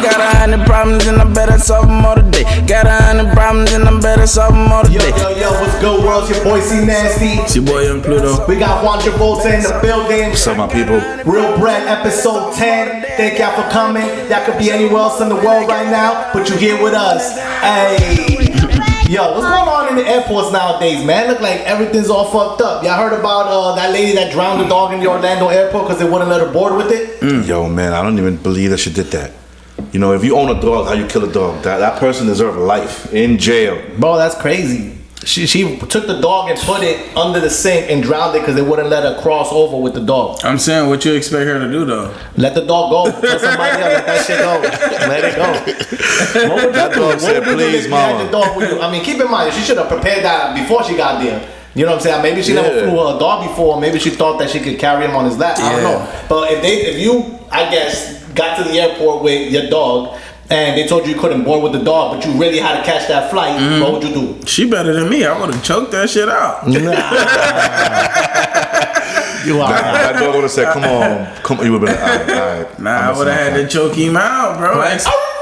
Got 100 problems and I better solve them all today. Got 100 problems and I better solve them all today. Yo, what's good, world? It's your boy C Nasty. It's your boy Young Pluto. We got Juan Travolta in the building. What's up, my people? Reelbred, episode 10. Thank y'all for coming. Y'all could be anywhere else in the world right now, but you here with us. Hey. Yo, what's going on in the airports nowadays, man? Look like everything's all fucked up. Y'all heard about that lady that drowned the dog in the Orlando airport because they wouldn't let her board with it? Yo, man, I don't even believe that she did that. You know, if you own a dog, how you kill a dog? That person deserves life in jail. Bro, that's crazy. She took the dog and put it under the sink and drowned it because they wouldn't let her cross over with the dog. I'm saying, what you expect her to do though? Let the dog go. Tell somebody else, let that shit go. Let it go. What would That dog said, please, mama. The dog with you? I mean, keep in mind, she should have prepared that before she got there. You know what I'm saying? Maybe she never flew a dog before. Maybe she thought that she could carry him on his lap. I don't know. But if you, I guess, got to the airport with your dog and they told you couldn't board with the dog, but you really had to catch that flight, what would you do? She better than me. I would have choked that shit out. You are. That dog would have said, come on. You would have been all right. Nah, I would have had to choke him out, bro.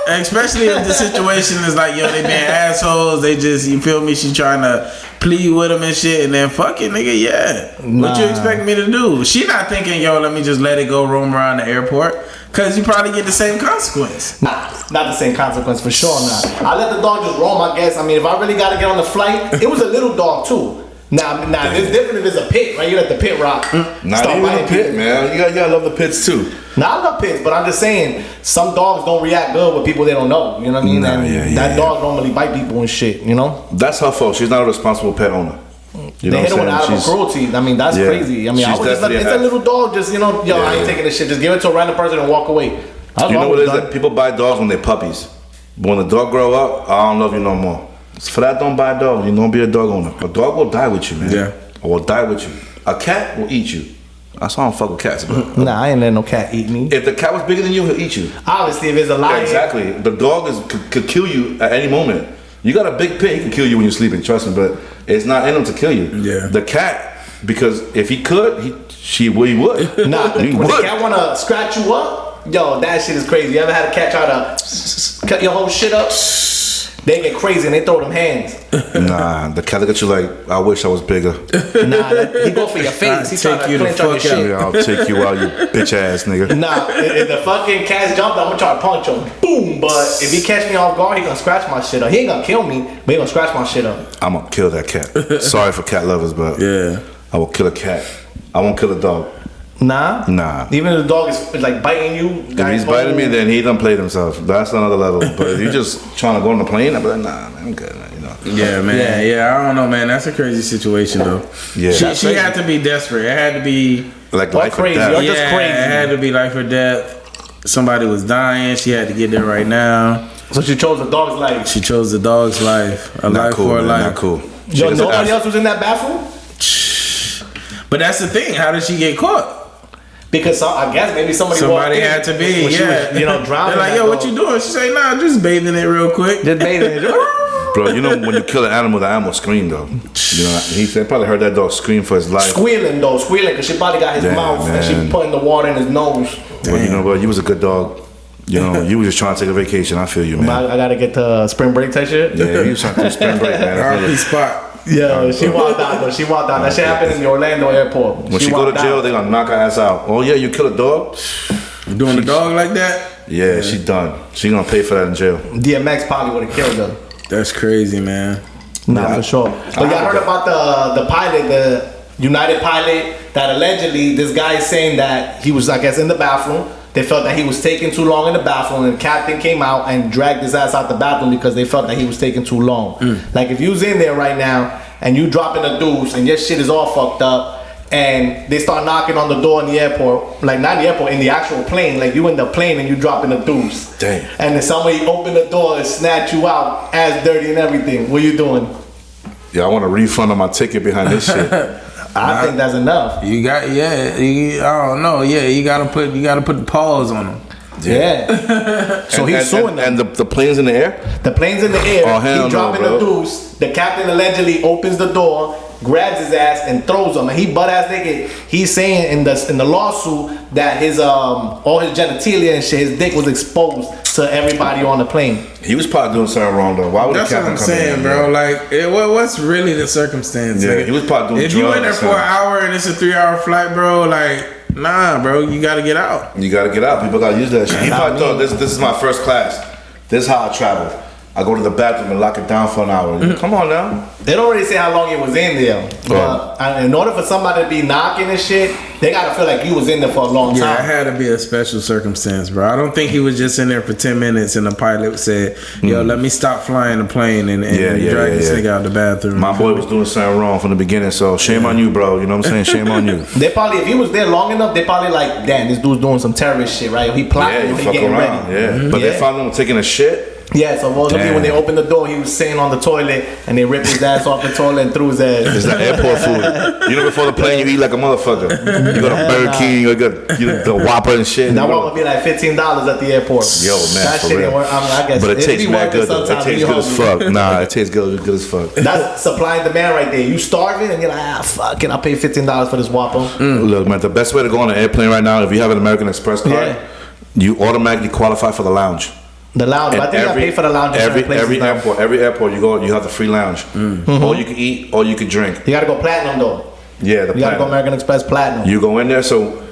Especially if the situation is like, yo, they being assholes. They just, you feel me? She trying to plead with him and shit, and then fuck it, nigga, yeah. What you expect me to do? She not thinking, yo, let me just let it go roam around the airport. Cause you probably get the same consequence. Nah, not the same consequence for sure. I let the dog just roam. I guess. I mean, if I really gotta get on the flight, it was a little dog too. Now, it's different if it's a pit, right? You let the pit rock. Not even a pit, man. You gotta love the pits too. Nah, I love pits, but I'm just saying some dogs don't react good with people they don't know. You know what I mean? That dog normally bite people and shit. You know? That's her fault. She's not a responsible pet owner. You know they hit her with animal cruelty. I mean, that's crazy. I mean, I would just let it's a little dog. Just I ain't taking this shit. Just give it to a random person and walk away. You know what it is? That people buy dogs when they're puppies. But when the dog grow up, I don't love you no more. For that, don't buy a dog. You don't be a dog owner. A dog will die with you, man. Yeah. Or will die with you. A cat will eat you. That's why I don't fuck with cats. Nah, I ain't letting no cat eat me. If the cat was bigger than you, he'll eat you. Obviously, if it's a lion. Exactly. The dog could kill you at any moment. You got a big pit, he can kill you when you're sleeping, trust me, but it's not in him to kill you. Yeah. The cat, because if he could, he would. Nah, when the cat wanna scratch you up, yo, that shit is crazy. You ever had a cat try to cut your whole shit up? They get crazy and they throw them hands. Nah, the cat look at you like, I wish I was bigger. Nah, he go for your face. He trying to clench on your shit. Yeah, I'll take you out, you bitch ass nigga. Nah, if the fucking cat's jumped, I'm gonna try to punch him. Boom! But if he catch me off guard, he gonna scratch my shit up. He ain't gonna kill me, but he gonna scratch my shit up. I'm gonna kill that cat. Sorry for cat lovers, but yeah, I will kill a cat. I won't kill a dog. Nah. Even if the dog is like biting you. If he's biting me, then he done played himself. That's another level. But if you just trying to go on the plane, I'll be like, nah, man, I'm good. You know. Yeah, man. Yeah, I don't know, man. That's a crazy situation, though. Yeah. She had to be desperate. It had to be like life crazy. or death. You're just crazy. It had to be life or death. Somebody was dying. She had to get there right now. So she chose the dog's life. She chose the dog's life. A Not life cool, for a man, life. Not cool. Yo, nobody else was in that bathroom? But that's the thing. How did she get caught? Because I guess maybe somebody had to be, she was, drowning. They're like, yo, what you doing? She say, nah, just bathing it real quick. Just bathing it. Bro, you know when you kill an animal, the animal scream though. You know, they probably heard that dog scream for his life. Squealing because she probably got his mouth and she putting the water in his nose. Well, you know what? You was a good dog. You know, you was just trying to take a vacation. I feel you, man. I gotta get to spring break type shit. Yeah, you was trying to do spring break, man. RP spot. Yeah, she walked out though. She walked out. That shit happened in the Orlando airport. When she go to jail, they gonna knock her ass out. Oh yeah, you kill a dog? You doing the dog like that? Yeah, she done. She gonna pay for that in jail. DMX probably would have killed her. That's crazy, man. Nah, for sure. But y'all heard about the pilot, the United pilot, that allegedly this guy is saying that he was, I guess, in the bathroom. They felt that he was taking too long in the bathroom, and the captain came out and dragged his ass out the bathroom because they felt that he was taking too long. Like if you was in there right now and you dropping a deuce and your shit is all fucked up, and they start knocking on the door in the airport, like not in the airport, in the actual plane, like you in the plane and you dropping a deuce. Damn. And then somebody open the door and snatch you out, ass dirty and everything. What you doing? Yeah, I want a refund on my ticket behind this shit. I think that's enough. You got I don't know. Yeah, you gotta put the pause on them. Yeah. So he's suing them. And the plane's in the air? The plane's in the air. Oh, hell He's dropping no, the deuce. The captain allegedly opens the door, grabs his ass and throws him, and he butt ass naked. He's saying in the lawsuit that his all his genitalia and shit, his dick was exposed to everybody on the plane. He was probably doing something wrong though. Why would That's the what captain I'm come saying, in? bro. Like, what's really the circumstance? Yeah, like, he was probably doing if drugs. you in there for an hour and it's a 3-hour flight, bro, like, nah, bro, you gotta get out. You gotta get out. People gotta use that shit. He probably thought this is my first class. This is how I travel. I go to the bathroom and lock it down for an hour. Come on now. They don't really say how long he was in there. But in order for somebody to be knocking and shit, they gotta feel like you was in there for a long Yeah, it time. had to be a special circumstance, bro. I don't think he was just in there for 10 minutes and the pilot said, yo, let me stop flying the plane and drag this nigga out the bathroom. My boy was doing something wrong from the beginning, so shame on you, bro. You know what I'm saying? Shame on you. They probably, if he was there long enough, they probably like, damn, this dude's doing some terrorist shit, right? He plotting, Yeah, he you fuck getting around. ready. Yeah. But they found him taking a shit. Yeah, so supposedly when they opened the door, he was sitting on the toilet and they ripped his ass off the toilet and threw his ass. It's like airport food. You know, before the plane, you eat like a motherfucker. You go to Burger King, you get the Whopper and shit. That one would be like $15 at the airport. Yo, man, that for shit real. ain't worth. I guess But it tastes mad good though. It sometimes tastes when good you as hungry. fuck. Nah, it tastes good as fuck. That's supply and demand right there. You starving and you're like, fuck it, I'll pay $15 for this Whopper. Look, man, the best way to go on an airplane right now, if you have an American Express card, you automatically qualify for the lounge. The lounge. I think I pay for the lounge. Every airport you go, you have the free lounge. All you can eat, all you can drink. You gotta go platinum though. Yeah, You gotta go American Express platinum. You go in there, so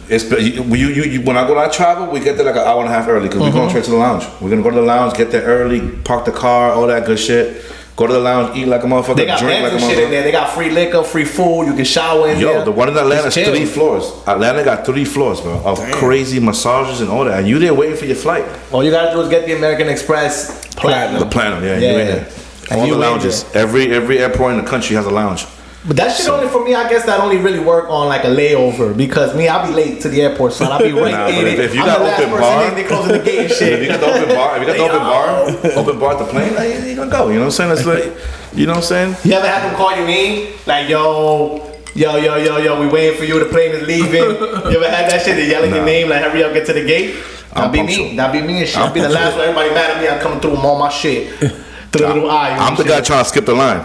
it's when I go to travel, we get there like an hour and a half early because we're going straight to the lounge. We're gonna go to the lounge, get there early, park the car, all that good shit. Go to the lounge, eat like a motherfucker, They got drink like a bands and shit in motherfucker. there. They got free liquor, free food. You can shower in there. Yo, the one in Atlanta is It's chill. 3 floors. Atlanta got 3 floors, bro, of crazy massages and all that. And you there waiting for your flight. All you gotta do is get the American Express platinum. The platinum, yeah. You in there. And All you the in lounges. Every airport in the country has a lounge. But that shit only for me, I guess that only really work on like a layover because me, I'll be late to the airport, son. I'll be right Nah, in but it. if you I'm got the last open person bar- in, they closing the gate and shit. If you got the open bar, open bar at the plane, like, you gonna go. You know what I'm saying? That's like, you know what I'm saying? You ever had them call your name? Like, yo, we waiting for you, the plane is leaving. You ever had that shit? They yelling your name, like, hurry up, get to the gate? That'd be me. That'd be me and shit. I'll be the last one, everybody mad at me, I'm coming through with all my shit. Through the little eye. I'm the guy trying to skip the line.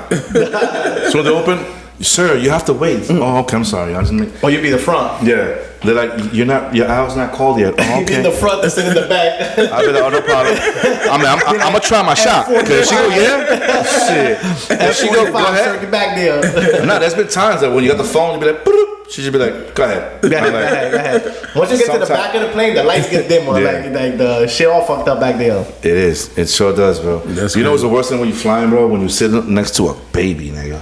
So they open, sir, you have to wait. Oh, okay, I'm sorry. I just Or you be the front. yeah. They're like, your hour's not called yet. Oh, You be in okay. the front, and sit in the back. I'll be like, oh, no problem. I'm gonna try my shot. Cause if she go, yeah, shit. If she go, go ahead. Circuit back there. Nah, there's been times that when you got the phone, you be like, boop. She should be like, go ahead. Go I'm ahead, like, go ahead. Once you get to the back of the plane, the lights get dimmer. Yeah. Like the shit all fucked up back there. It is. It sure does, bro. That's you know what's crazy. the worst thing when you flying, bro? When you sit next to a baby, nigga.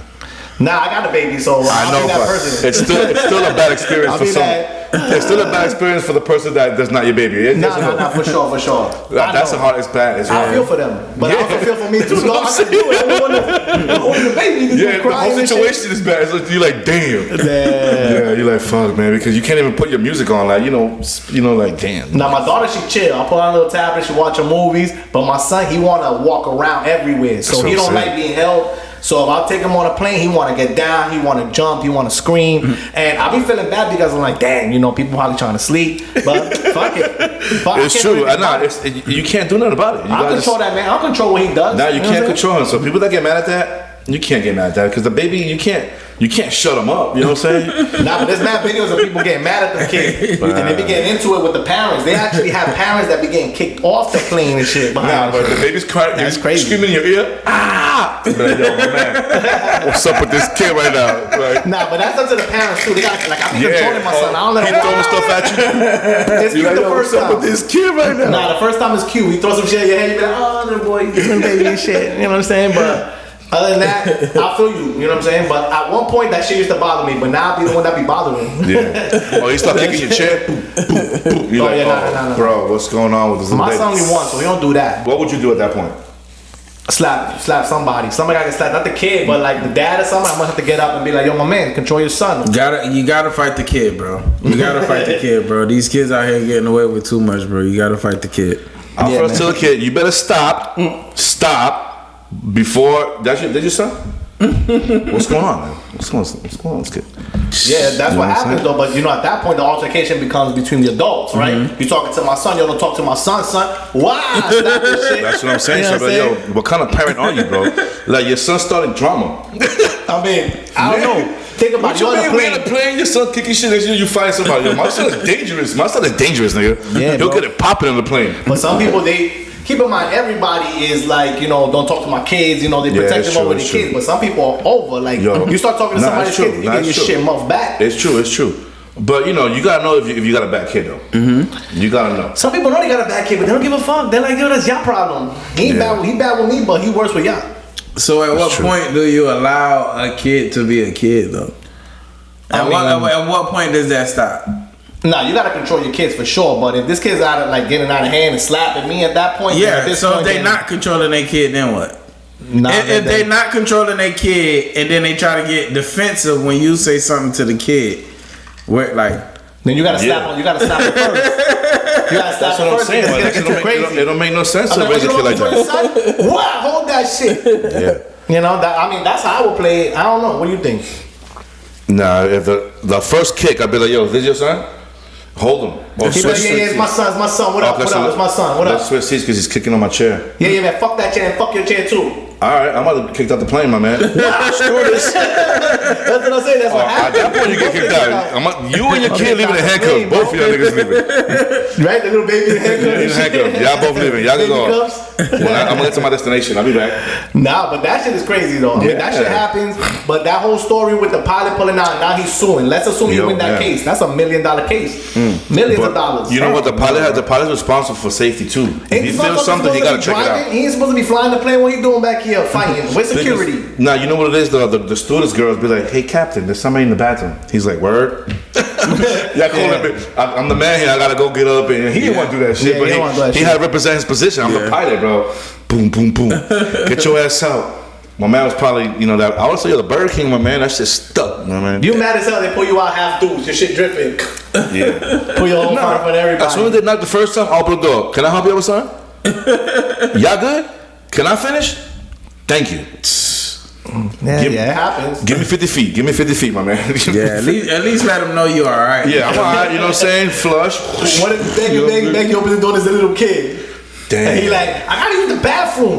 Nah, I got a baby, so I know, I'll be that but person. it's still a bad experience I'll for be some. that- It's still a bad experience for the person that's not your baby. Nah, for sure. That's the hardest part. I feel for them, but I also feel for me too. That's No, what I I'm can do it. I'm the one that's holding the baby. Yeah, the whole situation is bad. It's like, you're like, damn. Yeah, you're like, fuck, man, because you can't even put your music on, like, you know, like, damn. Now my daughter, she chill. I put on a little tablet, she watch her movies. But my son, he wanna walk around everywhere, so That's he what don't I'm saying. like being held. So if I take him on a plane, he want to get down, he want to jump, he want to scream, and I be feeling bad because I'm like, dang, people probably trying to sleep, but fuck it. It's true. You can't do nothing about it. You I'll gotta control that man. I'll control what he does. Now you know what can't I'm control him. So people that get mad at that, you can't get mad at that because the baby, you can't shut him up. You know what I'm saying? saying? Nah, but there's mad videos of people getting mad at the kid, and they be getting into it with the parents. They actually have parents that be getting kicked off the plane and shit. Nah, but the baby's crying. That's crazy. Screaming in your ear. Ah! Like, yo, my man, what's up with this kid right now? Like, Nah, but that's up to the parents too. They got like I be controlling my son. I don't let he him throwing stuff at you. It's You cute like, the yo, first what's up time. with this kid right now? Nah, the first time is cute. He throws some shit at your head. You be like, oh, little boy, little baby and shit. You know what I'm saying? But other than that, I feel you. You know what I'm saying? But at one point, that shit used to bother me. But now I be the one that be bothering. Yeah. Oh, you start kicking your chair. Boop, boop, boop. You're Oh, like, yeah, nah. bro, what's going on with this little My baby? son only one, so he don't do that. What would you do at that point? Slap somebody. Somebody got to slap, not the kid, but like the dad or something. I must have to get up and be like, yo, my man, control your son. You gotta fight the kid, bro. You gotta fight the kid, bro. These kids out here getting away with too much, bro. You gotta fight the kid. I'll Yeah, first man. tell the kid, you better stop before. That's your son? What's going on, man? What's going on with this kid? Yeah, that's what happens though. But at that point, the altercation becomes between the adults, right? You talking to my son, yo, don't talk to my son. Wow, stop this shit. That's what I'm saying. You know So, what I'm yo, saying? what kind of parent are you, bro? Like your son started drama. I mean, I don't know. Think about What it. you You're on mean? the We in plane. a plane, your son kicking shit next to you find somebody. Yo, my son is dangerous. My son is dangerous, nigga. Yeah, He'll bro. get it popping on the plane. But some people, they keep in mind, everybody is like, don't talk to my kids. They protect them over the kids. But some people are over. Like, you start talking to somebody's kid, you get your shit muffed back. It's true. But you gotta know if you got a bad kid though. You gotta know. Some people know they got a bad kid, but they don't give a fuck. They're like, yo, that's y'all problem. He bad with me, but he works with y'all. So at what point do you allow a kid to be a kid though? At what point does that stop? Nah, you gotta control your kids for sure. But if this kid's getting out of hand and slapping me at that point, if they not controlling their kid, then what? If they not controlling their kid and then they try to get defensive when you say something to the kid, then you gotta slap him. You gotta slap him first. You gotta slap him first. It don't make no sense to raise a kid like that. What? Hold that shit. Yeah. That's how I would play it. I don't know. What do you think? Nah, if the first kick, I'd be like, yo, this your son? Hold him. Or He'd be like, yeah, it's my son. It's my son. What up? It's my son. What up? Let's switch seats because he's kicking on my chair. Yeah, man. Fuck that chair and fuck your chair too. Alright, I'm about to get kicked out the plane, my man. Screw this. That's what I'm saying. That's what At happens. that point, you get kicked out. You and your kid leaving the handcuffs. Both of y'all niggas leaving. Right? The little baby handcuffs. Y'all both leaving. Y'all can go. I'm gonna get to my destination. I'll be back. Nah, but that shit is crazy though. I mean, that shit happens. But that whole story with the pilot pulling out, now he's suing. Let's assume you win that case. That's $1 million case. Millions of dollars. You know what? The pilot's responsible for safety too. If he feels something, he gotta check it out. He ain't supposed to be flying the plane. What he doing back here fighting? Where's security? Now you know what it is. The stewardess girls be like, "Hey, captain, there's somebody in the bathroom." He's like, "Word." Y'all call him. I'm the man here. I gotta go get up, and he didn't want to do that shit. But he had to represent his position. I'm the pilot, bro. Boom, boom, boom. Get your ass out. My man was probably, that. I would say the Burger King, my man. That shit stuck, man. You mad as hell? They pull you out half dudes. Your shit dripping. Yeah. Pull your whole car in front of everybody. As soon as they knock the first time, I'll open the door. Can I help you out, son? Y'all good? Can I finish? Thank you. Yeah, it happens. Give me 50 feet. Give me 50 feet, my man. at least let them know you all right. Yeah, I'm all right. You know what I'm saying? Flush. What if you open the door as a little kid? Damn. And he like, I gotta use the bathroom.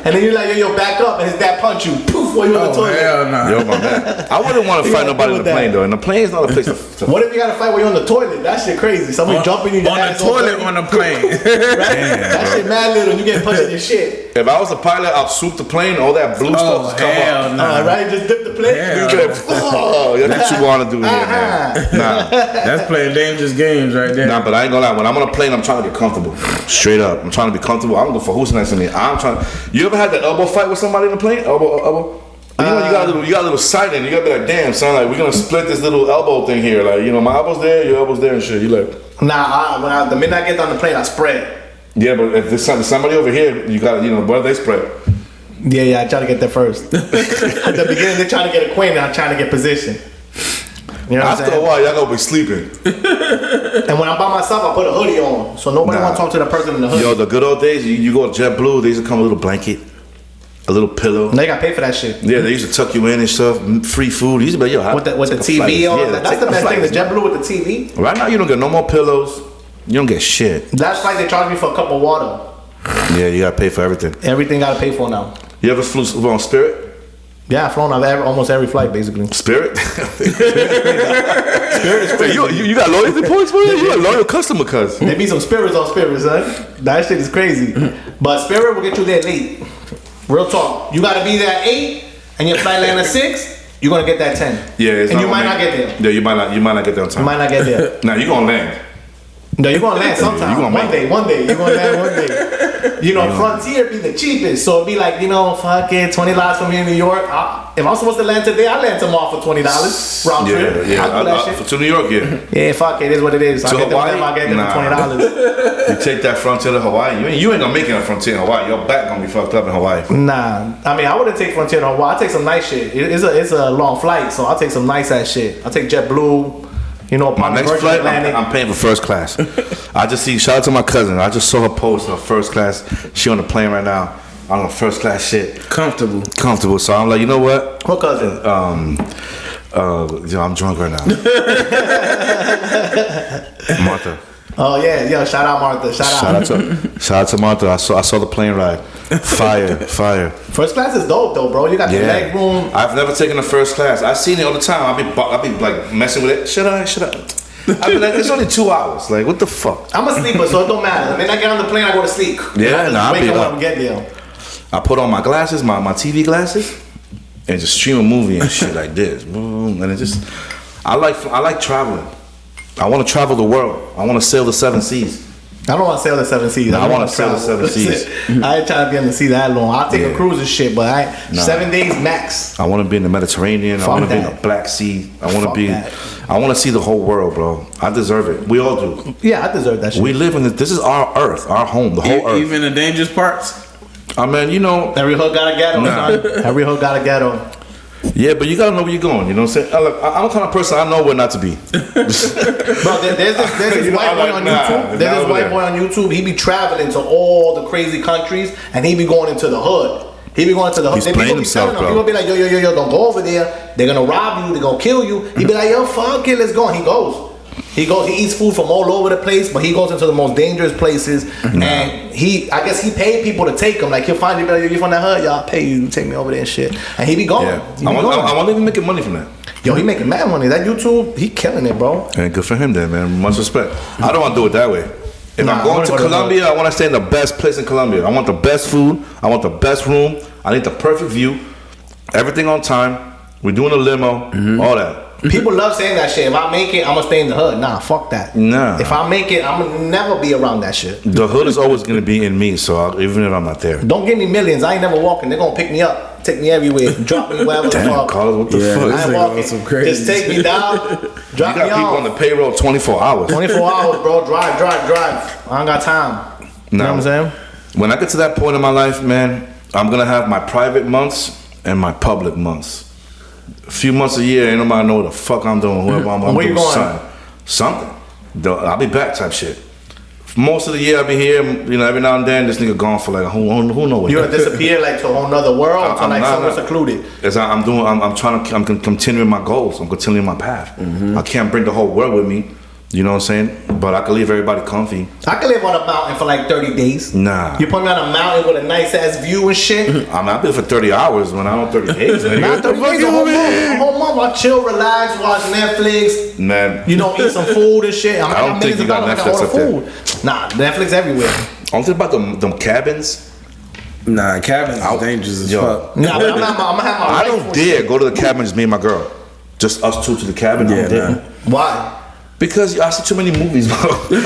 And then you're like, yo, back up, and his dad punch you. Poof, while you in the toilet. Hell nah. Yo, my man. I wouldn't want to fight nobody in the plane, though. And the plane is not a place to What if you gotta fight while you're on the toilet? That shit crazy. Somebody jumping you on the toilet on the plane. Right? That shit mad little. You get punched in your shit. If I was a pilot, I'll swoop the plane. All that blue stuff just come up. Nah. Right? Just dip the plane. Oh, that's what you want to do here, man. Nah. That's playing dangerous games right there. Nah, but I ain't gonna lie. When I'm on a plane, I'm trying to get comfortable. Straight up. I'm trying to be comfortable. I don't go for who's next to me. You ever had that elbow fight with somebody in the plane? Elbow? You got a little sight in. You gotta be like, damn, son, like we're gonna split this little elbow thing here. Like, my elbow's there, your elbow's there and shit. You like, The minute I get on the plane, I spread. yeah, but if there's somebody over here, you gotta, what do they spread? Yeah, I try to get there first. At the beginning, they're trying to get acquainted. I'm trying to get position. You know what After a while, y'all gonna be sleeping. And when I'm by myself, I put a hoodie on, so nobody want to talk to the person in the hoodie. Yo, the good old days, you go to JetBlue, they used to come with a little blanket, a little pillow. They got paid for that shit. Yeah, they used to tuck you in and stuff, free food. You used to be like, yo, with the TV on. That's the best thing. The JetBlue with the TV. Right now, you don't get no more pillows. You don't get shit. Last flight, they charged me for a cup of water. Yeah, you gotta pay for everything. Everything gotta pay for now. You ever flew on Spirit? Yeah, I've flown on almost every flight, basically. Spirit? Spirit is crazy. You got loyalty points, bro? You a loyal customer, cuz. There be some spirits on Spirit, son. That shit is crazy. But Spirit will get you there late. Real talk. You gotta be there at 8, and your flight land at 6. You're gonna get that 10. Yeah, and you might not get there. Yeah, you might not get there on time. You might not get there. Nah, you gonna land. No, you're gonna land sometime. You gonna one day. You're gonna land one day. Frontier be the cheapest, so it'd be like, fuck it, $20 from here in New York. If I'm supposed to land today, I land tomorrow for $20 round trip. Yeah, I'll do that shit. To New York, yeah. Yeah, fuck it, is what it is. To Hawaii? I get them for $20. You take that Frontier to Hawaii. You ain't gonna make it on Frontier in Hawaii. Your back gonna be fucked up in Hawaii. Nah, I mean, I wouldn't take Frontier to Hawaii. I take some nice shit. It's a long flight, so I'll take some nice ass shit. I'll take JetBlue. My next flight, I'm paying for first class. I just see, shout out to my cousin. I just saw her post her first class. She on the plane right now. On the first class shit. Comfortable. So I'm like, you know what? What cousin? I'm drunk right now. Martha. Oh yeah, yo, shout out Martha. Shout out to Martha. I saw the plane ride. Fire. First class is dope though, bro. You got the leg room. I've never taken a first class. I've seen it all the time. I'll be like messing with it. Should I? I'll be like, it's only 2 hours. Like, what the fuck? I'm a sleeper, so it don't matter. The minute I get on the plane, I go to sleep. Yeah, I'll wake up when I get there. I put on my glasses, my TV glasses, and just stream a movie and shit like this. Boom, and it just, I like traveling. I want to travel the world. I want to sail the 7 seas. I don't want to sail the 7 seas. I want to sail the 7 seas. I ain't trying to be on the sea that long. I'll take a cruise and shit, but 7 days max. I want to be in the Mediterranean. I want to be in the Black Sea. I want to see the whole world, bro. I deserve it. We all do. Yeah, I deserve that shit. We live in this is our earth, our home, the whole earth. Even the dangerous parts? I mean, you know. Every hood got a ghetto. Every hood got a ghetto. Yeah, but you gotta know where you're going. You know what I'm saying? Look, I'm the kind of person I know where not to be. Bro, there's this white boy on YouTube. There's this white boy on YouTube. He be traveling to all the crazy countries, and he be going into the hood. He be going to the hood. He's playing himself, bro. People be like, yo, don't go over there. They're gonna rob you. They're gonna kill you. He be like, yo, fuck it, let's go. And he goes. He eats food from all over the place, but he goes into the most dangerous places. And I guess he paid people to take him. Like, he'll find you, like, you're from that hood, y'all pay you to take me over there and shit. And he be going. Yeah. I want to even making money from that. Yo, he making mad money. That YouTube, he killing it, bro. And good for him then, man. Much respect. I don't want to do it that way. If I'm going to Colombia, I want to stay in the best place in Colombia. I want the best food. I want the best room. I need the perfect view. Everything on time. We're doing a limo. All that. People love saying that shit. If I make it, I'm gonna stay in the hood. Nah, fuck that. Nah. If I make it, I'm gonna never be around that shit. The hood is always gonna be in me, so even if I'm not there. Don't give me millions. I ain't never walking. They're gonna pick me up, take me everywhere, drop me wherever the fuck. Carlos, what the fuck? I ain't walking. Some crazy Just take me down, drop me off. You got people on the payroll 24 hours. 24 hours, bro. Drive. I ain't got time. You know what I'm saying? When I get to that point in my life, man, I'm gonna have my private months and my public months. A few months a year, ain't nobody know what the fuck I'm doing. Whoever I'm Where doing you going? something. I'll be back type shit. Most of the year I'll be here, you know, every now and then this nigga gone for like who know what. You gonna disappear like to a whole nother world, to like somewhere secluded. As I'm continuing my goals. I'm continuing my path. I can't bring the whole world with me. You know what I'm saying? But I can leave everybody comfy. I can live on a mountain for like 30 days. Nah. You put me on a mountain with a nice ass view and shit. I've been for 30 hours when I'm on 30 days. Not 30 days, a whole month. I chill, relax, watch Netflix. Man. You know, eat some food and shit. I don't think you got Netflix up there. Nah, Netflix everywhere. I'm thinking about them cabins. Nah, cabins are dangerous as fuck. Nah, but I'm gonna have my I don't dare go to the cabin, just me and my girl. Just us two to the cabin. Yeah, Why? Because I see too many movies, bro. You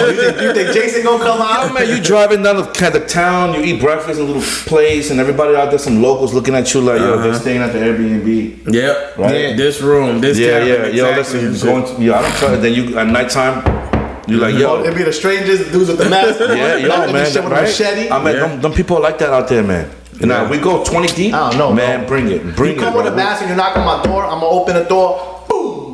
think Jason gonna come out? Oh, man, you driving down the town, you eat breakfast in a little place, and everybody out there, some locals looking at you like, yo, they're staying at the Airbnb. Yep. Right? Yeah. This room, this cabin. Yeah. Exactly. Yo, listen, I don't try. Then you at nighttime, you like, yo. It'd be the strangers, the dudes with the mask. Man, shit with a machete. I mean, them people are like that out there, man. And now we go 20 deep. I don't know, man. Bring it. You come with a mask and you knock on my door. I'm gonna open the door.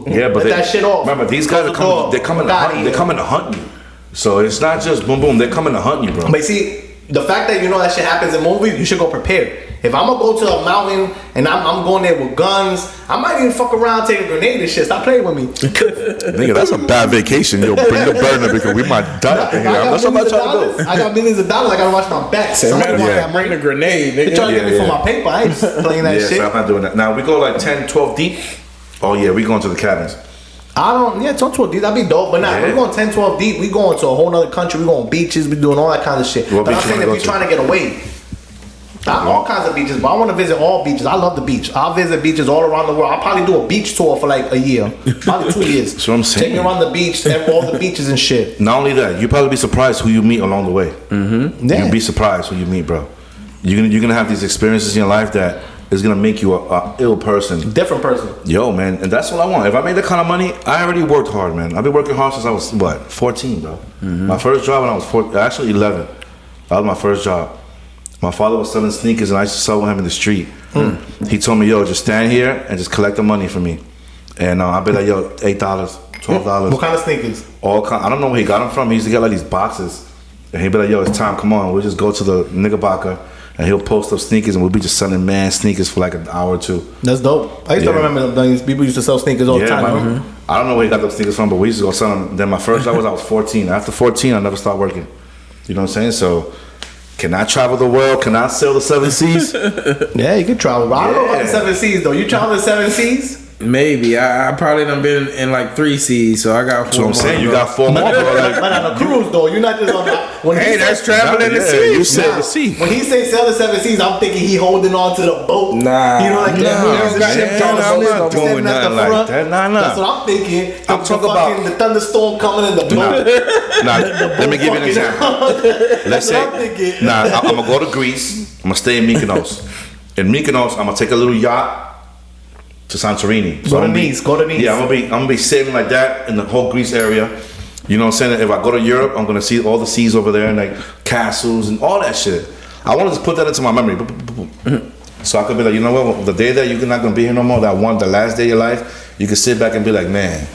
Yeah, but that shit off. Remember, these guys are coming. They're coming to hunt. They're coming to hunt you. So it's not just boom boom. They're coming to hunt you, bro. But see, the fact that you know that shit happens in movies, you should go prepared. If I'm gonna go to a mountain and I'm going there with guns, I might even fuck around, take a grenade and shit. Stop playing with me. Nigga, that's a bad vacation. Yo, bring the burner because we might die up in here. That's what I'm trying to do. I got millions of dollars. I gotta watch my back. Bring a grenade. They trying to get me for my paper. I ain't playing that shit. So I'm not doing that. Now we go like 10, 12 deep. Oh yeah, we going to the cabins. Yeah, 12 deep, that'd be dope. But nah, we're going 10, 12 deep. We going to a whole nother country. We going beaches. We doing all that kind of shit. But I'm saying if you're trying to get away, all kinds of beaches. But I want to visit all beaches. I love the beach. I'll visit beaches all around the world. I'll probably do a beach tour for like a year, probably 2 years. That's what I'm saying. Take me around the beach, all the beaches and shit. Not only that, you probably be surprised who you meet along the way. Yeah. You'll be surprised who you meet, bro. You're gonna have these experiences in your life that is gonna make you a ill person, different person. Yo, man, and that's what I want. If I made that kind of money, I already worked hard, man. I've been working hard since I was 14, bro. My first job when I was actually 11. That was my first job. My father was selling sneakers, and I used to sell with him in the street. He told me, yo, just stand here and just collect the money for me. And I'd be like, yo, $8, $12. What kind of sneakers? I don't know where he got them from. He used to get like these boxes. And he'd be like, yo, it's time, come on. We'll just go to the Knickerbocker and he'll post up sneakers, and we'll be just selling man sneakers for like an hour or two. That's dope. I used to remember people used to sell sneakers all the time. I don't know where he got those sneakers from, but we used to go sell them. Then my first job was I was 14. After 14, I never stopped working. You know what I'm saying? So, can I travel the world? Can I sell the 7 C's? Yeah, you can travel. I don't know about the 7 C's though. You travel the 7 C's? Maybe. I probably done been in like 3 C's, so I got 4 more. So I'm saying you got 4 more, bro. Like, but on a cruise though, you're not just on that. Hey, that's traveling the sea. You said the sea. When he say sell the 7 C's, I'm thinking he holding on to the boat. Nah. You know, like I'm not doing nothing like that. Nah. That's what I'm thinking. I'm talking about the thunderstorm coming in the boat. Nah, let me give you an example. Let's say, I'm gonna go to Greece. I'm gonna stay in Mykonos. In Mykonos, I'm gonna take a little yacht to Santorini. So go to Nice. Yeah, I'm gonna be sailing like that in the whole Greece area. You know what I'm saying? If I go to Europe, I'm gonna see all the seas over there and like castles and all that shit. I want to just put that into my memory. So I could be like, you know what? The day that you're not gonna be here no more, the last day of your life, you can sit back and be like, man,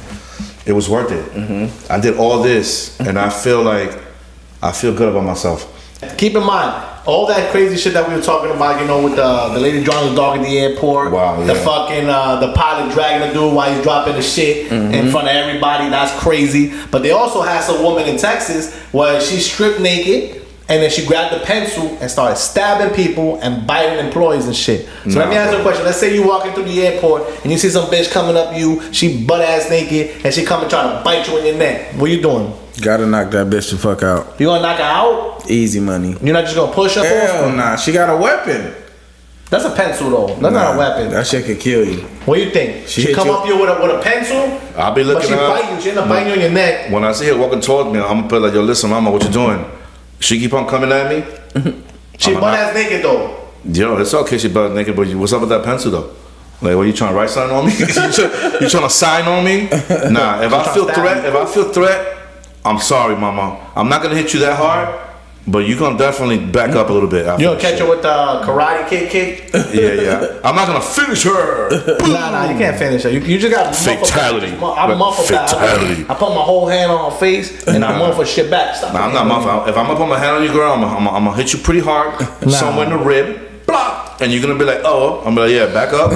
it was worth it. I did all this, and I feel good about myself. Keep in mind, all that crazy shit that we were talking about, you know, with the lady drawing the dog in the airport, the fucking the pilot dragging the dude while he's dropping the shit in front of everybody, that's crazy. But they also had some woman in Texas where she stripped naked and then she grabbed the pencil and started stabbing people and biting employees and shit. So let me ask you a question. Let's say you walking through the airport and you see some bitch coming up you, she butt ass naked and she coming trying to bite you in your neck. What you doing? Gotta knock that bitch the fuck out. You gonna knock her out? Easy money. You're not just gonna push her? Hell nah. She got a weapon. That's a pencil though. That's not a weapon. That shit could kill you. What do you think? She come up here with a pencil? I'll be looking at her. But she bite you. She end up biting you in your neck. When I see her walking towards me, I'm gonna be like, yo, listen, mama, what you doing? She keep on coming at me. She butt ass naked though. Yo, it's okay she butt naked, but what's up with that pencil though? Like, what, you trying to write something on me? you trying to sign on me? Nah, if I feel threat, I'm sorry, mama. I'm not gonna hit you that hard, but you gonna definitely back up a little bit. You gonna catch her with the karate kick? Yeah. I'm not gonna finish her. Nah, you can't finish her. You just got fatality. I muffle fatality. I put my whole hand on her face and I muffle shit back. Stop. Nah, I'm not muffling. If I'm gonna put my hand on you, girl, I'm gonna hit you pretty hard, somewhere in the rib. Blah. And you're gonna be like, oh, I'm like, yeah, back up.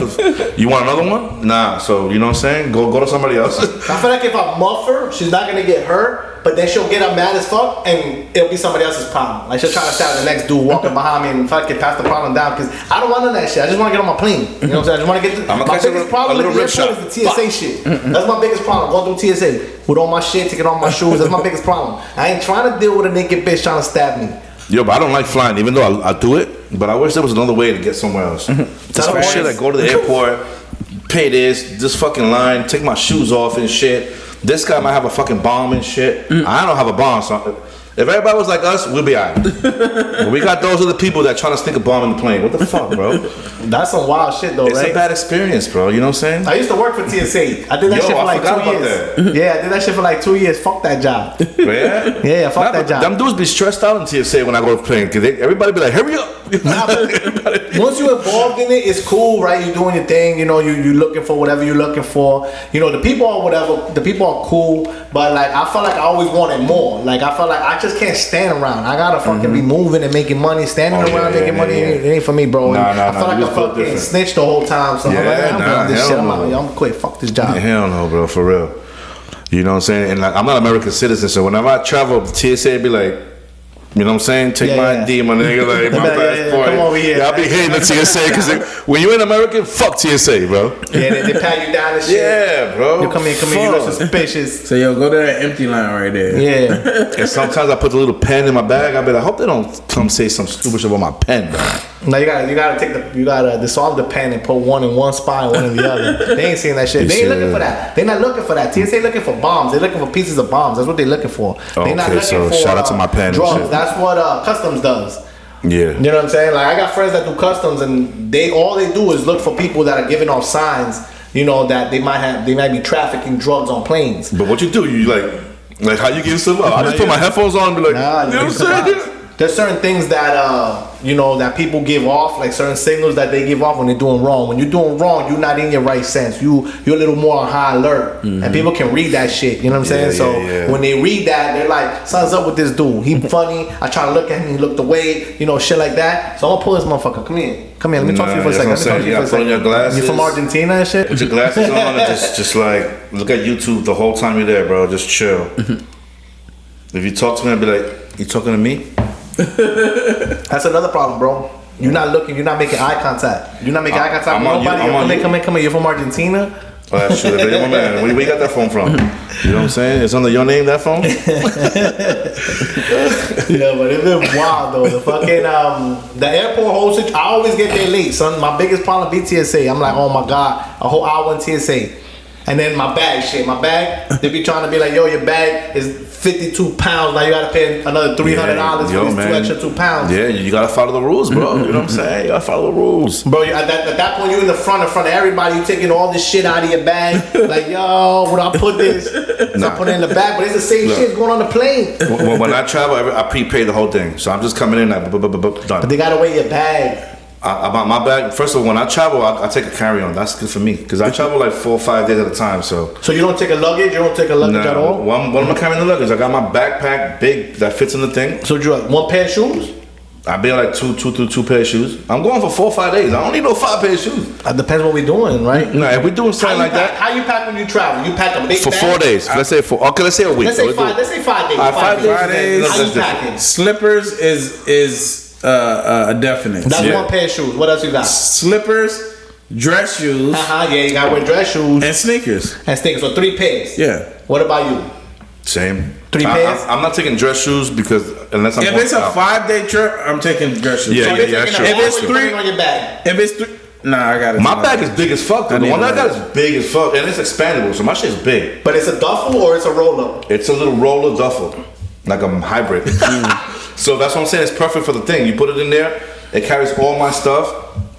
You want another one? Nah. So you know what I'm saying? Go to somebody else. I feel like if I muff her, she's not gonna get hurt, but then she'll get up mad as fuck, and it'll be somebody else's problem. Like she'll try to stab the next dude walking behind me and fucking pass the problem down because I don't want none of that shit. I just want to get on my plane. You know what I'm saying? I just want to get. My biggest problem with the airport is the TSA shit. That's my biggest problem. Going through TSA with all my shit, taking off my shoes. That's my biggest problem. I ain't trying to deal with a naked bitch trying to stab me. Yo, but I don't like flying, even though I do it. But I wish there was another way to get somewhere else. Just for shit, I go to the airport, pay this fucking line, take my shoes off and shit. This guy might have a fucking bomb and shit. I don't have a bomb, so if everybody was like us, we'll be alright. But we got those other people that trying to stick a bomb in the plane. What the fuck, bro? That's some wild shit, though, it's right? It's a bad experience, bro. You know what I'm saying? I used to work for TSA. I did that shit for like 2 years. Yeah, I did that shit for like 2 years. Fuck that job. Yeah? Yeah, fuck that job. Them dudes be stressed out in TSA when I go to plane. Cause everybody be like, hurry up. Once you're involved in it, it's cool, right? You're doing your thing. You know, you're looking for whatever you're looking for. You know, the people are whatever. The people are cool. But like, I felt like I always wanted more. Like, I felt like I just can't stand around. I gotta fucking be moving and making money. Standing around making money, it ain't for me, bro. I feel like I fucking snitched the whole time. So I'm like, I'm doing this shit. I'm out. I'm quit. Fuck this job. Hell no, bro. For real. You know what I'm saying? And like, I'm not an American citizen, so whenever I travel, TSA be like, you know what I'm saying? Take my ID, my nigga, like my passport. Come over here. Yeah, I be hating the TSA because when you're an American, fuck TSA, bro. Yeah, they pat you down and shit. Yeah, bro. You come here, you look suspicious. So yo, go to that empty line right there. Yeah. And sometimes I put the little pen in my bag. I be like, I hope they don't come say some stupid shit about my pen, bro. No, you gotta dissolve the pen and put one in one spot and one in the other. They ain't seeing that shit. They ain't looking for that. They not looking for that. TSA looking for bombs. They looking for pieces of bombs. That's what they looking for. They not looking for shout out to my pen. Drugs. That's what customs does. Yeah. You know what I'm saying? Like I got friends that do customs and all they do is look for people that are giving off signs, you know, that they might be trafficking drugs on planes. But what you do, you like how you give some up? I just put my headphones on and be like, you know what I'm saying? there's certain things that that people give off, like certain signals that they give off when they're doing wrong. When you're doing wrong, you're not in your right sense. You're a little more on high alert, and people can read that shit. You know what I'm saying? When they read that, they're like, "Something's up with this dude. He funny." I try to look at him, he looked away. Shit like that. So I'm gonna pull this motherfucker. Come here. Let me talk to you for a second. You from Argentina and shit? With your glasses on, and just like look at YouTube the whole time you're there, bro. Just chill. If you talk to me, I'd be like, "You talking to me?" That's another problem, bro. You're not looking. You're not making eye contact. You're not making eye contact with nobody. Come in. You're from Argentina. Oh, that's true. My man, where you got that phone from? You know what I'm saying? It's under your name, that phone? Yeah, but it's been wild though. The fucking the airport whole situation. I always get there late, son. My biggest problem be TSA. I'm like, oh my god, a whole hour in TSA. And then my bag shit. They be trying to be like, yo, your bag is 52 pounds. Now you gotta pay another $300 for this extra 2 pounds. Yeah, you gotta follow the rules, bro. You know what I'm saying? You gotta follow the rules. Bro, at that point, you're in front of everybody. You taking all this shit out of your bag. Like, yo, where do I put this? So I put it in the bag, but it's the same shit going on the plane. When I travel, I prepay the whole thing. So I'm just coming in like, done. But they gotta weigh your bag. My bag. First of all, when I travel, I take a carry-on. That's good for me because I travel like 4 or 5 days at a time. So you don't take a luggage? You don't take a luggage at all? What am I carrying the luggage? I got my backpack big that fits in the thing. So you have one pair of shoes? I be like two pair of shoes. I'm going for 4 or 5 days. I don't need no 5 pair of shoes. It depends what we're doing, right? No, if we're doing something like that. How you pack when you travel? You pack a big for bag? 4 days. Let's say 4. Okay, let's say a week. Let's say 5 days. 5 days. 5 days. How you packing? Slippers is a definite. That's one pair of shoes. What else you got? Slippers, dress shoes. Yeah, you gotta wear dress shoes and sneakers. So 3 pairs. Yeah. What about you? Same. 3 pairs. I'm not taking dress shoes because unless I'm. If it's a 5-day trip, I'm taking dress shoes. Yeah, sure. If it's 3 on your bag. If it's 3. Nah, I got it. My bag is big as fuck. The one I got is big as fuck, and it's expandable, so my shit is big. But it's a duffel or it's a roller? It's a little roller duffel, like a hybrid. So that's what I'm saying. It's perfect for the thing. You put it in there. It carries all my stuff.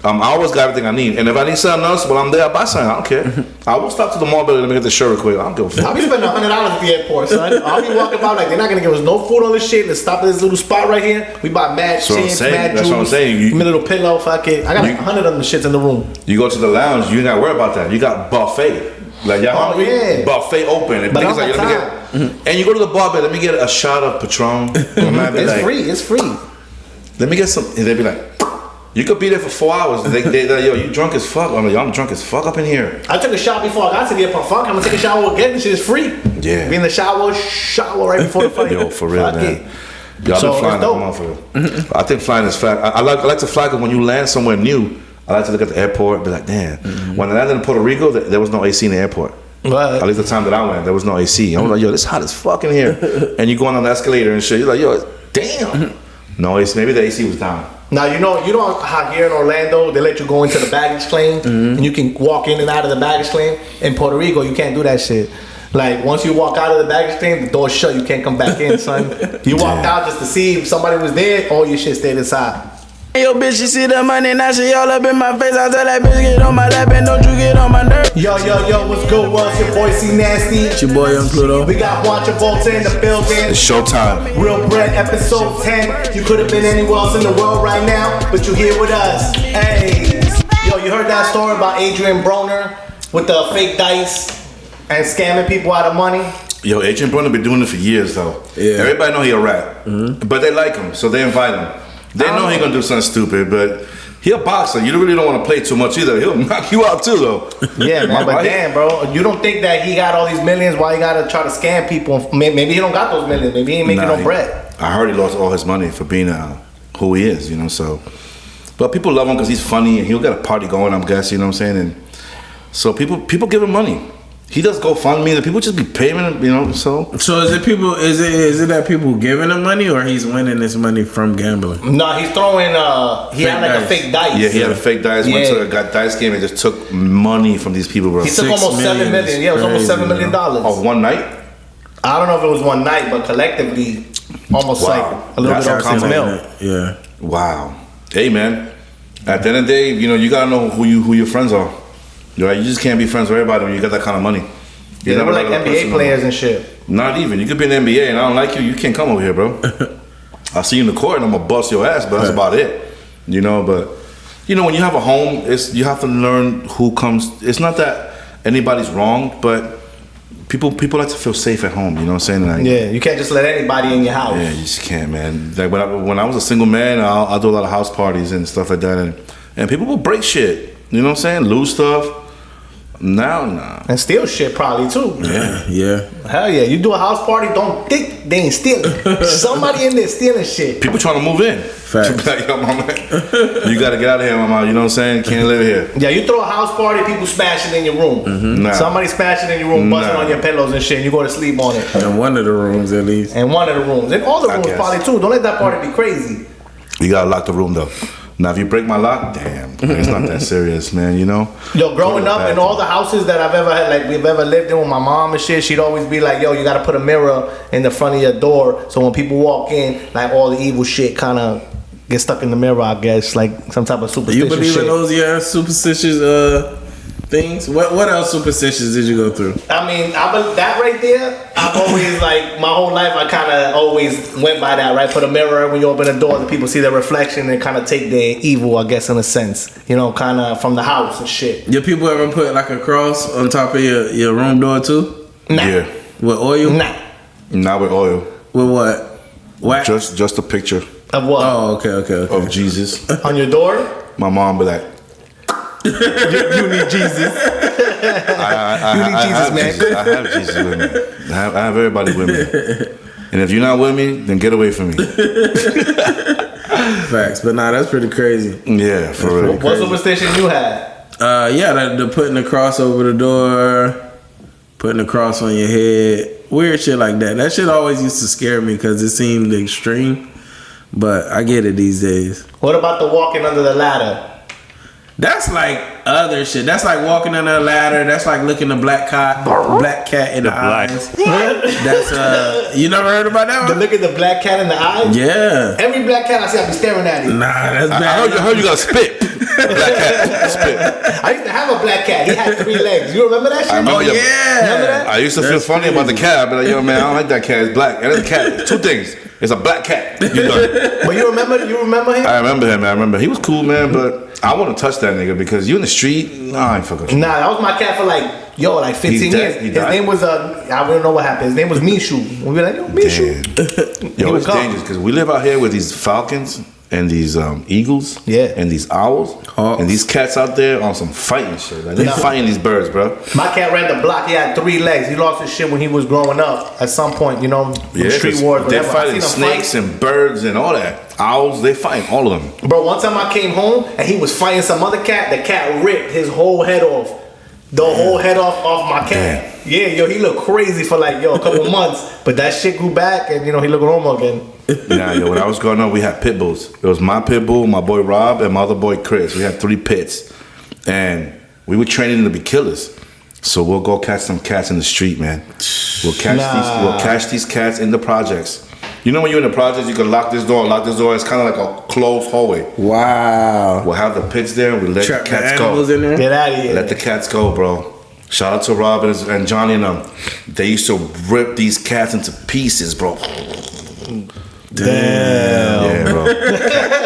I always got everything I need. And if I need something else, while I'm there, I buy something. I don't care. I will stop to the mall building. Let me get the shirt real quick. I don't give a fuck. I'll be spending $100 at the airport, son. I'll be walking about like they're not gonna give us no food on this shit. Let's stop at this little spot right here. We buy mad chips, mad juice. That's what I'm saying. Give me a little pillow. Fuck it. I got like 100 of them shits in the room. You go to the lounge. You ain't gotta worry about that. You got buffet. Like y'all hungry? Yeah. Buffet open. And but like, and you go to the bar, let me get a shot of Patron. It's free. It's free. Let me get some. And they be like, you could be there for 4 hours. They like, yo, you drunk as fuck. I'm like, yo, I'm drunk as fuck up in here. I took a shower before I got to the airport. Fuck, I'm gonna take a shower again. This shit is free. Yeah. Be in the shower right before the flight. Yo, for real, man. Y'all been flying like a motherfucker. I think flying is fat. I like to fly because when you land somewhere new, I like to look at the airport and be like, damn. When I landed in Puerto Rico, there was no AC in the airport. But at least the time that I went, there was no AC. I was like, yo, this hot as fuck in here. And you going on the escalator and shit. You're like, yo, damn. No AC. Maybe the AC was down. Now you know how here in Orlando they let you go into the baggage claim and you can walk in and out of the baggage claim. In Puerto Rico, you can't do that shit. Like once you walk out of the baggage claim, the door's shut. You can't come back in, son. You walked out just to see if somebody was there. All your shit stayed inside. Yo, bitch, you see the money, now she all up in my face. I tell that bitch, get on my lap and don't you get on my nerve. Yo, what's good? What's your boy C Nasty? It's your boy Young Pluto. We got Watch Your Volta in the building. It's showtime. Reelbred episode 10. You could have been anywhere else in the world right now, but you're here with us. Hey. Yo, you heard that story about Adrian Broner with the fake dice and scamming people out of money? Yo, Adrian Broner been doing it for years though. Yeah. Everybody know he a rat, but they like him, so they invite him. They know he gonna do something stupid, but he a boxer. You really don't want to play too much either. He'll knock you out too, though. Yeah, man. But damn, bro, you don't think that he got all these millions? Why he gotta try to scam people? Maybe he don't got those millions. Maybe he ain't making no bread. I heard he lost all his money for being who he is. You know, so. But people love him because he's funny and he'll get a party going. I'm guessing. You know what I'm saying? And so people give him money. He does GoFundMe. The people just be paying him, you know. So is it people? Is it that people giving him money, or he's winning this money from gambling? No, he's throwing. He had like a fake dice. Yeah, he had a fake dice. Went to a dice game and just took money from these people, bro. He took almost $7 million. Yeah, it was almost $7 million. Of one night. I don't know if it was one night, but collectively, almost like a little bit over $6 million. Yeah. Wow. Hey, man. At the end of the day, you know, you gotta know who your friends are. Right? You just can't be friends with everybody when you got that kind of money. Yeah, they were like NBA players and shit. Not even. You could be in the NBA and I don't like you. You can't come over here, bro. I'll see you in the court and I'm gonna bust your ass, but that's about it. You know, but you know when you have a home, you have to learn who comes. It's not that anybody's wrong, but people like to feel safe at home. You know what I'm saying? Like, yeah, you can't just let anybody in your house. Yeah, you just can't, man. Like when I was a single man, I'll do a lot of house parties and stuff like that, and people will break shit. You know what I'm saying? Lose stuff. Now, nah. And steal shit probably too. Yeah. Hell yeah. You do a house party, don't think they ain't stealing. Somebody in there stealing shit. People trying to move in. Facts. Like, yo, mama, you gotta get out of here, mama. You know what I'm saying? Can't live here. Yeah, you throw a house party, people smashing in your room. Mm-hmm. Nah. Somebody smashing in your room, buzzing on your pillows and shit, and you go to sleep on it. In one of the rooms at least. And one of the rooms. And all the rooms probably too. Don't let that party be crazy. You gotta lock the room though. Now, if you break my lock, damn, it's not that serious, man. You know. Yo, growing up in all the houses that I've ever had, like we've ever lived in with my mom and shit, she'd always be like, "Yo, you gotta put a mirror in the front of your door, so when people walk in, like all the evil shit kind of gets stuck in the mirror." I guess like some type of superstitious. You believe shit. in those superstitious things? What else superstitions did you go through? I mean, that right there, I've always like my whole life. I kind of always went by that, right? Put a mirror when you open the door, the people see the reflection and kind of take their evil, I guess, in a sense. You know, kind of from the house and shit. Your people ever put like a cross on top of your room door too? Nah. Yeah. With oil? Nah. Not with oil. With what? Wax? Just a picture Of what? Oh, okay. of Jesus. On your door? My mom be like, you need Jesus. I You need Jesus, man. I have Jesus with me. I have everybody with me. And if you're not with me, then get away from me. Facts. But nah, that's pretty crazy. Yeah, for real. What superstition you had? The putting the cross over the door, putting the cross on your head, weird shit like that. That shit always used to scare me because it seemed extreme. But I get it these days. What about the walking under the ladder? That's like other shit. That's like walking under a ladder. That's like looking a black cat in the eyes. That's you never heard about that one? Look at the black cat in the eye? Yeah. Every black cat I see, I be staring at it. Nah, that's bad. I heard you got spit. Black cat, spit. I used to have a black cat. He had 3 legs. You remember that shit? Remember Yeah. Remember that? I used to feel funny about the cat. I'd be like, yo, man, I don't like that cat. It's black. And it's a cat. 2 things. It's a black cat. You know. But you remember him? I remember him, man. I remember. He was cool, man, but I want to touch that nigga because you in the street, nah, I ain't fucking. Nah, that was my cat for like 15 years. His name was I don't know what happened. His name was Mishu. We were like, yo, Mishu. Yo, it's dangerous because we live out here with these falcons and these eagles, and these owls, and these cats out there on some fighting shit. Like they fighting these birds, bro. My cat ran the block. He had 3 legs. He lost his shit when he was growing up. At some point, you know, street wars. They're fighting snakes and birds and all that. Owls, they fighting all of them. Bro, one time I came home and he was fighting some other cat. The cat ripped his whole head off. The whole head off my cat. Damn. Yeah, yo, he looked crazy for like, a couple months. But that shit grew back and, he looked normal again. Nah, yo, when I was growing up, we had pit bulls. It was my pit bull, my boy Rob, and my other boy Chris. We had 3 pits. And we were training them to be killers. So we'll go catch some cats in the street, man. We'll catch these cats in the projects. You know when you're in the projects, you can lock this door. It's kind of like a closed hallway. Wow. We'll have the pits there. We let the cats go. In there? Get out of here. Let the cats go, bro. Shout out to Rob and Johnny and them. They used to rip these cats into pieces, bro. Damn. Yeah, bro.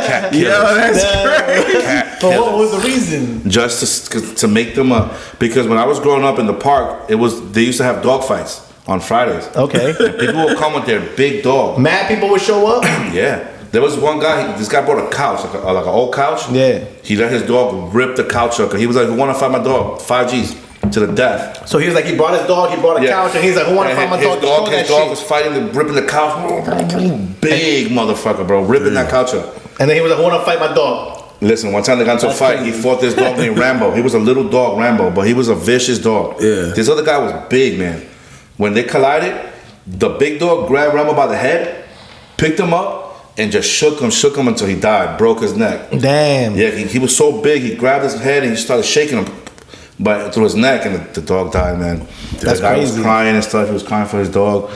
Cat killers. Yo, that's crazy. But what was the reason? Just to make them up. Because when I was growing up in the park, they used to have dog fights on Fridays. Okay. And people would come with their big dog. Mad people would show up? Yeah. There was one guy, this guy brought a couch, like an old couch. Yeah. He let his dog rip the couch up. He was like, who want to fight my dog? 5 G's. To the death. So he was like, he brought his dog, he brought a couch, and he's like, who want to fight my dog? His dog was fighting, ripping the couch. Big motherfucker, bro. Ripping that couch up. And then he was like, who want to fight my dog? Listen, one time they got into a fight. He fought this dog named Rambo. He was a little dog, Rambo, but he was a vicious dog. Yeah. This other guy was big, man. When they collided, the big dog grabbed Rambo by the head, picked him up, and just shook him until he died, broke his neck. Damn. Yeah, he was so big, he grabbed his head and he started shaking him. But through his neck, and the dog died, man. That's the guy crazy. was crying and stuff. He was crying for his dog.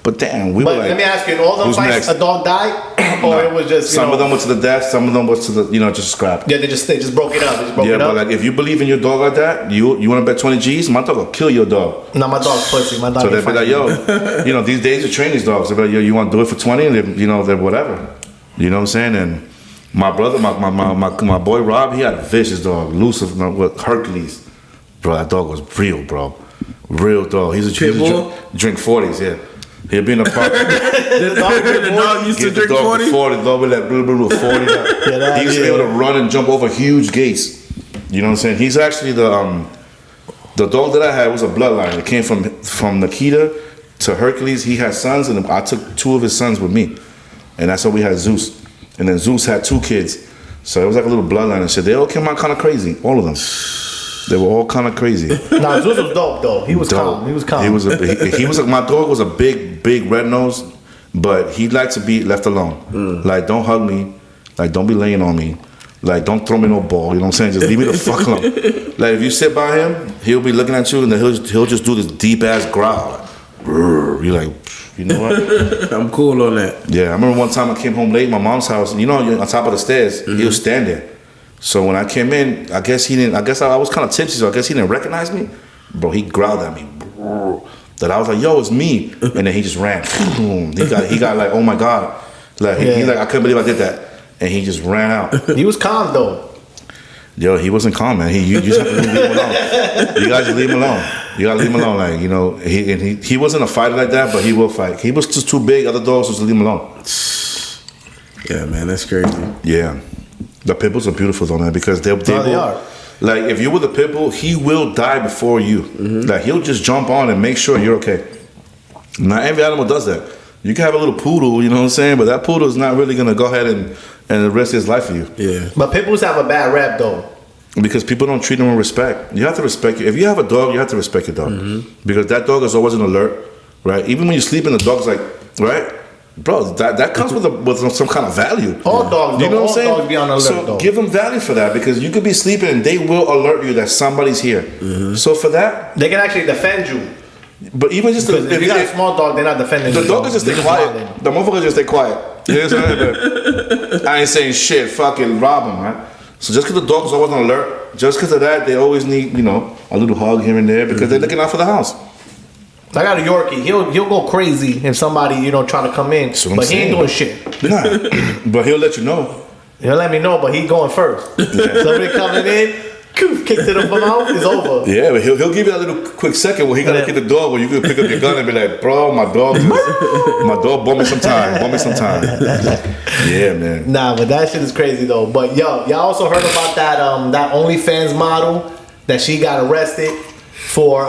But damn, we But were like, let me ask you, in all those fights, a dog died, or it was just some of them went to the death, some of them was to the just scrap. Yeah, they just broke it up. They just broke it but up. like if you believe in your dog like that, you want to bet 20 G's, my dog will kill your dog. No, my dog's pussy. My dog. So they'd be like, yo, these days you train these dogs. They'd be like, yo, you want to do it for 20? And they're whatever. You know what I'm saying? And my brother, my boy Rob, he had a vicious dog, Lucifer, with Hercules. Bro, that dog was real, bro. Real dog. He's a drink 40s, yeah. He'll be in the park. the dog used to drink 40? The dog would like 40. He used to be able to run and jump over huge gates. You know what I'm saying? He's actually the dog that I had was a bloodline. It came from Nikita to Hercules. He had sons, and I took 2 of his sons with me. And that's how we had Zeus. And then Zeus had 2 kids. So it was like a little bloodline and shit. They all came out kind of crazy, all of them. They were all kind of crazy. Nah, Zeus was dope though. He was calm. He was calm. He was like, my dog was a big red nose, but he liked to be left alone. Like, don't hug me. Like, don't be laying on me. Like, don't throw me no ball. You know what I'm saying? Just leave me the fuck alone. Like, if you sit by him, he'll be looking at you, and then he'll just do this deep ass growl. Like, you're like, you know what? I'm cool on that. Yeah, I remember one time I came home late, my mom's house, and on top of the stairs, he was standing. So when I came in, I was kind of tipsy, so I guess he didn't recognize me. Bro, he growled at me. That I was like, yo, it's me. And then he just ran. He got like, oh my God. Like, he like, I couldn't believe I did that. And he just ran out. He was calm though. Yo, he wasn't calm, man. You just have to leave him alone. You guys just leave him alone. You gotta leave him alone. Like, he wasn't a fighter like that, but he will fight. He was just too big. Other dogs just leave him alone. Yeah, man, that's crazy. Yeah. The pit bulls are beautiful though, man, because they are. Like, if you're with a pit bull, he will die before you. Like, he'll just jump on and make sure you're okay. Not every animal does that. You can have a little poodle, you know what I'm saying? But that poodle is not really gonna go ahead and risk his life for you. Yeah. But pit bulls have a bad rap though. Because people don't treat them with respect. You have to respect it. If you have a dog, you have to respect your dog. Because that dog is always on alert, right? Even when you sleep and the dog's like, right? Bro, that comes with some kind of value. All dogs, you know what I'm saying? Dogs be on alert, so though. give them value for that, because you could be sleeping and they will alert you that somebody's here. So for that, they can actually defend you. But even just if you got a small dog, they're not defending you. The dog is just stay quiet. The motherfucker just stay quiet. You know what I'm saying? I ain't saying shit. Fucking rob him, right? So just because the dog is always on alert, just because of that, they always need a little hug here and there, because they're looking out for the house. I got a Yorkie. He'll go crazy if somebody trying to come in, but he ain't doing shit. Nah, but he'll let you know. He'll let me know, but he going first. Somebody coming in, kicks it up my mouth, it's over. Yeah, but he'll give you a little quick second where he gotta kick the dog, where you can pick up your gun and be like, bro, my dog bought me some time. Yeah, man. Nah, but that shit is crazy though. But yo, y'all also heard about that OnlyFans model that she got arrested for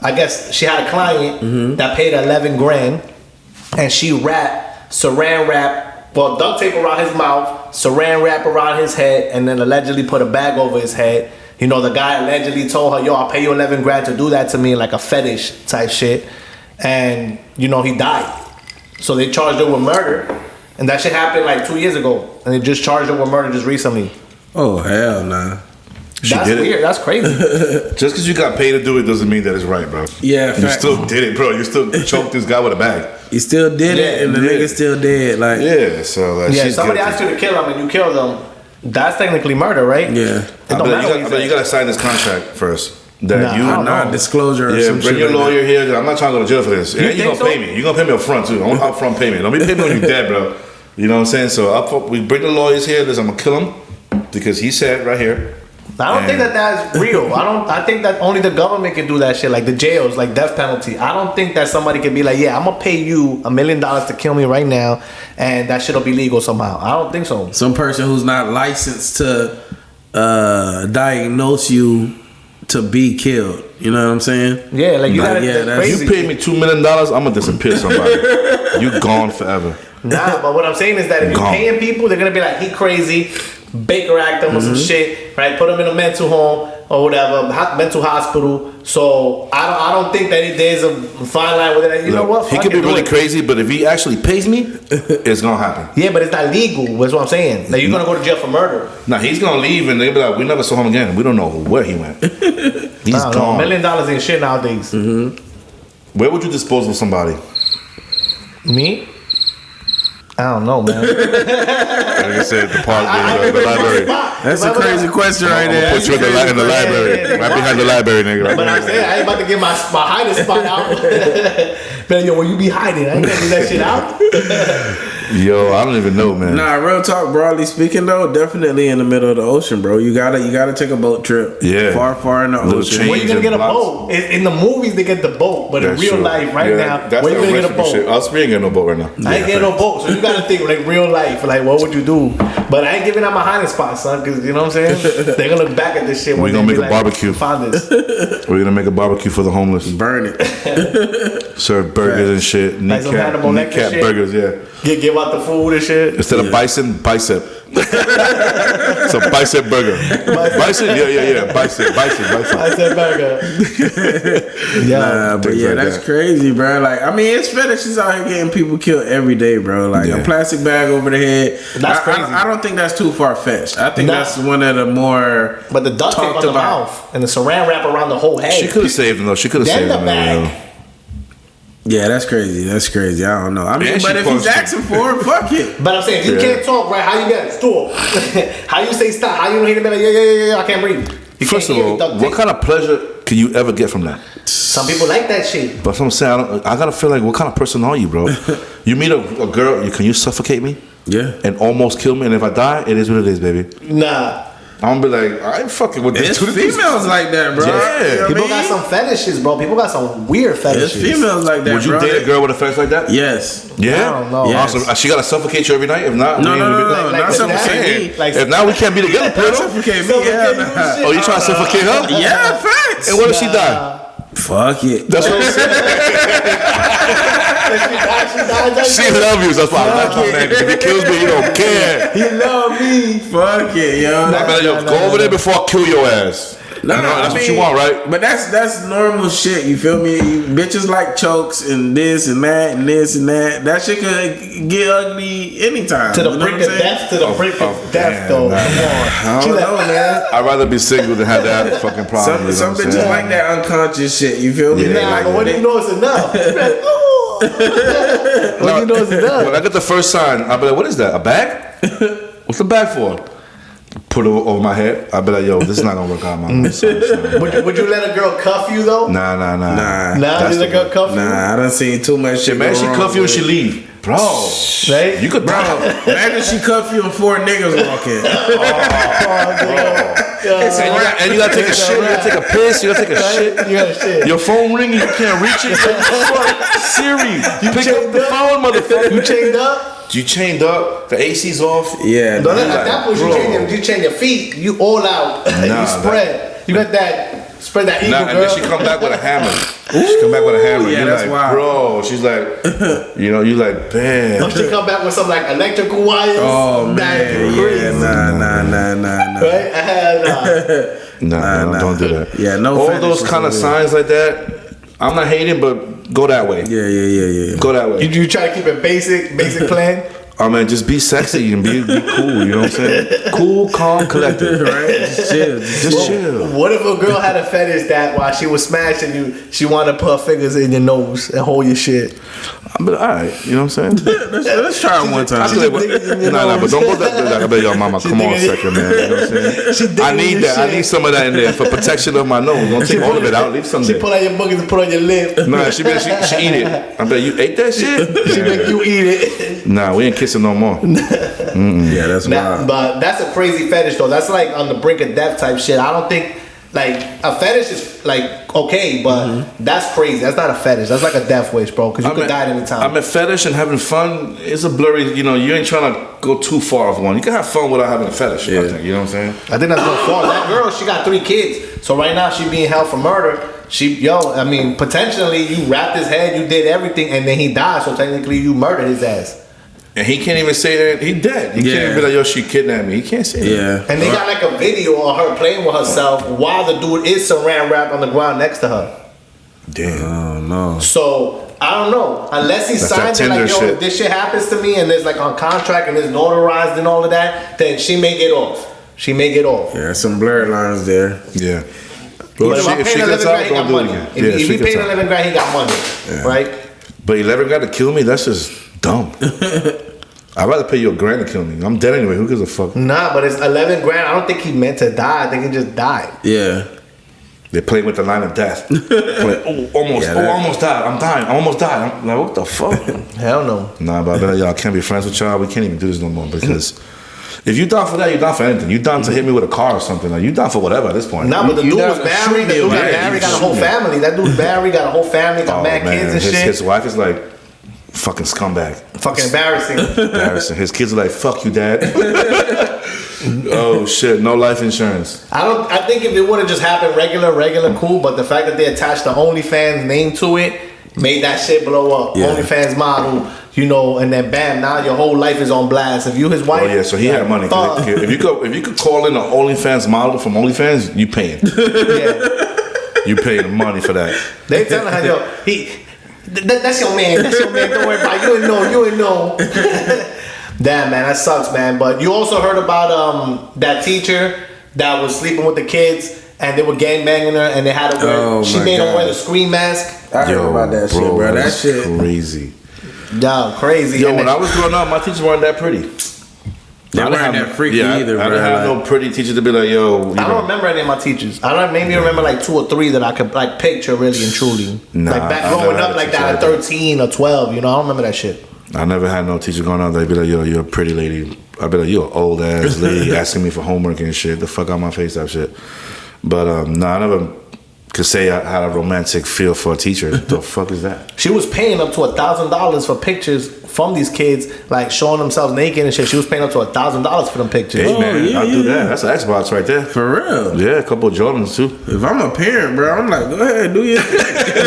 I guess she had a client that paid 11 grand, and she saran wrap, duct tape around his mouth, saran wrap around his head, and then allegedly put a bag over his head. The guy allegedly told her, yo, I'll pay you 11 grand to do that to me, like a fetish type shit. And, he died. So they charged her with murder. And that shit happened like 2 years ago. And they just charged her with murder just recently. Oh, hell nah. That's weird. That's crazy. Just because you got paid to do it doesn't mean that it's right, bro. Yeah, you still did it, bro. You still choked this guy with a bag. You still did it, and the nigga still dead. Like, yeah, so like, yeah. Somebody asked you to kill him, and you killed them. That's technically murder, right? Yeah. I bet you gotta sign this contract first. That non-disclosure. Yeah, bring your lawyer here. I'm not trying to go to jail for this. And you're gonna pay me. You're gonna pay me up front too. I want upfront payment. Don't be paying me when you're dead, bro. You know what I'm saying? So we bring the lawyers here. I'm gonna kill him because he said right here. I don't think that's real. I think that only the government can do that shit, like the jails, like death penalty. I don't think that somebody can be like, yeah, I'm gonna pay you $1 million to kill me right now, and that shit'll be legal somehow. I don't think so. Some person who's not licensed to diagnose you to be killed. You know what I'm saying? Yeah, like you gotta. You paid me $2 million, I'm gonna disappear somebody. You gone forever. Nah, but what I'm saying is that if you're paying people, they're gonna be like, he crazy. Baker act them or some shit, right? Put them in a mental home or whatever, mental hospital. So I don't think that there's a fine line with it. You know what? He could be really crazy, but if he actually pays me, it's gonna happen. Yeah, but it's not legal. That's what I'm saying. Like, you're gonna go to jail for murder. Nah, he's gonna leave and they'll be like, we never saw him again. We don't know where he went. He's gone. $1 million ain't shit nowadays. Where would you dispose of somebody? Me? I don't know, man. Like I said, the library. That's a crazy question right there. Put you in the library. Right behind the library, nigga. Right But I'm saying, I ain't about to get my hiding spot out. But yo, where you be hiding? I ain't gonna get that shit out. Yo, I don't even know, man. Nah, real talk, broadly speaking though, definitely in the middle of the ocean, bro. You gotta take a boat trip. Yeah. Far in the ocean. Where you gonna get a boat? In the movies they get the boat, but in real life right now, where you gonna get a boat? Shit. Us, we ain't getting no boat right now. I ain't getting no boat, so you gotta think like real life. Like, what would you do? But I ain't giving out my hiding spot, son, because you know what I'm saying? They're gonna look back at this shit. We're gonna make a barbecue. Find this. We're gonna make a barbecue for the homeless. Burn it. Serve burgers and shit. Like some Hannibal Lecter shit. Burgers, yeah. Give out the food and shit. Instead of bison, bicep. It's a bicep burger. Bison? Yeah. Bicep burger. Yeah, but yeah, that's crazy, bro. Like, I mean, it's fetishes out here getting people killed every day, bro. Like a plastic bag over the head. That's crazy. I don't think that's too far fetched. I think that's one of the more. But the duct tape on the mouth and the saran wrap around the whole head. She could have saved him though. She could have saved him. Yeah, that's crazy. I don't know. I mean, but if he's asking for it, fuck it. But I'm saying, if you can't talk, right? How you get it? Stop. How you say stop? How you don't hear the man like, yeah, I can't breathe. First of all, what kind of pleasure can you ever get from that? Some people like that shit. But I'm saying, I gotta feel like, what kind of person are you, bro? You meet a girl, can you suffocate me? Yeah. And almost kill me, and if I die, it is what it is, baby. Nah. I'm gonna be like, I ain't fucking with this. It's females like that, bro. Yeah. You know People got some fetishes, bro. People got some weird fetishes. It's females like that, Would you bro. date a girl with a fetish like that? Yes. Yeah? I don't know. Yes. Awesome. She gotta suffocate you every night? If not, No, like not suffocate me. Like, if not, we can't be together, Pluto. Suffocate me, yeah. Oh, you trying to suffocate her? Yeah, facts. And what if she die? Fuck it. That's what I'm saying. She love you, so that's why I love her, man. If he kills me, you don't care. He love me. Fuck it, yo. Go over there before I kill your ass. That's what you want, right? But that's normal shit. You feel me? Bitches like chokes and this and that and this and that. That shit could get ugly anytime. To the brink of death. To the brink of death, though. Come on. I don't know, man. I'd rather be single than have that fucking problem. Some bitches like that unconscious shit. You feel me? Nah, like, but when you know it's enough. When you know it's enough. When I get the first sign, I'll be like, what is that? A bag? What's the bag for? Put it over my head. I'll be like, yo, this is not gonna work out, man. Would you let a girl cuff you though? Nah. Nah, let a girl cuff you? Nah, I done seen too much shit. Man, she cuff you and she leave. Bro, right? You could imagine she cuff you and 4 niggas walking. And you gotta take a shit, you gotta take a piss, you gotta take a shit. You gotta shit. Your phone ringing, you can't reach it. Siri, you pick up the phone, motherfucker. You chained up? You chained up, the AC's off. Yeah. No, at that point you change your feet, you all out. You spread. You got that, spread that eagle, And girl. then she come back with a hammer. She come back with a hammer. Yeah, You're that's like, wild. bro. She's like, you like, bam. Or she come back with some like electrical wires. Oh man, yeah, nah. Right? Nah, don't do that. Yeah, no. All those kind of signs like that. I'm not hating, but go that way. Yeah. Go that way. You try to keep it basic plan. I mean, just be sexy and be cool. You know what I'm saying? Cool, calm, collected. Right? Just chill. What if a girl had a fetish that while she was smashing you, she wanted to put her fingers in your nose and hold your shit? I'm like, all right. You know what I'm saying? Let's try it one time. Nah, but don't go that. I bet your mama, come on a second, man. You know what I'm saying? I need that. I need some of that in there for protection of my nose. Don't take all of it out. Leave some there. She pull out your boogers and put on your lip. Nah, she eat it. I bet you ate that shit? She make you eat it. Nah, we ain't kissing no more. Yeah, that's wild. But that's a crazy fetish though. That's like on the brink of death type shit. I don't think like a fetish is like okay, but that's crazy. That's not a fetish. That's like a death wish, bro. Because you could die at any time. I mean, fetish and having fun is a blurry. You know, you ain't trying to go too far of one. You can have fun without having a fetish. Yeah. I think, you know what I'm saying? I think that's going far. That girl, she got 3 kids. So right now she being held for murder. I mean, potentially you wrapped his head, you did everything, and then he died. So technically you murdered his ass. And he can't even say that he dead. He can't even be like, yo, she kidnapped me. He can't say that. Yeah. And they got like a video of her playing with herself while the dude is saran wrapped on the ground next to her. Damn. Oh no. So I don't know. Unless he signed it like, yo, shit. if this shit happens to me and there's like on contract and it's notarized and all of that, then she may get off. Yeah, some blurred lines there. Yeah. But if I'm paying $11,000, he got money. If he paying $11,000, he got money, right? But 11 grand to kill me, that's just dumb. I'd rather pay you $1,000 to kill me. I'm dead anyway. Who gives a fuck? Nah, but it's 11 grand. I don't think he meant to die. I think he just died. Yeah. They're playing with the line of death. Almost died. I'm dying. I almost died. I'm like, what the fuck? Hell no. Nah, but y'all I can't be friends with y'all. We can't even do this no more because if you down for that, you down for anything. You down to hit me with a car or something. Like, you down for whatever at this point. Nah, but the dude was married. The dude got married, got a whole family. That dude's married, got a whole family, got mad kids and shit. His wife is like, fucking scumbag. Fucking embarrassing. His kids are like, fuck you, dad. Oh shit, no life insurance. I think if it would have just happened regular, cool. But the fact that they attached the OnlyFans name to it made that shit blow up. Yeah. OnlyFans model, you know, and then bam, now your whole life is on blast. If you his wife, oh yeah, so he had money. If you could call in an OnlyFans model from OnlyFans, you paying. Yeah, you paying money for that. They telling her, yo, that's your man. Don't worry about it. You ain't know. Damn, man, that sucks, man. But you also heard about that teacher that was sleeping with the kids and they were gangbanging her and they had to wear. She made her wear the screen mask. I heard about that shit, bro. That shit crazy. Yo, crazy. Yo, when I was growing up, my teachers weren't that pretty. They weren't that freaky either, bro. I didn't have no pretty teacher to be like, yo. I don't remember any of my teachers. I don't maybe remember like 2 or 3 that I could like picture really and truly. Nah, like back growing up like that at 13 or 12, you know, I don't remember that shit. I never had no teacher going on. They'd be like, yo, you're a pretty lady. I'd be like, you're an old ass lady asking me for homework and shit. The fuck out my face, that shit. But I never could say I had a romantic feel for a teacher. The fuck is that? She was paying up to $1,000 for pictures from these kids, like showing themselves naked and shit. She was paying up to $1,000 for them pictures. Hey man, I'll do that. That's an Xbox right there. For real. Yeah, a couple of Jordans too. If I'm a parent, bro, I'm like, go ahead, do your thing.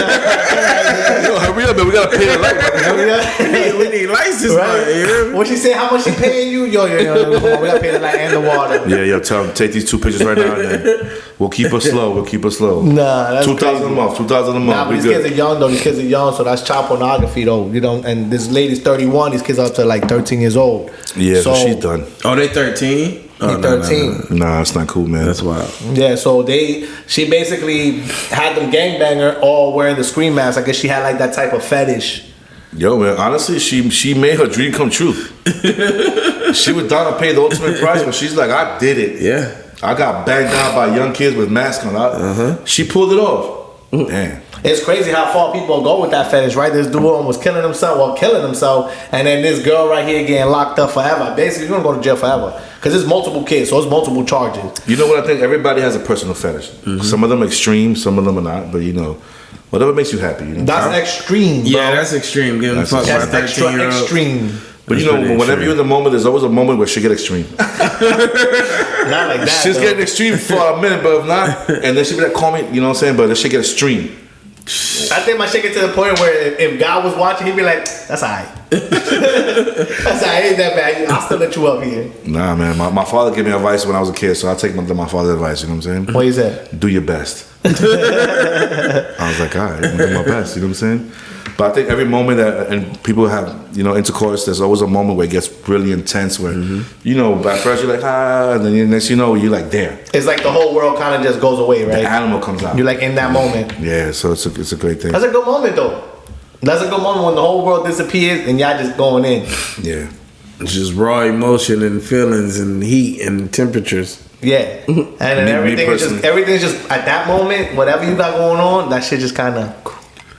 Yo, hurry up, man. We gotta pay the light. We need license, right? What she say? How much she paying you? Yo, come on, we gotta pay the light and the water. Yeah, yo, tell them take these 2 pictures right now. And we'll keep her slow. Nah, that's 2,000 a month. 2,000 a month. Nah, but these kids are young though. These kids are young, so that's child pornography though. You know, and this lady's 31. These kids are up to like 13 years old. Yeah, so she's done. Oh, they 13. Oh, 13. Nah, it's not cool, man. That's wild. Yeah, so she basically had them gangbanger all wearing the screen mask. I guess she had like that type of fetish. Yo, man, honestly, she made her dream come true. She was down to pay the ultimate price, but she's like, I did it. Yeah. I got banged out by young kids with masks on. She pulled it off. Damn. It's crazy how far people go with that fetish, right? This dude almost killing himself, and then this girl right here getting locked up forever. Basically, you're gonna go to jail forever. Because it's multiple kids, so it's multiple charges. You know what I think? Everybody has a personal fetish. Some of them extreme, some of them are not, but you know, whatever makes you happy. You know? That's extreme, bro. Yeah, that's extreme. Giving a fuck about 13-year-old. Extreme. But you know, whenever you're in the moment, there's always a moment where she get extreme. Not like that. She's getting extreme for a minute, but if not, and then she'll be like, call me, you know what I'm saying? But then she get extreme. I think my shit get to the point where if God was watching, he'd be like, that's alright. That's alright, ain't that bad. I'll still let you up here. Nah, man. My father gave me advice when I was a kid, so I take my father's advice, you know what I'm saying? What he said? Do your best. I was like, all right, I'm gonna do my best, you know what I'm saying? But I think every moment that and people have, you know, intercourse, there's always a moment where it gets really intense where, you know, at first you're like, and then next you know, you're like, there. It's like the whole world kind of just goes away, right? The animal comes out. You're like in that moment. Yeah, so it's a great thing. That's a good moment, though. That's a good moment when the whole world disappears and y'all just going in. Yeah. It's just raw emotion and feelings and heat and temperatures. Yeah. And then everything's just at that moment, whatever you got going on, that shit just kind of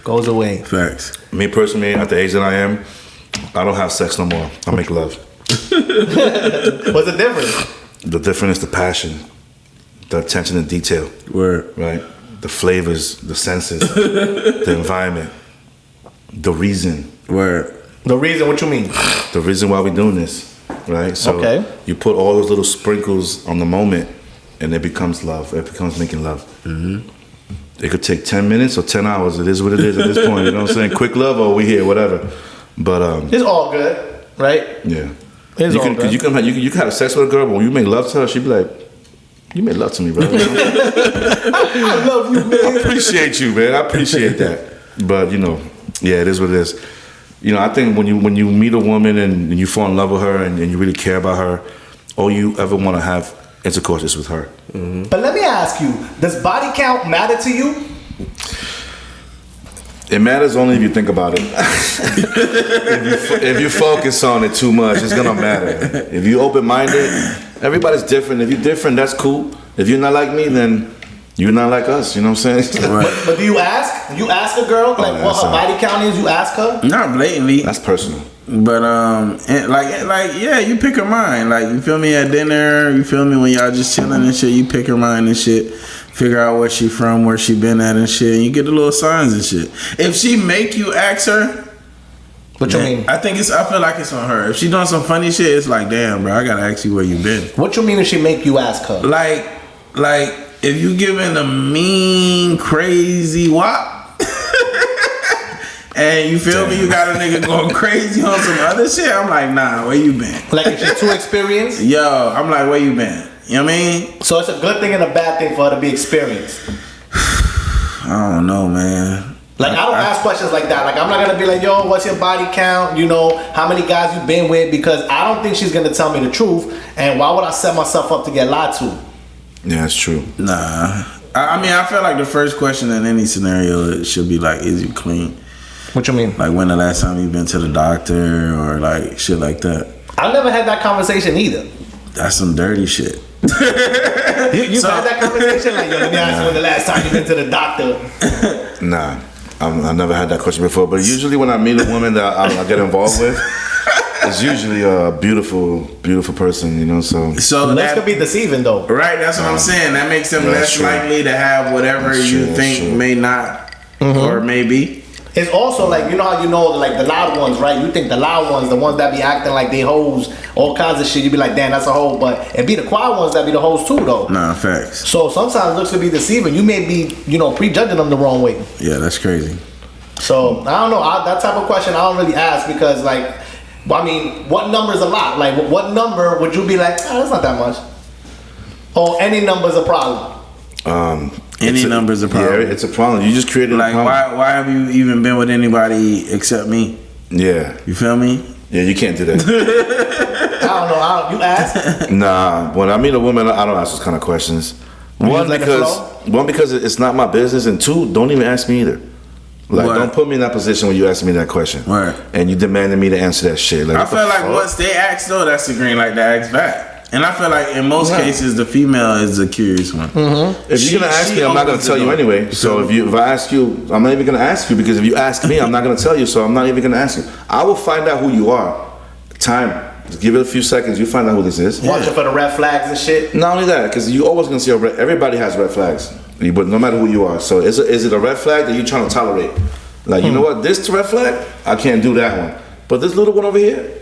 goes away. Facts. Me personally, at the age that I am, I don't have sex no more. I make love. What's the difference? The difference is the passion, the attention to detail. Word. Right? The flavors, the senses, the environment, the reason. Word. The reason, what you mean? The reason why we're doing this. Right? So you put all those little sprinkles on the moment and it becomes love. It becomes making love. Mm-hmm. It could take 10 minutes or 10 hours. It is what it is at this point. You know what I'm saying? Quick love or we here, whatever. But it's all good, right? Yeah. It's all good. You can have sex with a girl, but when you make love to her, she be like, you made love to me, bro. I love you, man. I appreciate you, man. I appreciate that. But, you know, yeah, it is what it is. You know, I think when you meet a woman and you fall in love with her and you really care about her, all you ever want to have intercourse is with her. Mm-hmm. But let me ask you, does body count matter to you? It matters only if you think about it. if you focus on it too much, it's gonna matter. If you open-minded, everybody's different. If you're different, that's cool. If you're not like me, then you're not like us. You know what I'm saying? Right. But do you ask? You ask a girl like what her body count is? You ask her? Not blatantly. That's personal. But yeah, you pick her mind. Like, you feel me, at dinner, you feel me, when y'all just chilling and shit, you pick her mind and shit. Figure out where she from, where she been at and shit. And you get the little signs and shit. If she make you ask her, what you mean? I feel like it's on her. If she doing some funny shit, it's like, damn, bro, I gotta ask you where you been. What you mean if she make you ask her? Like if you giving a mean, crazy wop. And you feel me? You got a nigga going crazy on some other shit. I'm like, nah, where you been? Like, if she's too experienced? Yo, I'm like, where you been? You know what I mean? So it's a good thing and a bad thing for her to be experienced. I don't know, man. Like, I don't ask questions like that. Like, I'm not gonna be like, yo, what's your body count? You know, how many guys you been with? Because I don't think she's gonna tell me the truth. And why would I set myself up to get lied to? Yeah, that's true. Nah. I mean, I feel like the first question in any scenario, it should be like, is you clean? What you mean? Like, when the last time you been to the doctor or like shit like that? I've never had that conversation either. That's some dirty shit. You've had that conversation? Like, yo, let me ask you when the last time you been to the doctor. Nah, I've never had that question before. But usually when I meet a woman that I get involved with, it's usually a beautiful person, you know. So that could be deceiving, though. Right, that's what I'm saying. That makes them less likely to have whatever you think may not or may be. It's also like, you know how you know, like, the loud ones, right? You think the loud ones, the ones that be acting like they hoes, all kinds of shit, you be like, damn, that's a hoe. But it be the quiet ones that be the hoes too, though. Nah, facts. So sometimes it looks to be deceiving. You may be, you know, prejudging them the wrong way. Yeah, that's crazy. So I don't know. That type of question I don't really ask because, like, I mean, what number is a lot? Like, what number would you be like, oh, that's not that much? Or any number is a problem? Any number's a problem. Yeah, it's a problem. You just created like, a problem. Why have you even been with anybody except me? Yeah. You feel me? Yeah, you can't do that. I don't know. You ask? Nah, when I meet a woman, I don't ask those kind of questions. One, because it's not my business, and two, don't even ask me either. Like, don't put me in that position where you ask me that question. Right. And you demanding me to answer that shit. Like, I feel like once they ask, though, that's the green light to ask back. And I feel like in most cases, the female is the curious one. Mm-hmm. If you're gonna ask me, I'm not gonna tell you anyway. So if I ask you, I'm not even gonna ask you, because if you ask me, I'm not gonna tell you. So I'm not even gonna ask you. I will find out who you are. Time. Just give it a few seconds. You find out who this is. Watching for the red flags and shit. Not only that, because you always gonna see everybody has red flags, but no matter who you are. So is it a red flag that you're trying to tolerate? Like, you know what? This red flag, I can't do that one. But this little one over here,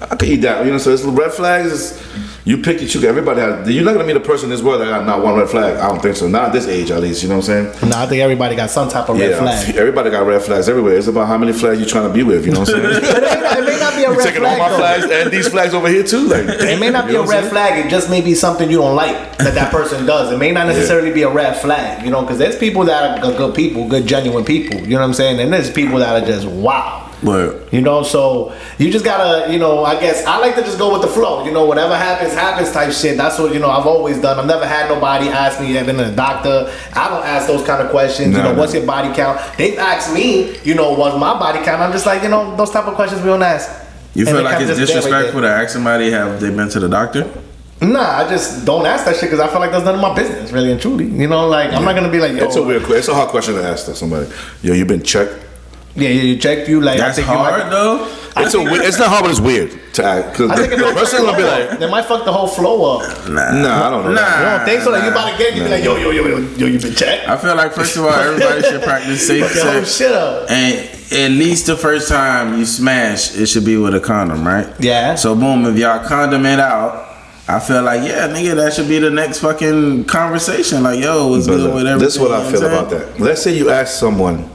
I could eat that. You know, so it's red flags. You pick your choose. Everybody has. You're not gonna meet a person in this world that got not one red flag. I don't think so. Not at this age, at least. You know what I'm saying? No, I think everybody got some type of red flag. Everybody got red flags everywhere. It's about how many flags you're trying to be with. You know what I'm saying? It may not be a red flag. Taking all my flags and these flags over here too. Like, it may not be a red flag. It just may be something you don't like that person does. It may not necessarily be a red flag. You know, because there's people that are good people, good genuine people. You know what I'm saying? And there's people that are just wow. But, you know, so you just gotta, you know, I guess I like to just go with the flow. You know, whatever happens type shit. That's what, you know, I've always done. I've never had nobody ask me, I've been to the doctor. I don't ask those kind of questions. What's your body count? They've asked me, you know, what's my body count? I'm just like, you know, those type of questions we don't ask. You feel like it's disrespectful to ask somebody, have they been to the doctor? Nah, I just don't ask that shit because I feel like that's none of my business, really and truly. You know, like, I'm not gonna be like, yo. It's a hard question to ask to somebody. Yo, you been checked? Yeah, you checked you like. That's hard though. It's not hard, but it's weird to act. Because the person gonna be like, they might fuck the whole flow up. Nah, I don't know. You don't think so? Like, you about to get, you be like, yo, you been checked? I feel like, first of all, everybody should practice safe sex. Shit up. And at least the first time you smash, it should be with a condom, right? Yeah. So boom, if y'all condom it out, I feel like, yeah, nigga, that should be the next fucking conversation. Like, yo, what's good with everything? This is what I feel about that. Let's say you ask someone,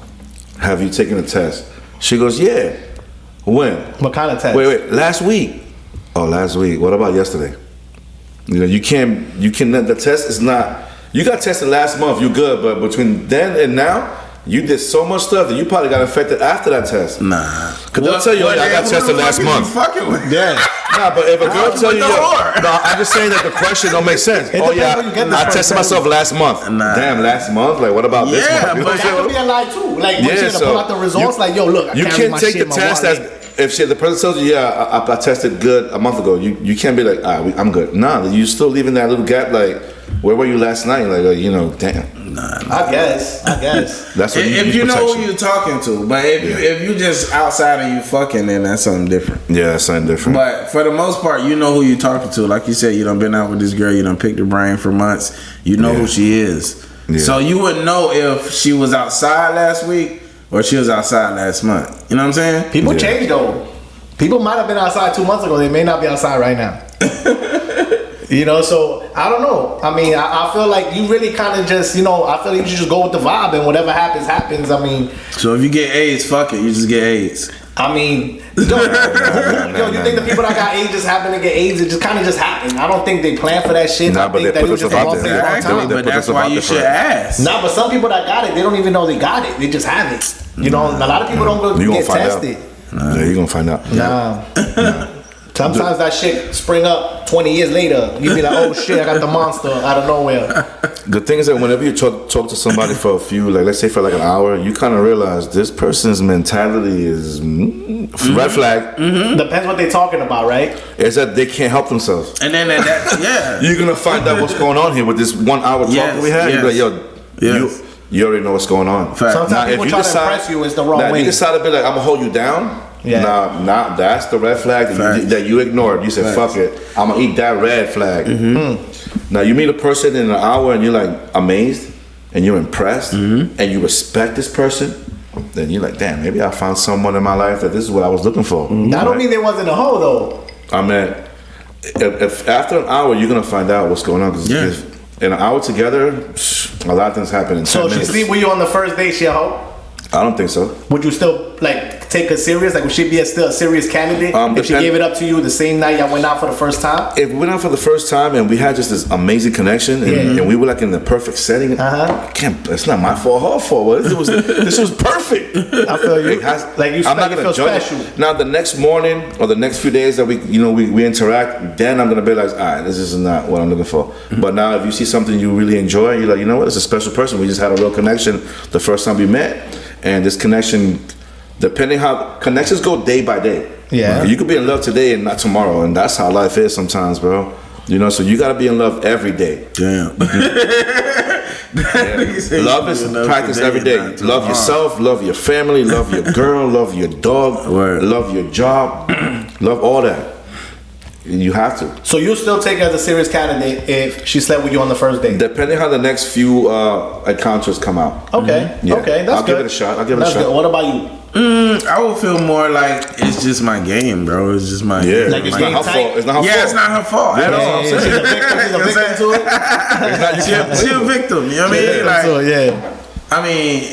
have you taken a test? She goes, yeah. When? What kind of test? Wait. Last week. Oh, last week. What about yesterday? You know, you can't. The test is not. You got tested last month. You good, but between then and now, you did so much stuff that you probably got infected after that test. Nah. Cause they'll tell you, I got tested last month. Fucking with? Yeah. Nah, but if a girl tell you, I'm just saying that the question don't make sense. Oh yeah, I tested myself last month. Damn, last month. Like, what about this month? Yeah, but that could be a lie too. Like, when she pull out the results, like, yo, look, you can't take the test as if the person tells you, yeah, I tested good a month ago. You can't be like, I'm good. Nah, you still leaving that little gap. Like, where were you last night? Like, damn. I guess. That's what if you know who you're talking to, but if you just outside and you fucking, then that's something different. Yeah, that's something different. But for the most part, you know who you're talking to. Like you said, you done been out with this girl. You done picked her brain for months. You know who she is. Yeah. So you wouldn't know if she was outside last week or she was outside last month. You know what I'm saying? People change though. People might have been outside 2 months ago. They may not be outside right now. So I don't know. I mean, I feel like you really kind of just, I feel like you should just go with the vibe and whatever happens, happens. I mean, so if you get AIDS, fuck it, you just get AIDS. I mean, you think the people that got AIDS just happen to get AIDS? It just kind of just happened. I don't think they plan for that shit. Nah, but they put themselves out there. Exactly, but that's why you should ask. Nah, but some people that got it, they don't even know they got it. They just have it. A lot of people don't go get tested. Yeah, you're gonna find out. Nah. Sometimes that shit spring up 20 years later. You be like, oh shit, I got the monster out of nowhere. The thing is that whenever you talk to somebody for a few, like let's say for like an hour, you kind of realize this person's mentality is red flag. Depends what they're talking about, right? Is that they can't help themselves. And then you're gonna find out what's going on here with this 1 hour talk that we had. You're like, yo, you already know what's going on. Sometimes now, people try to impress you, it's the wrong way. If you decide to be like, I'm gonna hold you down. Yeah. Nah, that's the red flag that you ignored. You said, fuck it, I'm gonna eat that red flag. Now you meet a person in an hour and you're like amazed and you're impressed and you respect this person, then you're like, damn, maybe I found someone in my life that this is what I was looking for. That don't mean they wasn't a hoe though. I mean, if after an hour you're gonna find out what's going on, because in an hour together, a lot of things happen in 10 minutes. So she sleep with you on the first date, she a hoe? I don't think so. Would you still take her serious? Like, would she be still a serious candidate if she gave it up to you the same night y'all went out for the first time? If we went out for the first time and we had just this amazing connection and we were like in the perfect setting, it's not my fault, her fault. This was perfect. I feel you. I'm not gonna judge special. Now the next morning or the next few days that we interact, then I'm gonna be like, all right, this is not what I'm looking for. But now if you see something you really enjoy, you're like, you know what, it's a special person. We just had a real connection the first time we met. And this connection, depending how connections go day by day. Yeah. You could be in love today and not tomorrow, and that's how life is sometimes, bro. So you gotta be in love every day. Damn. Love is practiced every day. Love yourself, love your family, love your girl, love your dog, love your job, love all that. You have to. So you still take her as a serious candidate if she slept with you on the first date? Depending how the next few encounters come out. Okay. Okay, that's good. Give it a shot. I'll give it a shot. Good. What about you? I would feel more like it's just my game, bro. It's just my game. Like it's not her fault. It's not her fault. It's not her fault at all. She's a victim. She's a victim to it. She's a victim. You know what I mean? Like, I mean,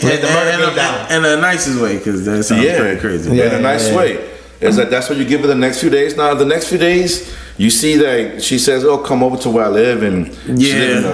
in the nicest way, because that sounds pretty crazy. In a nice way. Is that's what you give her the next few days. Now the next few days, you see that she says, "Oh, come over to where I live," and you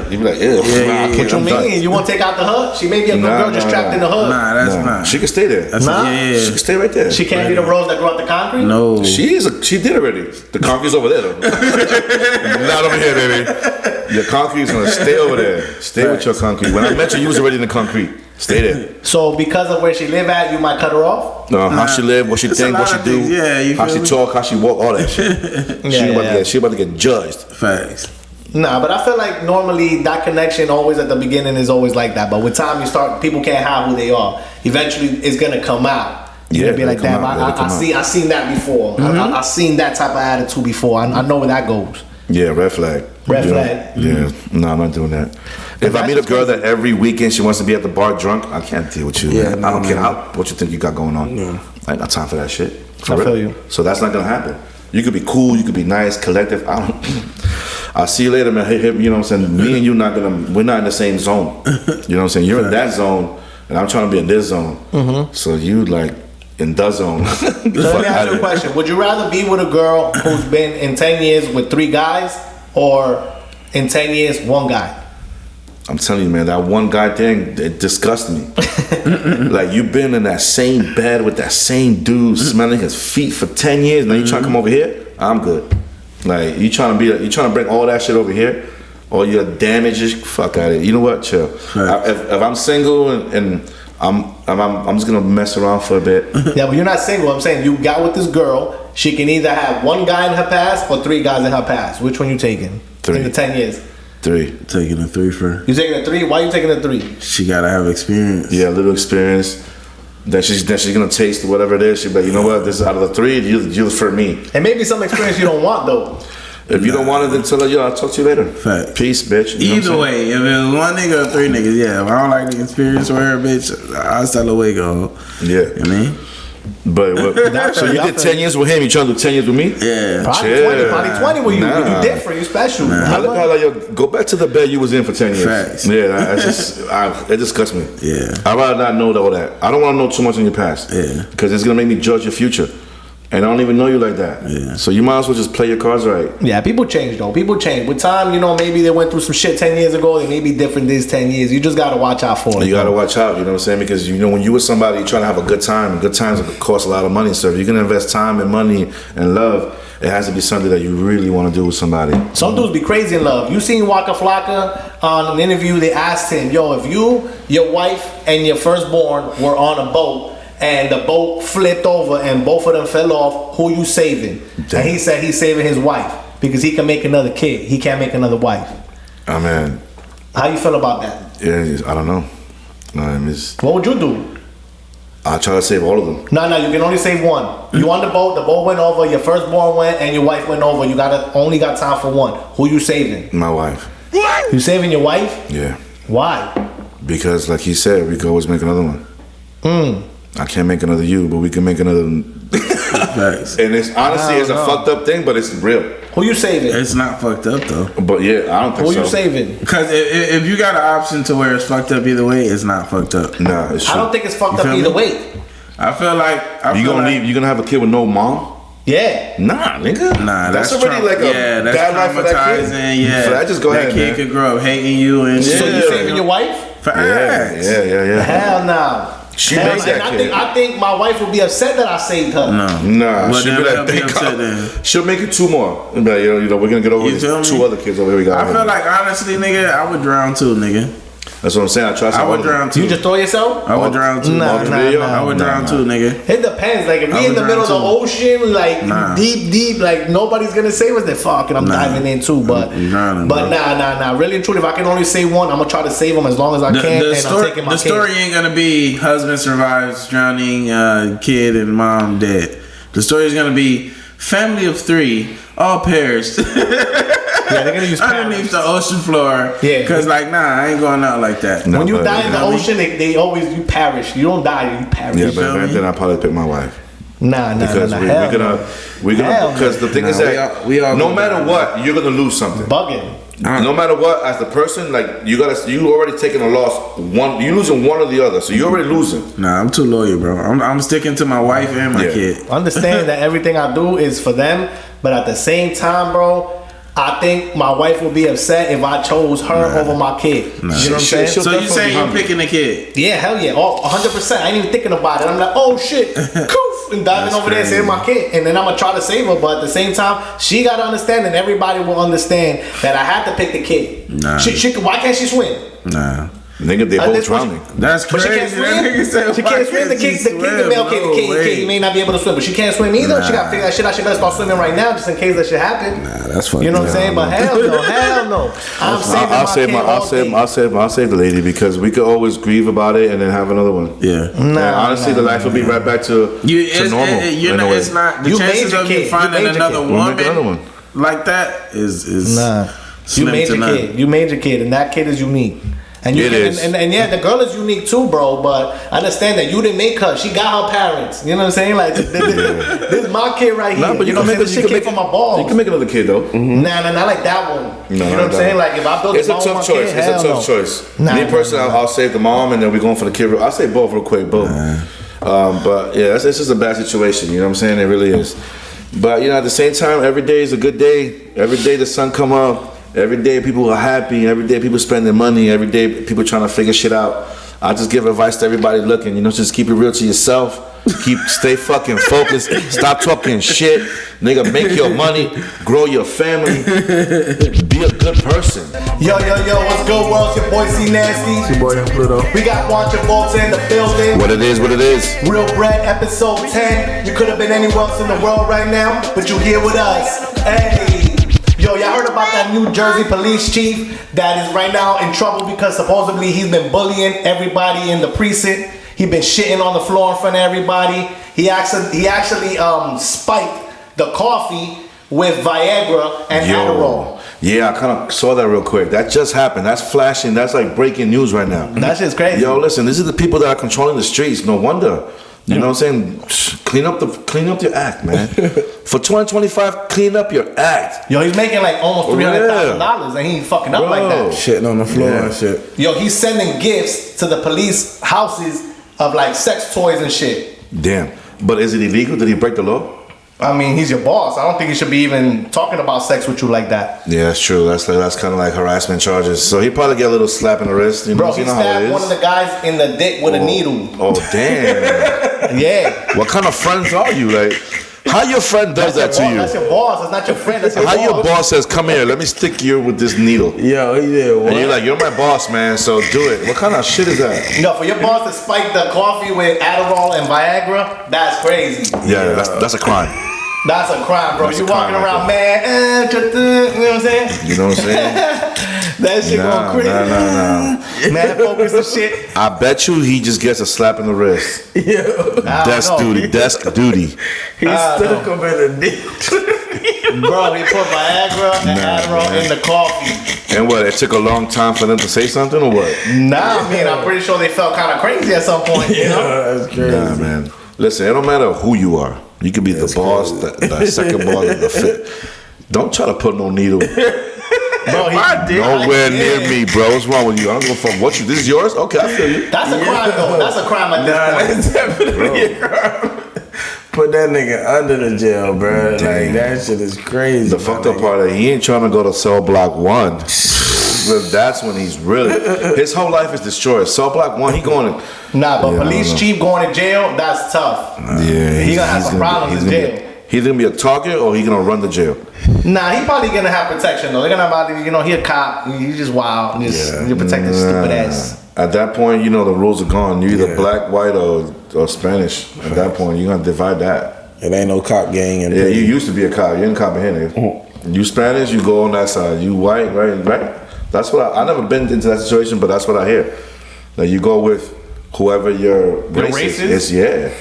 be like, "Ew." What you mean? You want to take out the hood? She may be a good girl just trapped in the hood. Nah, that's not. She can stay there. She can stay right there. She can't be the rose that grew out the concrete. No, she did already. The concrete's over there, though. Not over here, baby. Your concrete's gonna stay over there. Stay with your concrete. When I met you was already in the concrete. Stay there. So because of where she live at, you might cut her off? No, how she live, what she think, what she do, how she talk, how she walk, all that shit. She about to get judged. Facts. Nah, but I feel like normally that connection always at the beginning is always like that. But with time, people can't hide who they are. Eventually, it's gonna come out. You'll be like, damn, I seen that before. I seen that type of attitude before. I know where that goes. Yeah, red flag. Red flag. Yeah, no, I'm not doing that. If I meet a girl that every weekend she wants to be at the bar drunk, I can't deal with you. Yeah, I don't care what you think you got going on. Yeah. I ain't got time for that shit. I feel you. So that's not gonna happen. You could be cool, you could be nice, collective. I'll see you later, man. You know what I'm saying? Me and you we're not in the same zone. You know what I'm saying? You're in that zone, and I'm trying to be in this zone. So you like in the zone. So let me ask you a question. Would you rather be with a girl who's been in 10 years with 3 guys, or in 10 years, 1 guy? I'm telling you, man, that one guy thing, it disgusts me. Like, you've been in that same bed with that same dude, smelling his feet for 10 years, now you trying to come over here? I'm good. Like you trying to bring all that shit over here, all your damages, fuck out of it. You know what? Chill. Right. If I'm single and I'm just gonna mess around for a bit. Yeah, but you're not single. I'm saying you got with this girl. She can either have one guy in her past or 3 guys in her past. Which one you taking? 3. In the 10 years. 3. Taking a 3 for her. You taking a 3? Why you taking a 3? She gotta have experience. Yeah, a little experience. Then she's gonna taste whatever it is. She'll be like, you know what? This is out of the 3, you're for me. And maybe some experience you don't want though. If you don't want it, then tell her, yo, I'll talk to you later. Fact. Peace, bitch. You Either way, if it was 1 nigga or 3 niggas, yeah. If I don't like the experience with her, bitch, I'll tell her way go. Yeah. You know what I mean? But so you did 10 years with him. You trying to do 10 years with me? Yeah. Probably 20 with you. Nah. You different. You special. I look at like, yo, go back to the bed you was in for 10 years. Facts. Yeah, that's just it disgusts me. Yeah. I'd rather not know all that. I don't want to know too much in your past. Yeah. Because it's gonna make me judge your future. And I don't even know you like that. Yeah. So you might as well just play your cards right. Yeah, people change though. People change. With time, you know, maybe they went through some shit 10 years ago. They may be different these 10 years. You just gotta watch out for it. You gotta watch out, you know what I'm saying? Because you know when you with somebody, you're trying to have a good time. And good times cost a lot of money. So if you're gonna invest time and money and love, it has to be something that you really want to do with somebody. Some dudes be crazy in love. You seen Waka Flocka on an interview? They asked him, "Yo, if you, your wife, and your firstborn were on a boat and the boat flipped over and both of them fell off, who you saving?" Damn. And he said he's saving his wife because he can make another kid. He can't make another wife. Oh man, how you feel about that? Yeah, I don't know. What would you do? I'll try to save all of them. No, you can only save one. You on the boat went over, your firstborn went, and your wife went over. You only got time for one. Who you saving? My wife. What? You saving your wife? Yeah. Why? Because like he said, we can always make another one. I can't make another you, but we can make another. And it's honestly, it's a fucked up thing, but it's real. Who you saving? It's not fucked up though. But yeah, I don't think so. Who you saving? Because if you got an option to where it's fucked up either way, it's not fucked up. Nah, it's true. I don't think it's fucked up either way. I feel like you're gonna have a kid with no mom. Yeah. Nah, nigga. Nah, that's already like a bad life for that kid. Yeah. So I just go ahead, kid could grow up hating you and shit. So you saving your wife? Yeah. Hell no. She makes that kid. I think my wife would be upset that I saved her. Nah, she'll be like, thank God. She'll make it 2 more. And be like, you know, we're gonna get over these 2 other kids over here. We got. I feel like honestly, nigga, I would drown too, nigga. That's what I'm saying. I would drown too. You just throw yourself? I would drown too. I would drown too, nigga. It depends. Like if we in the middle of the ocean, like deep, like nobody's gonna save us. Then fuck it, I'm diving in too. But nah. Really and truly, if I can only save one, I'm gonna try to save them as long as I can. And I'm taking my The story ain't gonna be husband survives drowning, kid and mom dead. The story is gonna be family of 3 all perished. Yeah, they're gonna use underneath the ocean floor. Yeah, cause like I ain't going out like that. When you die in the ocean, they always you perish. You don't die, you perish. Yeah, but then I probably pick my wife. Nah. Because we're gonna because the thing is that no matter what, you're gonna lose something. Bugging. No matter what, as the person, like you already taking a loss. You losing one or the other, so you're already losing. Nah, I'm too loyal, bro. I'm sticking to my wife and my kid. Understand that everything I do is for them, but at the same time, bro, I think my wife would be upset if I chose her over my kid. You know what I'm saying? So you saying you're picking the kid? Yeah, hell yeah. 100%. I ain't even thinking about it. I'm like, oh shit, coof, and diving over there and saving my kid. And then I'm going to try to save her. But at the same time, she got to understand, and everybody will understand that I had to pick the kid. Nah. Why can't she swim? Nah. Nigga, they both drowning. That's crazy. But she can't swim. She can't swim. The kid may not be able to swim, but she can't swim either. She got to figure that shit out. She better start swimming right now, just in case that shit happen. Nah, that's fucking. You know what I'm saying? But hell no. I'll save the lady because we could always grieve about it and then have another one. Yeah. Honestly, the life will be right back to normal. It's not the chances of you finding another woman like that is nah. You made your kid. You made your kid, and that kid is unique. And the girl is unique too, bro. But I understand that you didn't make her. She got her parents. You know what I'm saying? Like this is my kid right here. Nah, but you know what I'm saying? This shit came from my balls. You can make another kid though. Mm-hmm. Nah, not like that one. You know what I'm saying? Like if I build it's a tough choice. It's a tough choice. Me personally, I'll save the mom, and then we're going for the kid. I'll say both real quick, both. But yeah, it's just a bad situation. You know what I'm saying? It really is. But you know, at the same time, every day is a good day. Every day the sun come up. Every day people are happy. Every day people spending money. Every day people trying to figure shit out. I just give advice to everybody looking. You know, just keep it real to yourself. Stay fucking focused. Stop talking shit. Nigga, make your money. Grow your family. Be a good person. Yo, what's good, world? It's your boy C Nasty. It's your boy Young Pluto. We got Juan Travolta in the building. What it is. Reelbred, episode 10. You could have been anywhere else in the world right now, but you're here with us. Hey. Yo, y'all heard about that New Jersey police chief that is right now in trouble because supposedly he's been bullying everybody in the precinct. He been shitting on the floor in front of everybody. He actually spiked the coffee with Viagra and Adderall. Yeah, I kind of saw that real quick. That just happened. That's flashing. That's like breaking news right now. That shit's crazy. Yo, listen, these are the people that are controlling the streets. No wonder. You know what I'm saying? Clean up your act, man. For 2025, clean up your act. Yo, he's making like almost $300,000 and he ain't fucking up like that. Shitting on the floor and shit. Yo, he's sending gifts to the police houses of like sex toys and shit. Damn. But is it illegal? Did he break the law? I mean, he's your boss. I don't think he should be even talking about sex with you like that. Yeah, that's true. That's kind of like harassment charges. So he probably get a little slap in the wrist. You know, bro, he stabbed one of the guys in the dick with a needle. Oh, damn. Yeah. What kind of friends are you? Like, how your friend does that to you? That's your boss. That's not your friend. That's your boss. How your boss says, come here, let me stick you with this needle. Yo, he did what? And you're like, you're my boss, man, so do it. What kind of shit is that? No, for your boss to spike the coffee with Adderall and Viagra, that's crazy. Yeah, that's a crime. That's a crime, bro. You walking around mad, you know what I'm saying? You know what I'm saying? That shit going crazy. Nah. Mad focus and shit. I bet you he just gets a slap in the wrist. Desk duty. He stuck him in the dick. Bro, he put Viagra and Adderall in the coffee. And what, it took a long time for them to say something or what? Nah, I mean, I'm pretty sure they felt kind of crazy at some point, you know? That's crazy. Nah, man. Listen, it don't matter who you are. You could be the boss, the second boss, the fifth. Don't try to put no needle nowhere near me, bro. What's wrong with you? I don't go from what you. This is yours? Okay, I feel you. That's a crime, though. That's a crime at this point. That's definitely a crime. Put that nigga under the jail, bro. Like, that shit is crazy. The fucked up part is he ain't trying to go to cell block 1. That's when he's really, his whole life is destroyed. Cell block 1, he going to. Nah, but police chief going to jail, that's tough. Yeah, he gonna have some problems in jail. He's gonna be a target or he gonna run the jail? Nah, he probably gonna have protection though. They're gonna have, you know, he a cop. He's just wild. You're protecting stupid ass. At that point, you know the rules are gone. You're either black, white, or Spanish. At that point, you're gonna divide that. It ain't no cop gang in you used to be a cop. You ain't a cop in here, nigga. You Spanish, you go on that side. You white, right? That's what I never been into that situation, but that's what I hear. Like you go with whoever your race is. Yeah.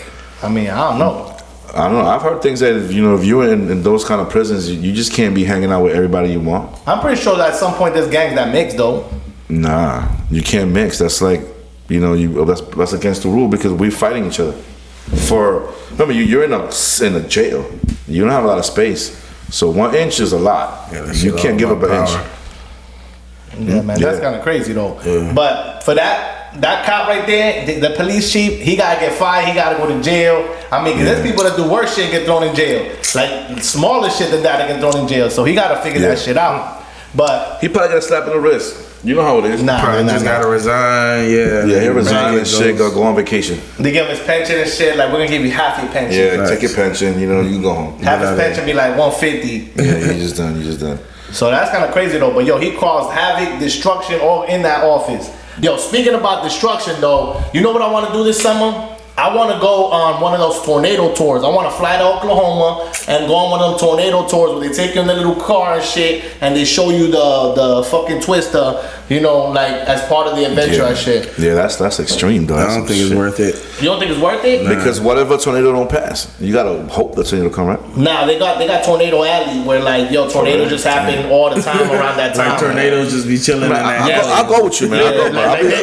I mean, I don't know. I've heard things that if you're in those kind of prisons, you just can't be hanging out with everybody you want. I'm pretty sure that at some point there's gangs that mix though. Nah, you can't mix. That's like, that's against the rule because we're fighting each other. Remember, you're in a jail. You don't have a lot of space, so 1 inch is a lot. Yeah, you can't give up an inch. Yeah, man, that's kind of crazy though. Yeah. But for that cop right there, the police chief, he gotta get fired. He gotta go to jail. I mean, 'cause there's people that do worse shit get thrown in jail, like smaller shit than that get thrown in jail. So he gotta figure that shit out. But he probably got a slap in the wrist. You know how it is. Nah, just gotta resign. Yeah, he'll resign and shit. Go on vacation. They give him his pension and shit. Like, we're gonna give you half your pension. Yeah, take your pension. You can go home. Half his pension be like $150. Yeah, you just done. So that's kind of crazy though. But yo, he caused havoc, destruction all in that office. Yo, speaking about destruction though, you know what I want to do this summer? I want to go on one of those tornado tours. I want to fly to Oklahoma and go on one of them tornado tours where they take you in the little car and shit, and they show you the fucking twister, like as part of the adventure and shit. Yeah, that's extreme though. I don't think it's worth it. You don't think it's worth it? Nah. Because what if a tornado don't pass? You gotta hope the tornado come, right? Nah, they got Tornado Alley where tornadoes just happen all the time around that time. Like tornadoes just be chilling in that alley. I'll go with you, man.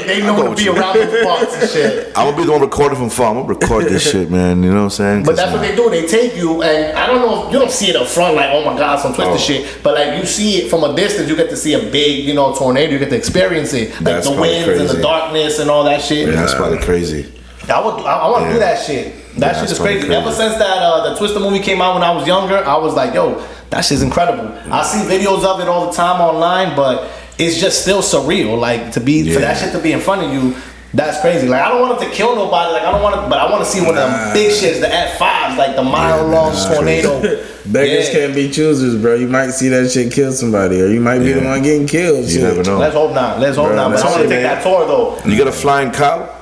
They know to be around those spots and shit. I'm gonna be the one recording from far. I'm gonna record this shit, man. You know what I'm saying? But that's what they do. They take you, and I don't know, you don't see it up front like, oh my god, some twisted shit. But like you see it from a distance, you get to see a big, tornado. You get to experience it, like that's the winds and the darkness and all that shit. Yeah, that's probably crazy. I want to do that shit. That shit is crazy. Ever since that the Twister movie came out when I was younger, I was like, yo, that shit's incredible. I see videos of it all the time online, but it's just still surreal. Like for that shit to be in front of you, That's crazy. Like I don't want it to kill nobody. Like I don't want it, but I want to see one of them big shits, the F5s, like the mile-long tornado. Beggars can't be choosers, bro. You might see that shit kill somebody, or you might be the one getting killed. You never know. Let's hope not. Let's hope not. But I want to take that tour though. You get a flying cow.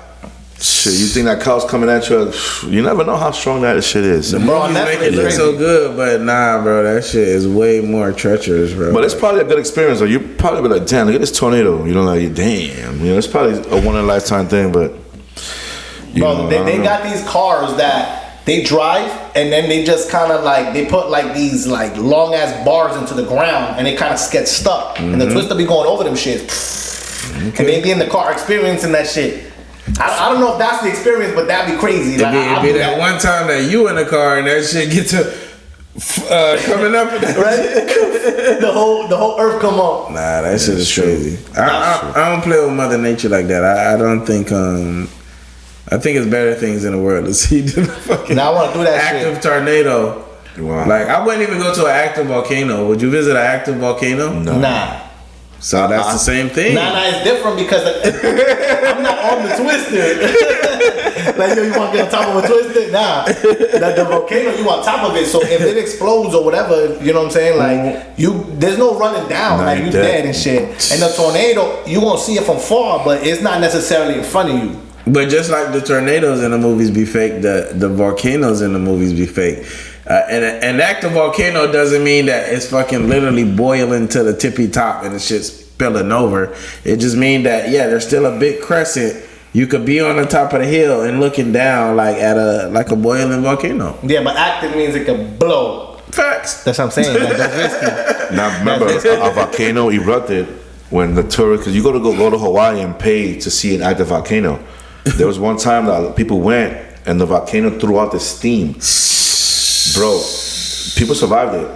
Shit, you think that cow's coming at you? You never know how strong that shit is. The movies make it look so good, but nah, bro, that shit is way more treacherous, bro. But it's probably a good experience, though. You probably be like, damn, look at this tornado. You know, like, damn. You know, it's probably a one in a lifetime thing, but. Bro, they got these cars that they drive and then they just kind of like, they put like these like long ass bars into the ground and they kind of get stuck. And the twister be going over them shit. And they be in the car experiencing that shit. I don't know if that's the experience, but that'd be crazy. Like, it'd be that one time that you in the car and that shit get to coming up, right? the whole earth come up. Nah, that shit is crazy. I don't play with Mother Nature like that. I don't think. I think it's better things in the world to see than fucking now I want to do that active tornado. Wow. Like I wouldn't even go to an active volcano. Would you visit an active volcano? No. Nah. So that's the same thing. Nah, it's different because I'm not on the twister. Like, yo, you want to get on top of a twister? Nah. The volcano, you on top of it. So if it explodes or whatever, you know what I'm saying? Like, there's no running down. Like, you dead and shit. And the tornado, you won't see it from far, but it's not necessarily in front of you. But just like the tornadoes in the movies be fake, the volcanoes in the movies be fake. And an active volcano doesn't mean that it's fucking literally boiling to the tippy top and the shit's spilling over. It just means that there's still a big crescent. You could be on the top of the hill and looking down like at a boiling volcano. Yeah, but active means it could blow. Facts. That's what I'm saying. Like, that's risky. Now remember, a volcano erupted when the tourists. Because you go to Hawaii and pay to see an active volcano. There was one time that people went and the volcano threw out the steam. Bro, people survived it.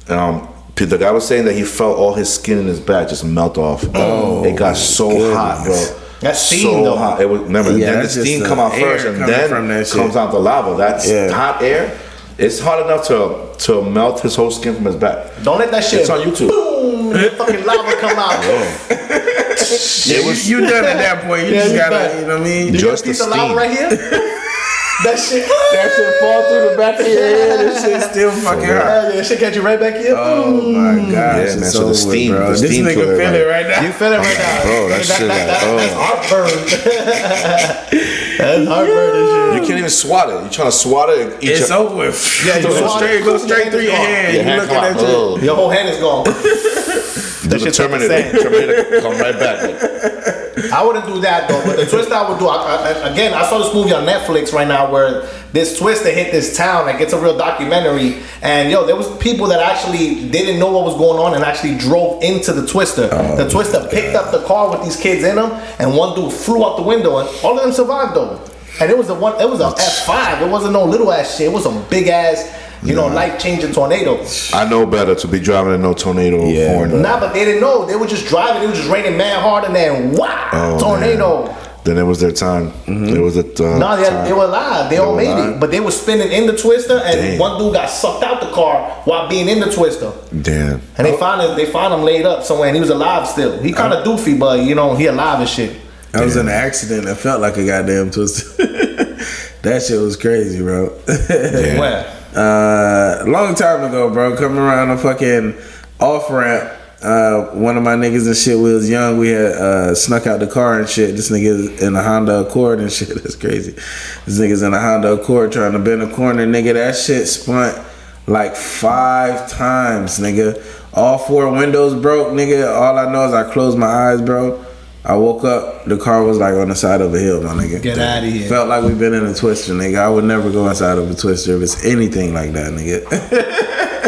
The guy was saying that he felt all his skin in his back just melt off. Oh, it got so hot, bro. That's steam, though. Hot. It was then the steam come out first, and then comes out the lava. That's hot air. It's hot enough to melt his whole skin from his back. Don't let that shit. It's on YouTube. Boom! Fucking lava come out. You done at that point. You just gotta, you know what I mean? Just the steam. Lava right here. That shit fall through the back of your head. That shit still fucking hot. That shit catch you right back here. Oh my gosh, yeah, man. So the steam, bro. This nigga feel it right now. You feel it right now, bro. That shit, that's heartburn. That's heartburn and shit. You can't even swat it. You trying to swat it? It's over with. Yeah, go straight through your hand. You looking at you. Your whole hand is gone. The Terminator come right back. I wouldn't do that though, but the twist I would do. Again, I saw this movie on Netflix right now where this twister hit this town. Like it's a real documentary, and there was people that actually didn't know what was going on and actually drove into the twister. The twister picked up the car with these kids in them, and one dude flew out the window, and all of them survived though. And it was a F5. It wasn't no little ass shit. It was some big ass. Life-changing tornado. I know better to be driving in no tornado horn. Nah, but they didn't know. They were just driving. It was just raining mad hard, and then tornado. Man. Then it was their time. Mm-hmm. It was a they were alive. They all made it, but they were spinning in the twister, and one dude got sucked out the car while being in the twister. Damn. And they found him laid up somewhere, and he was alive still. He kind of doofy, but he alive and shit. I was in an accident that felt like a goddamn twister. That shit was crazy, bro. Where? Long time ago, bro. Coming around a fucking off ramp. One of my niggas and shit, we was young. We had snuck out the car and shit. This nigga in a Honda Accord and shit. That's crazy. This nigga's in a Honda Accord trying to bend a corner, nigga. That shit spun like 5 times, nigga. All 4 windows broke, nigga. All I know is I closed my eyes, bro. I woke up, the car was like on the side of a hill, my nigga. Get out of here. Felt like we've been in a twister, nigga. I would never go inside of a twister if it's anything like that, nigga.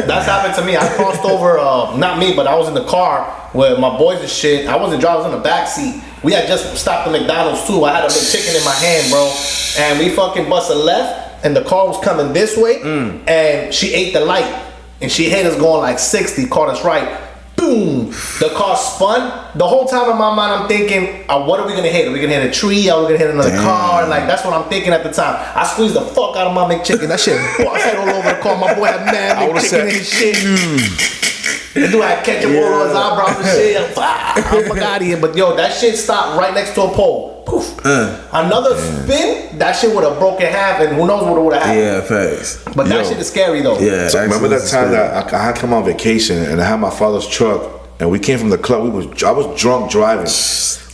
That's happened to me. I crossed over, not me, but I was in the car with my boys and shit. I wasn't driving, I was in the back seat. We had just stopped at McDonald's too. I had a big chicken in my hand, bro. And we fucking bust a left, and the car was coming this way, and she ate the light. And she hit us going like 60, caught us right. Boom! The car spun. The whole time in my mind, I'm thinking, what are we gonna hit? Are we gonna hit a tree? Are we gonna hit another car? Like that's what I'm thinking at the time. I squeezed the fuck out of my McChicken. That shit busted all over the car. My boy had mad McChicken and shit. The dude had ketchup all on his eyebrows and shit. I'm fuck out of here. But that shit stopped right next to a pole. poof. Another spin, that shit would have broken half, and who knows what would have happened. Yeah, facts. But that shit is scary though. Yeah. So remember that time that I had come on vacation and I had my father's truck and we came from the club. I was drunk driving,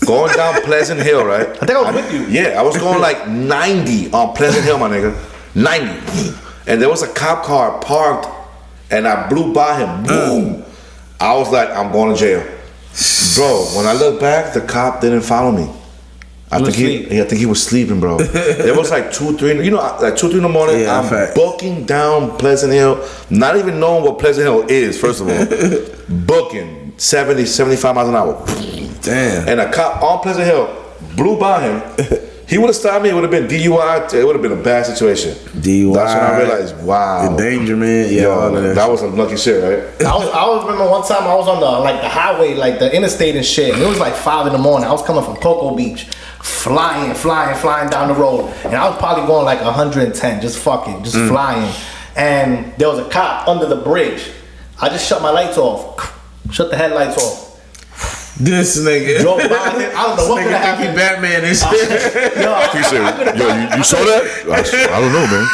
going down Pleasant Hill, right? I think I was with you. Yeah, I was going like 90 on Pleasant Hill, my nigga, 90. And there was a cop car parked, and I blew by him. Boom! I was like, I'm going to jail, bro. When I look back, the cop didn't follow me. I think he was sleeping, bro. It was like 2, 3, like 2, 3 in the morning. Yeah, I'm booking down Pleasant Hill, not even knowing what Pleasant Hill is, first of all. Booking 70, 75 miles an hour. Damn. And a cop on Pleasant Hill blew by him. He would have stopped me, it would have been DUI, it would have been a bad situation. DUI. That's when I realized, wow. Endangerment, yeah, all of that was some lucky shit, right? I remember one time I was on the highway, like the interstate and shit, and it was like 5 in the morning. I was coming from Cocoa Beach, flying down the road, and I was probably going like 110, just flying. And there was a cop under the bridge. I just shut my lights off, shut the headlights off. This nigga drove by him. I don't know what could have happened. Batman and shit. He said, yo, you saw that? I don't know, man.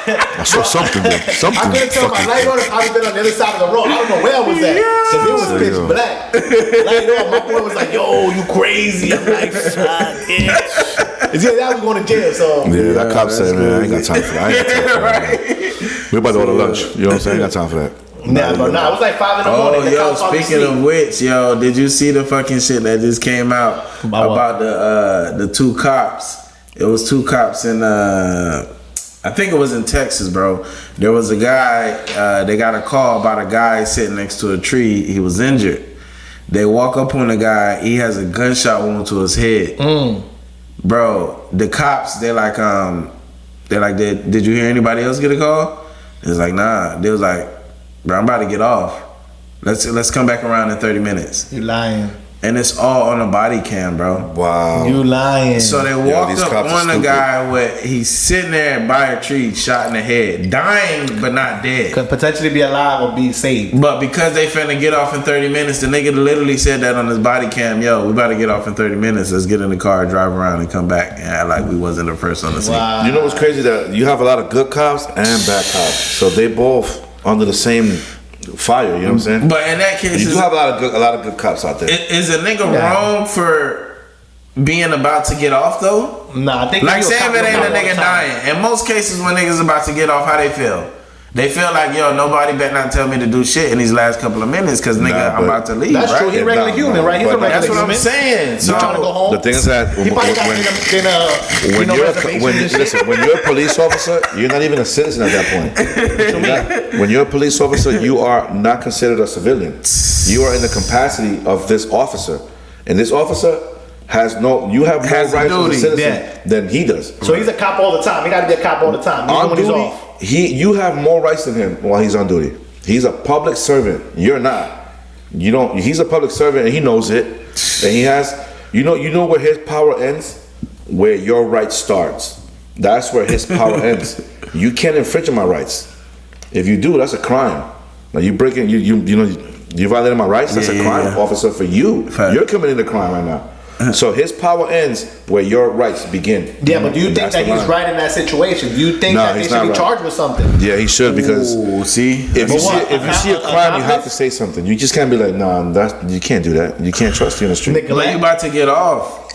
I saw something, man. Something. I couldn't turn my light on if I was been on the other side of the road. I don't know where I was at. Because it was pitch black. Light on. My boy was like, yo, you crazy. I'm like, fuck it. It's either that we going to jail, so. Yeah, that cop said, man, I ain't got time for that. We about to order lunch. You know what I'm saying? I ain't got time for that. Nah, it was like 5 in the morning. Yo, speaking of which, yo, did you see the fucking shit that just came out about the 2 cops? It was 2 cops in I think it was in Texas, bro. There was a guy, they got a call about a guy sitting next to a tree. He was injured. They walk up on the guy, he has a gunshot wound to his head. Bro, the cops, they're like, did you hear anybody else get a call? It's like, nah. They was like, bro, I'm about to get off. Let's come back around in 30 minutes. You lying. And it's all on a body cam, bro. Wow. You lying. So they walked up on the guy where he's sitting there by a tree, shot in the head, dying but not dead. Could potentially be alive or be saved. But because they finna get off in 30 minutes, the nigga literally said that on his body cam, yo, we about to get off in 30 minutes. Let's get in the car, drive around, and come back and act like we wasn't the first on the scene. Wow. You know what's crazy? That you have a lot of good cops and bad cops. So they both under the same fire, you know what I'm saying? But in that case, you do have a lot of good cops out there. Is a nigga wrong for being about to get off though? Nah, I think like say if it ain't a nigga dying. In most cases, when niggas about to get off, how they feel? They feel like, yo, nobody better not tell me to do shit in these last couple of minutes because nigga, I'm about to leave. That's true. He's a regular human, right? He's a regular human. That's what I'm saying. So trying to go home. The thing is that when you're a police officer, you're not even a citizen at that point. When you're a police officer, you are not considered a civilian. You are in the capacity of this officer, and this officer has no rights as a citizen than he does. So he's a cop all the time. He got to be a cop all the time. Even when he's off. You have more rights than him while he's on duty. He's a public servant. You're not. You don't. He's a public servant and he knows it. And he has. You know where his power ends, where your right starts. That's where his power ends. You can't infringe on my rights. If you do, that's a crime. Now you breaking. You violating my rights. That's a crime, officer. For you, you're committing a crime right now. So his power ends where your rights begin. Yeah, but do you think that he's right in that situation? Do you think that they should be charged with something? Yeah, he should because if you see a crime, you have to say something. You just can't be like, nah, you can't do that. You can't trust you in the street. Like you about to get off.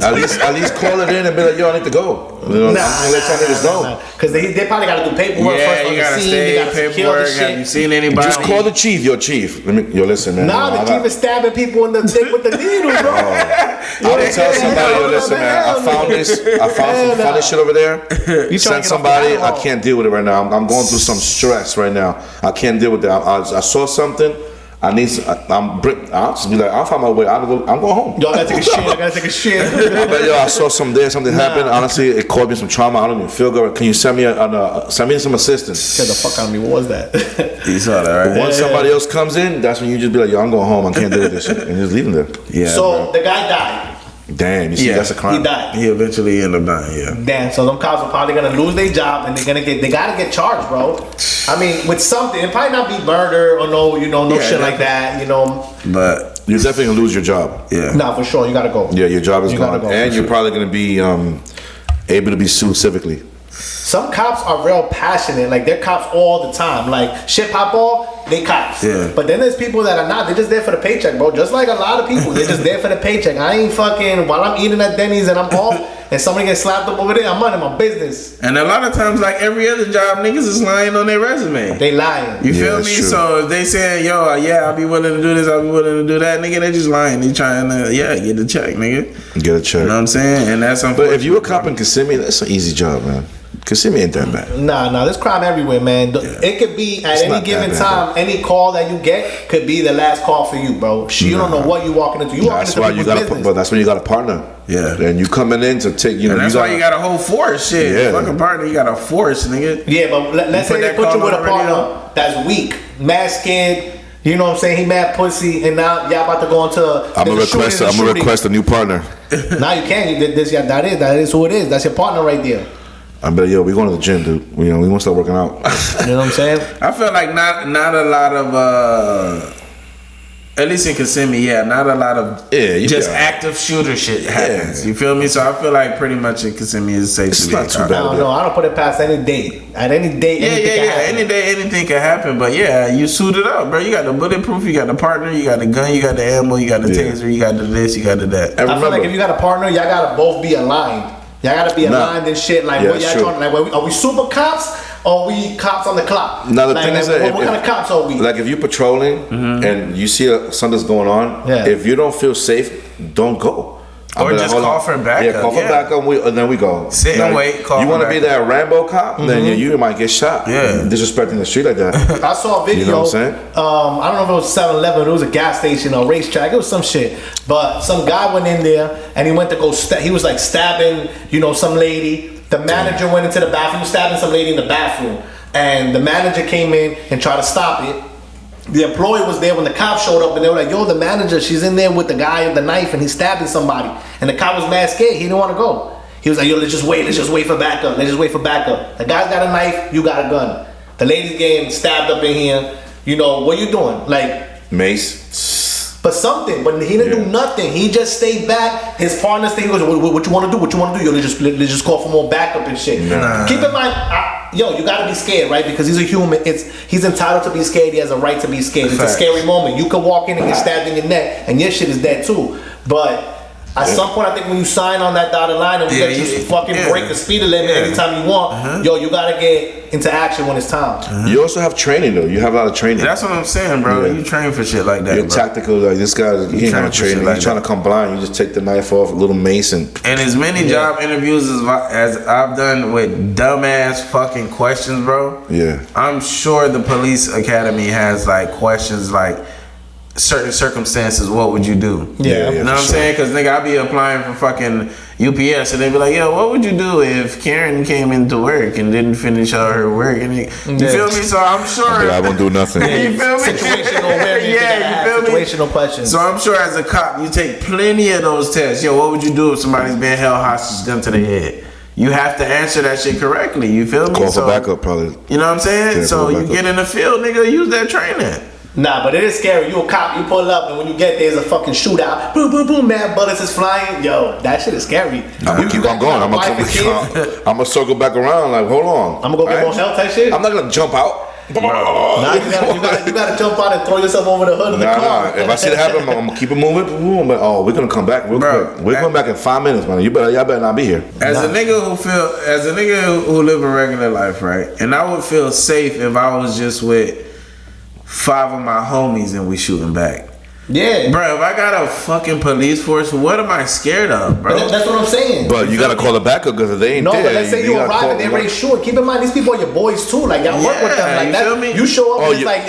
At least call it in and be like, yo, I need to go. I'm gonna let y'all niggas know. Because they probably got to do paperwork first on the scene. They got to secure the shit. Have you seen anybody? Just call the chief. Yo, chief. Listen, man. Nah, the chief is stabbing people in the dick with the needle, bro. I would tell somebody, yo, listen, man. I found some funny shit over there. Send somebody. I can't deal with it right now. I'm going through some stress right now. I can't deal with that. I saw something. I'll just be like, I'll find my way. I'm going home. Yo, I gotta take a shit. I saw something happened. Honestly, it caused me some trauma. I don't even feel good. Can you send me some assistance? Get the fuck out of me. What was that? You saw that, right? Once somebody else comes in, that's when you just be like, yo, I'm going home. I can't deal with this shit. And just leave them there. Yeah. So the guy died. Damn, you see, that's a crime. He died. He eventually ended up dying, yeah. Damn, so them cops are probably gonna lose their job and they gotta get charged, bro. I mean, with something, it probably not be murder or no shit like that, But you're definitely gonna lose your job. Yeah. Nah, for sure, you gotta go. Yeah, your job is gone, and you're sure. probably gonna be able to be sued civically. Some cops are real passionate, like they're cops all the time. Like shit pop off, they cops. Yeah. But then there's people that are not. They're just there for the paycheck, bro. Just like a lot of people, they're just there for the paycheck. I ain't fucking while I'm eating at Denny's and I'm off, and somebody gets slapped up over there. I'm minding my business. And a lot of times, like every other job, niggas is lying on their resume. They lying. You Yeah, feel me? that's true. So if they saying, yo, yeah, I'll be willing to do this, I'll be willing to do that, nigga, they just lying. They trying to, get the check, nigga. Get a check. You know what I'm saying? And that's But if you a cop in Kissimmee, that's an easy job, man. Kissimmee ain't that bad. Nah, there's crime everywhere, man. It could be at It's any not given that time, bad, any call that you get could be the last call for you, bro. You don't know what you walking into. You walking That's into why you people's got business. but that's when you got a partner. Yeah. And you coming in to take, And that's why you got a whole force, shit. Yeah. Fucking partner, you got a force, nigga. Yeah, but let's put say they that put you call with a on the radio. partner that's weak, mad scared. You know what I'm saying? He mad pussy, and now y'all about to go into. I'm gonna request a new partner. Now you can't. You did this. Yeah, that is who it is. That's your partner right there. I'm like, yo, we going to the gym, dude. We gonna start working out. You know what I'm saying? I feel like not a lot of at least in Kissimmee, not a lot of you just got it. active shooter shit happens. You feel me? So I feel like pretty much in Kissimmee is safe It's to be not a too cop. bad. I don't know. I don't put it past any date. At any date, anything can happen. Any day, anything can happen. But you suited up, bro. You got the bulletproof, you got the partner, you got the gun, you got the ammo, you got the taser, you got the this, you got the that. And I feel like remember- if you got a partner, y'all gotta both be aligned. Y'all gotta be aligned and shit. Like what that's y'all true. trying? Like are we super cops or are we cops on the clock? Now the like, thing is like, that what kind of cops are we? Like if you're patrolling and you see something's going on, Yeah. if you don't feel safe, don't go. I'll Or be like, just hold call on. for backup, Yeah, call for yeah. backup, and then we go. Sit and wait, call You for want to be backup. that Rambo cop? Then you might get shot. Yeah. Disrespecting the street like that. I saw a video. You know what I'm saying? I don't know if it was 7-Eleven, it was a gas station or racetrack, it was some shit. But some guy went in there and he went to go. He was like stabbing, some lady. The manager went into the bathroom, stabbing some lady in the bathroom, and the manager came in and tried to stop it. The employee was there when the cop showed up, and they were like, "Yo, the manager, she's in there with the guy with the knife, and he's stabbing somebody." And the cop was mad scared. He didn't want to go. He was like, "Yo, let's just wait for backup. Let's just wait for backup." The guy's got a knife, you got a gun. The lady's getting stabbed up in here. What you doing? Like Mace. but something, but he didn't do nothing. He just stayed back. His partner stayed. He goes, "What you want to do? What you want to do? Yo, let's just call for more backup and shit." Nah. Keep in mind, you gotta be scared, right? Because he's a human. He's entitled to be scared. He has a right to be scared. It's Facts. a scary moment. You could walk in and get stabbed in your neck, and your shit is dead too. But at some point, I think when you sign on that dotted line and we let you fucking break the speed limit anytime you want, you gotta get into action when it's time. You also have training though. You have a lot of training. That's what I'm saying, bro. Yeah. You train for shit like that, You're bro. tactical. Like this guy, he ain't trying got to training. push it like He's trying to come blind. You just take the knife off, a little mace, and And as many job interviews as I've done with dumbass fucking questions, bro. yeah. I'm sure the police academy has like questions like certain circumstances, what would you do? Yeah. You know what I'm saying? Because nigga, I be applying for fucking UPS and they be like, yo, what would you do if Karen came into work and didn't finish all her work? And you feel me? So I'm sure. I won't do nothing. You feel me? Situational awareness. Yeah, you feel me? Situational questions. So I'm sure as a cop, you take plenty of those tests. Yo, what would you do if somebody's being held hostage, gun to the head? You have to answer that shit correctly. You feel me? Call for backup, probably. You know what I'm saying? Yeah, so call you backup. get in the field, nigga, use that training. Nah, but it is scary. You a cop, you pull up, and when you get there, there's a fucking shootout. Boom, boom, boom, mad bullets is flying. Yo, that shit is scary. I'm gonna keep on going. I'm gonna circle back around. Like, hold on. I'm gonna go get more help type shit. I'm not gonna jump out. Nah, you gotta jump out and throw yourself over the hood of the car. If I see it happen, I'm gonna keep it moving. Boom, but, we're gonna come back real Bro, quick. We're coming back in 5 minutes, man. Y'all better not be here. As a nigga who live a regular life, right? And I would feel safe if I was just with 5 of my homies and we shooting back. Yeah. Bro, if I got a fucking police force, what am I scared of, bro? But that's what I'm saying. But you gotta call it backup because if they ain't No, there. but let's say you gotta arrive call- and they're already shooting. Keep in mind, these people are your boys too. Like, y'all work with them. Yeah, Like, you that, feel me? you show up Oh, and it's you- like,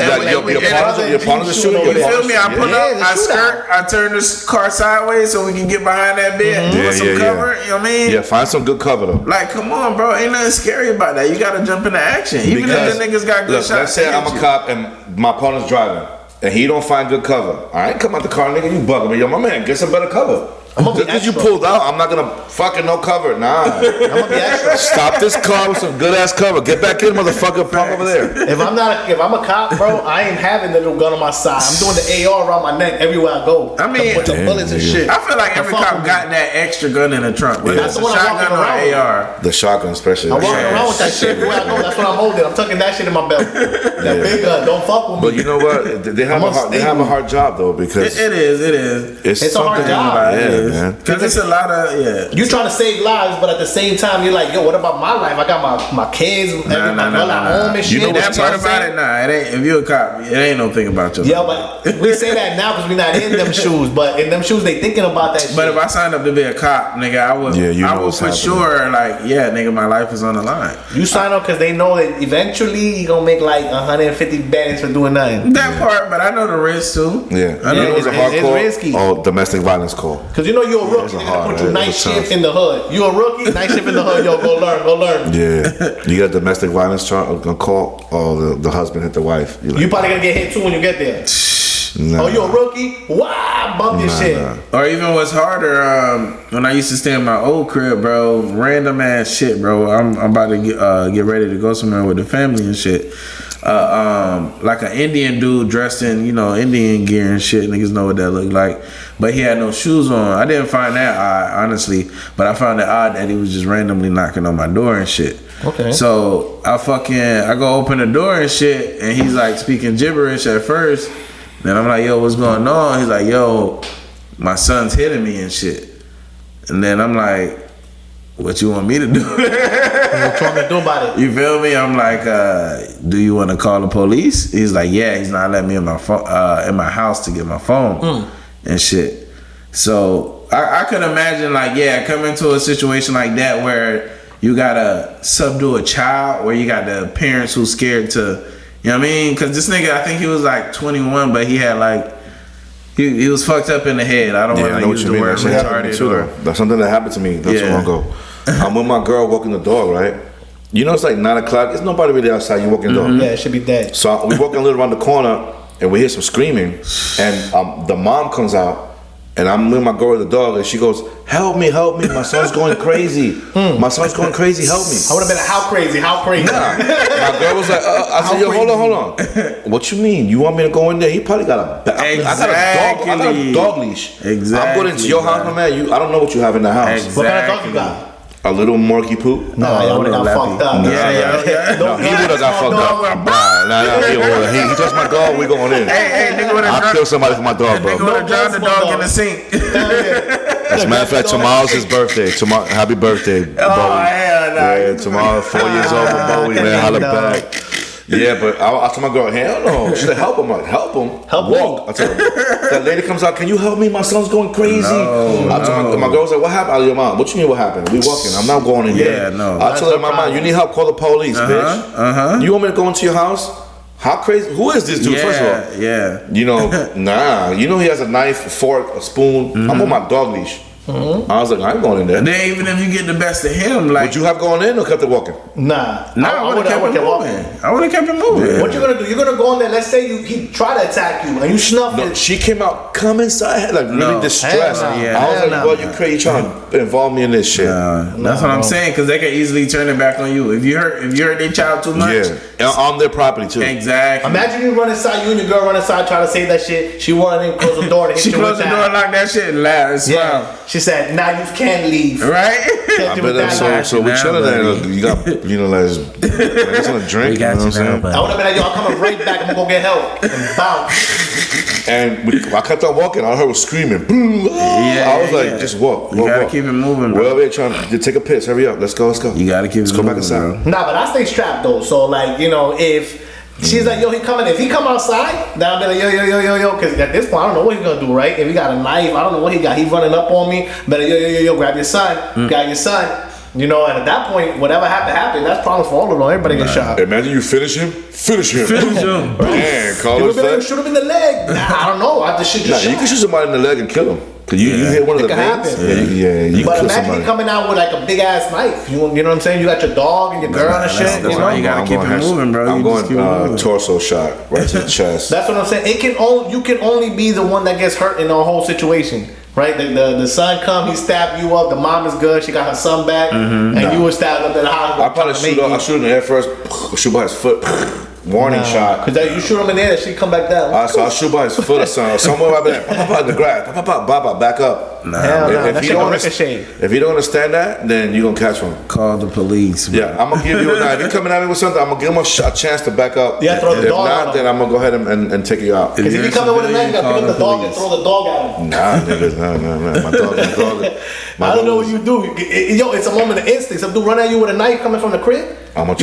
your partners are shooting? You feel me? I put Yeah, up, the I shootout. skirt, I turn this car sideways so we can get behind that bed, Yeah, put some yeah, cover, you know what I mean? Yeah, find some good cover though. Like, come on, bro. Ain't nothing scary about that. You gotta jump into action. Even if the niggas got good look, shots. let's say they I'm hit a you. cop and my partner's driving and he don't find good cover. I ain't come out the car, nigga. You bugging me, yo, my man. Get some better cover. I'm gonna be Because you extra. pulled out, I'm not gonna fucking no cover. Nah. I'm gonna be extra. Stop this car with some good ass cover. Get back in, motherfucker. Park over there. If I'm a cop, bro, I ain't having the little gun on my side. I'm doing the AR around my neck everywhere I go. I mean, with the bullets and shit. I feel like every cop got that extra gun in the trunk. Whether That's it's the a one I'm shotgun or walking AR. The shotgun, especially. I'm walking around with that shit everywhere I go. That's what I'm holding. I'm tucking that shit in my belt. That big gun. Don't fuck with me. But you know what? They have a hard job though because It is. It's a hard job. Yeah, man. Because it's a lot of You trying to save lives, but at the same time, you're like, yo, what about my life? I got my kids, my girl at home and shit. You know that part about it? Nah, it ain't. If you a cop, it ain't no thing about your Yeah, life. but we say that now because we're not in them shoes. But in them shoes, they thinking about that shit. But if I signed up to be a cop, nigga, I would. I would for sure. Like, yeah, nigga, my life is on the line. You sign up because they know that eventually you gonna make like 150 bands for doing nothing. That part, but I know the risk too. Yeah, I know it's risky. Oh, domestic violence call. Because you know you're a rookie. They're gonna put you night shift in the hood. You a rookie, night shift in the hood. Yo, go learn. Yeah, you got domestic violence call. Oh, the husband hit the wife. You probably gonna get hit too when you get there. Nah. Oh, you a rookie? Wow, bump your shit. Or even what's harder, when I used to stay in my old crib, bro, random ass shit, bro. I'm about to get ready to go somewhere with the family and shit. Like an Indian dude dressed in, Indian gear and shit. Niggas know what that looked like. But he had no shoes on. I didn't find that odd, honestly. But I found it odd that he was just randomly knocking on my door and shit. Okay. So I go open the door and shit, and he's like speaking gibberish at first. Then I'm like, yo, what's going on? He's like, yo, my son's hitting me and shit. And then I'm like, what you want me to do? What you want me to do about it? You feel me? I'm like, do you want to call the police? He's like, yeah, he's not letting me in my phone, in my house to get my phone and shit. So I could imagine, like, come into a situation like that where you gotta subdue a child, where you got the parents who's scared to, you know what I mean? Because this nigga, I think he was like 21, but he had like, he was fucked up in the head. I don't want to use the word retarded. That's something that happened to me not too long ago. I'm with my girl walking the dog, right? You know, it's like 9 o'clock. There's nobody really outside. You walking the dog. Yeah, it should be dead. So we walking a little around the corner, and we hear some screaming, and the mom comes out, and I'm with my girl with the dog, and she goes, help me, my son's going crazy. My son's going crazy, help me. I would have been like, how crazy? Nah. My girl was like, I said, yo, hold on. What you mean? You want me to go in there? He probably got I got a dog leash. Exactly. I'm going into your house, my man. I don't know what you have in the house. Exactly. What kind of dog you got? A little Morky Poop? No, y'all would have got fucked up. Yeah. No, he would have got fucked up. Nah, he touched my dog, we going in. Hey, nigga would have I'll kill somebody for my dog, bro. Nigga would have drowned the dog in the sink. As a matter of fact, tomorrow's his birthday. Happy birthday, Bowie. Oh, hell no. Yeah, tomorrow, 4 years old for Bowie, man. Holla back. Yeah, but I told my girl, hell no. She said, help him. I'm like, help him? Help walk. I told her, that lady comes out, can you help me? My son's going crazy. I told my girl was like, what happened? I was like, mom, what you mean what happened? We walking. I'm not going in there. I told her, my mom, you need help, call the police, bitch. You want me to go into your house? How crazy? Who is this dude, first of all? Yeah. You know, nah. You know he has a knife, a fork, a spoon. I'm on my dog leash. I was like, I ain't going in there. And then even if you get the best of him, like, would you have gone in or kept it walking? Nah, I would have kept it moving. I would have kept it moving. What you gonna do? You're gonna go in there. Let's say he try to attack you and you snuff it. She came out, come inside, like really distressed. I was like, well, you crazy, you trying to involve me in this shit. That's what I'm saying, because they can easily turn it back on you if you hurt their child too much. Yeah, on their property too. Exactly. Imagine you run inside, you and your girl run inside trying to say that shit. She wanted to close the door to hit she you closed the with door, that. locked that shit, and laughed and smiled. Yeah. She said, now you can't leave. Right? I bet so we chilling there. You got, like something to drink. You know what I'm saying? I would have been like, yo, I'm coming right back. I'm gonna go get help and bounce. And I kept on walking. All I heard was screaming. Boom! I was like, just walk. You gotta keep it moving, bro. We're over here trying to take a piss. Hurry up. Let's go. You gotta keep it moving. Let's go back inside. Nah, but I stay strapped though. So like, if she's like, yo, he coming. If he come outside, then I'll be like, yo. Because at this point, I don't know what he's gonna do, right? If he got a knife, I don't know what he got. He running up on me. Better yo, grab your son. Grab your son. And at that point, whatever happened. That's problems for all of them. Everybody get shot. Imagine you finish him. Man, call it. Shoot him in the leg. I don't know. I just shoot your shot. You can shoot somebody in the leg and kill him. Cause you hit one of the veins. Yeah, you but kill imagine somebody. you coming out with like a big ass knife. You know what I'm saying? You got your dog and your girl and shit. That's why you gotta keep it moving, bro. I'm going torso shot right to the chest. That's what I'm saying. You can only be the one that gets hurt in the whole situation. right? The son come, he stabbed you up. The mom is good. She got her son back, and you were stabbed up in the hospital. I probably shoot him in the head first. Shoot by his foot. Warning shot. Cause you shoot him in there, she come back down. So I'll shoot by his foot or something. Somewhere I'll be like, in the grass. Back up. If you don't understand that, then you gonna catch one. Call the police. Bro. Yeah, I'm gonna give you a knife. If you coming at me with something, I'm gonna give him a chance to back up. Yeah, throw the dog If not, then I'm gonna go ahead and take you out. Because if you come in with a knife, you gotta pick up the dog and throw the dog at him. Nah, niggas, no. My dog. I don't know what you do. Yo, it's a moment of instinct. Some dude run at you with a knife coming from the crib. I'm a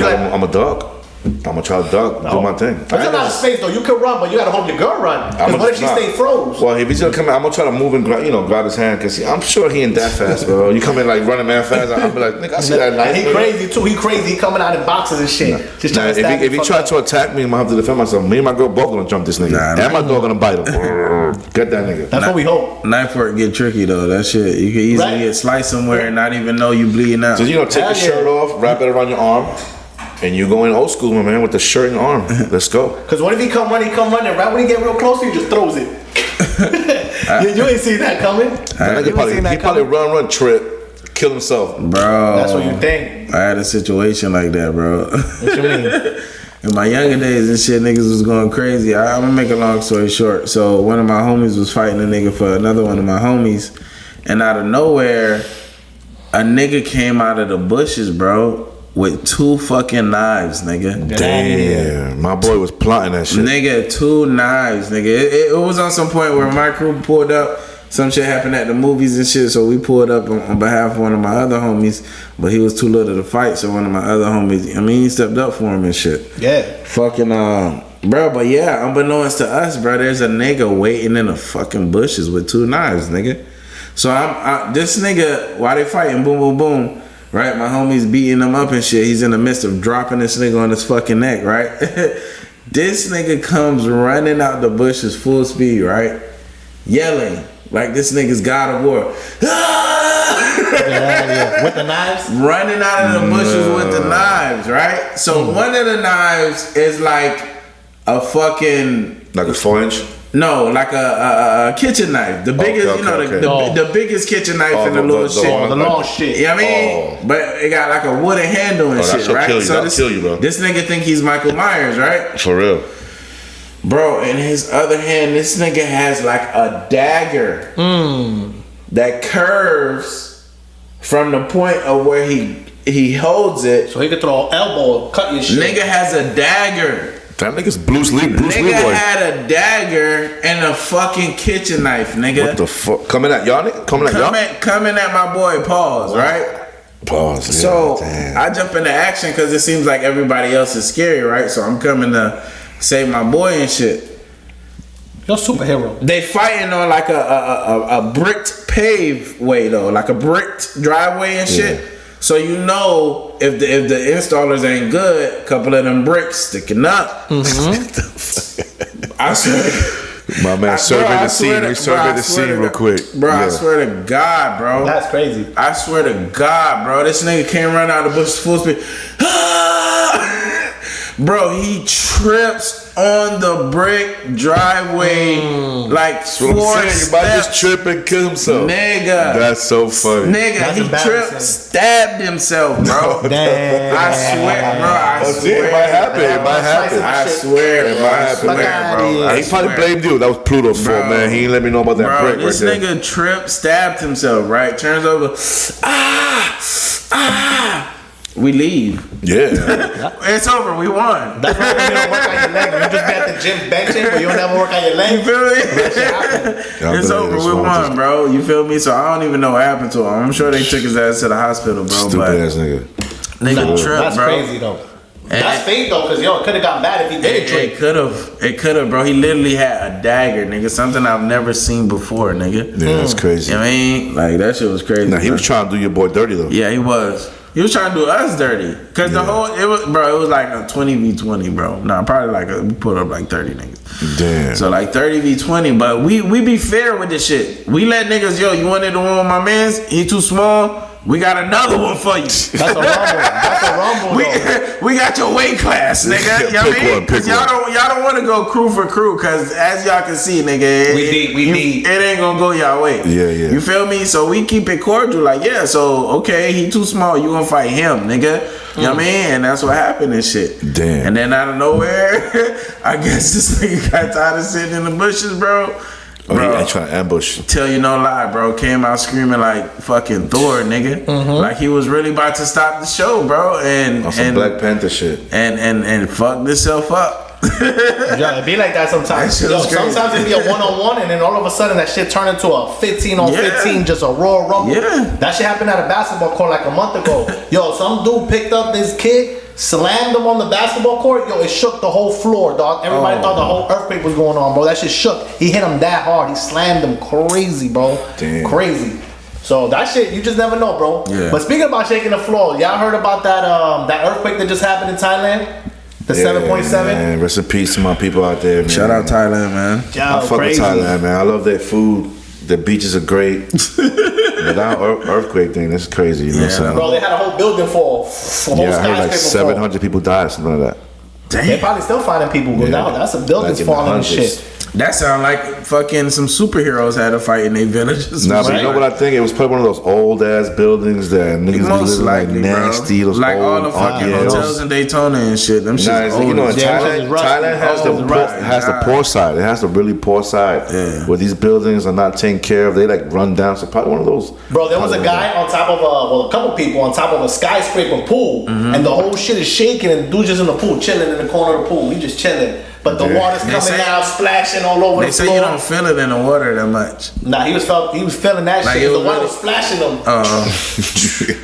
dog. I'm gonna try to do my thing. There's a lot of space though. You can run, but you gotta hope your girl run. Because what if she stay froze? Well, if he's gonna come in, I'm gonna try to move and grab his hand because I'm sure he ain't that fast, bro. You come in like running man fast, I'll be like, nigga, I see that knife. He crazy too. He crazy. He coming out in boxes and shit. Just trying to stab if he try to attack me, I'm gonna have to defend myself. Me and my girl both gonna jump this nigga, and my dog gonna bite him. Get that nigga. That's what we hope. Knife work get tricky though. That shit you can easily get sliced somewhere and not even know you bleeding out. So take your shirt off, wrap it around your arm. And you go in old school, my man, with the shirt and arm. Let's go. Because what if he come running? Right when he get real close to you, he just throws it. you ain't seen that coming. He probably run, trip, kill himself. Bro. That's what you think. I had a situation like that, bro. What you mean? In my younger days and shit, niggas was going crazy. I'm gonna make a long story short. So one of my homies was fighting a nigga for another one of my homies. And out of nowhere, a nigga came out of the bushes, bro. With 2 fucking knives, nigga. Damn. My boy was plotting that shit. Nigga, 2 knives, nigga. It was on some point where my crew pulled up. Some shit happened at the movies and shit, so we pulled up on behalf of one of my other homies, but he was too little to fight, so one of my other homies, he stepped up for him and shit. Yeah. Fucking, bro, but yeah, unbeknownst to us, bro, there's a nigga waiting in the fucking bushes with 2 knives, nigga. So this nigga, while they fighting, boom, boom, boom, right? My homie's beating him up and shit. He's in the midst of dropping this nigga on his fucking neck, right? This nigga comes running out the bushes full speed, right? Yelling like this nigga's God of War. With the knives? Running out of the bushes with the knives, right? So one of the knives is like a fucking... Like a 4-inch? No, like a kitchen knife. The biggest, the biggest kitchen knife in the little shit. The long shit. You know what I mean? But it got like a wooden handle and shit, right? That'll kill you, bro. This nigga think he's Michael Myers, right? For real. Bro, in his other hand, this nigga has like a dagger that curves from the point of where he holds it. So he could throw an elbow, cut your shit. Nigga has a dagger. That nigga's Bruce Lee boy. Nigga had a dagger and a fucking kitchen knife, nigga. What the fuck? Coming at y'all, nigga? Coming at my boy, Pause, right? Pause. Yeah, so damn. I jump into action because it seems like everybody else is scary, right? So I'm coming to save my boy and shit. You're a superhero. They fighting on like a bricked paved way though, like a bricked driveway and shit. Yeah. So you know if the installers ain't good, a couple of them bricks sticking up. I swear. My man surveyed the scene. We surveyed the scene real quick. Bro, yeah. I swear to God, bro. That's crazy. I swear to God, bro. This nigga came running out of the bush full speed. Bro, he trips on the brick driveway like 4 steps. You might just trip and kill himself. Nigga. That's so funny. Nigga, he tripped, stabbed himself, bro. Damn. I swear, bro. I swear. It might happen. I swear, it might happen, bro. He probably blamed you. That was Pluto's fault, man. He ain't let me know about that brick right there. This nigga tripped, stabbed himself, right? Turns over. We leave. Yeah. It's over. We won. That's why you don't work on your leg. You just be at the gym benching, but you don't ever work on your leg. You feel me? It's over. We won, bro. You feel me? So I don't even know what happened to him. I'm sure they took his ass to the hospital, bro. Stupid ass nigga. Nigga tripped, that's bro. crazy, though. That's fake, though, because, it could have gotten bad if he didn't trip. It could have, bro. He literally had a dagger, nigga. Something I've never seen before, nigga. Yeah, that's crazy. You know what I mean? Like, that shit was crazy. Nah, he was trying to do your boy dirty, though. Yeah, he was. He was trying to do us dirty. Cause it was like a 20v20, bro. Nah, probably we put up like 30 niggas. Damn. So like 30v20, but we be fair with this shit. We let niggas, you wanted to one with my mans, he too small, We got another one for you. That's a rumble. That's a rumble. We got your weight class, nigga. You know what I mean? Because y'all don't want to go crew for crew. Because as y'all can see, nigga, it ain't gonna go y'all way. Yeah. You feel me? So we keep it cordial. Like, yeah. So okay, he too small. You gonna fight him, nigga? You know what I mean? And that's what happened and shit. Damn. And then out of nowhere, I guess this nigga got tired of sitting in the bushes, bro. Bro, he trying to ambush. Tell you no lie, bro. Came out screaming like fucking Thor, nigga. Like he was really about to stop the show, bro. And some Black Panther shit. And fucked himself up. Yeah, it be like that sometimes. Yo, sometimes it be a 1-on-1, and then all of a sudden that shit turn into a 15-on-15, just a raw rumble. Yeah. That shit happened at a basketball court like a month ago. Yo, some dude picked up this kid, slammed him on the basketball court. Yo, it shook the whole floor, dog. Everybody thought the whole earthquake was going on, bro. That shit shook. He hit him that hard. He slammed him crazy, bro. Damn. Crazy. So that shit, you just never know, bro. Yeah. But speaking about shaking the floor, y'all heard about that earthquake that just happened in Thailand? The 7.7? Man, rest in peace to my people out there, man. Shout out Thailand, man. I fuck with Thailand, man. I love their food. The beaches are great. But that earthquake thing, that's crazy. You know what I'm saying? Bro, they had a whole building fall. I heard like 700 people died, something like that. Damn. They're probably still finding people go down. That's a building's falling and shit. That sound like fucking some superheroes had a fight in their villages. Nah, but you know what I think? It was probably one of those old ass buildings that niggas most likely, like nasty. Bro. Like all the fucking hotels in Daytona and shit. Them shit. You know, Thailand has the poor side. It has the really poor side where these buildings are not taken care of. They like run down. So probably one of those. Bro, there was a guy on top of a couple people on top of a skyscraper pool, and the whole shit is shaking, and the dude's just in the pool, chilling in the corner of the pool. He just chilling. But the water's coming out, splashing all over the floor. They say you don't feel it in the water that much. Nah, he was feeling that like shit. The water was splashing him.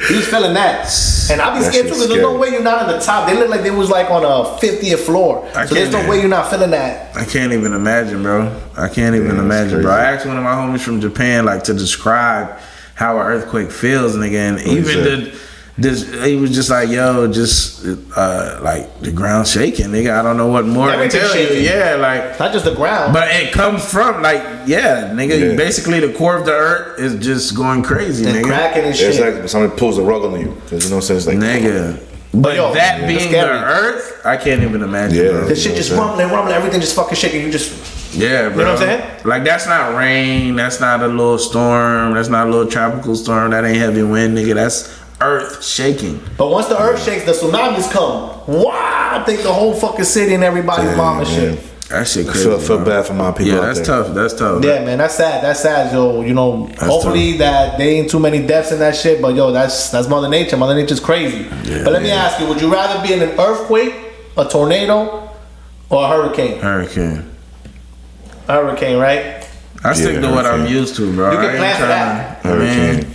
He was feeling that. And I'd be scared too, because there's no way you're not at the top. They look like they was like on a 50th floor. So there's no way you're not feeling that. I can't even imagine, bro. I can't even imagine, bro. I asked one of my homies from Japan like to describe how an earthquake feels, and again, even he was just like, yo, just like the ground shaking, nigga. I don't know what more to tell you. Yeah, like not just the ground, but it comes from like, nigga. Basically, the core of the earth is just going crazy, and nigga. Cracking and shit. It's like somebody pulls a rug on you, because you know what I'm saying. It's like, nigga. But that being the earth, I can't even imagine. Yeah, the shit just rumbling, everything just fucking shaking. You just, bro. You know what I'm saying? Like that's not rain. That's not a little storm. That's not a little tropical storm. That ain't heavy wind, nigga. That's earth shaking. But once the earth shakes, the tsunamis come. Wow! I think the whole fucking city and everybody's mom and shit. That shit crazy. I feel bad for my people. Yeah, that's tough. That's tough. Yeah, man, that's sad. That's sad, yo. You know, hopefully tough. that there ain't too many deaths in that shit. But yo, that's Mother Nature. Mother Nature's crazy. But let me ask you: would you rather be in an earthquake, a tornado, or a hurricane? Hurricane. Hurricane, right? I stick to what I'm used to, bro. You can plan for that. Hurricane.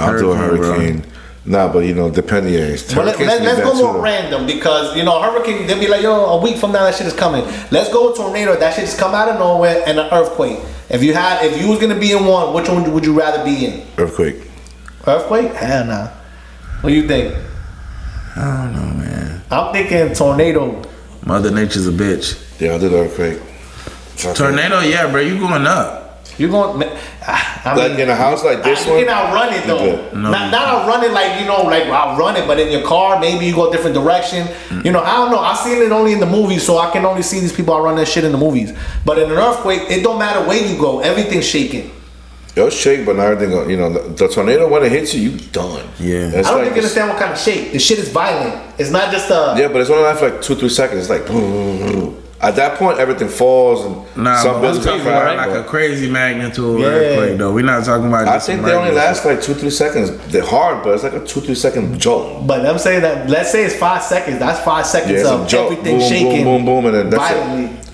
I'll do a hurricane. Bro. Nah, but you know, depending. But let's go more random, because you know, hurricane, they'll be like, yo, a week from now that shit is coming. Let's go a tornado, that shit just come out of nowhere, and an earthquake. If you was gonna be in one, which one would you rather be in? Earthquake. Earthquake? Hell nah. What do you think? I don't know, man. I'm thinking tornado. Mother Nature's a bitch. Yeah, I'll do the earthquake. Tornado, yeah, bro. You going up? You're going. Like in a house like this one? You can outrun it though. No. Not outrun it like, you know, like outrun it, but in your car, maybe you go a different direction. You know, I don't know. I've seen it only in the movies, so I can only see these people outrun that shit in the movies. But in an earthquake, it don't matter where you go. Everything's shaking. It'll shake, but not everything. You know, the tornado, when it hits you, you done. Yeah. I don't think you understand what kind of shake. The shit is violent. It's not just a. Yeah, but it's only for like 2-3 seconds. It's like boom. At that point, everything falls and some buildings are crashing. Like a crazy magnitude earthquake, though. We're not talking about. I think they only last like 2-3 seconds. They're hard, but it's like a 2-3 second jolt. But I'm saying that. Let's say it's 5 seconds. That's 5 seconds of everything boom, shaking, boom, boom, and then that's violently. it.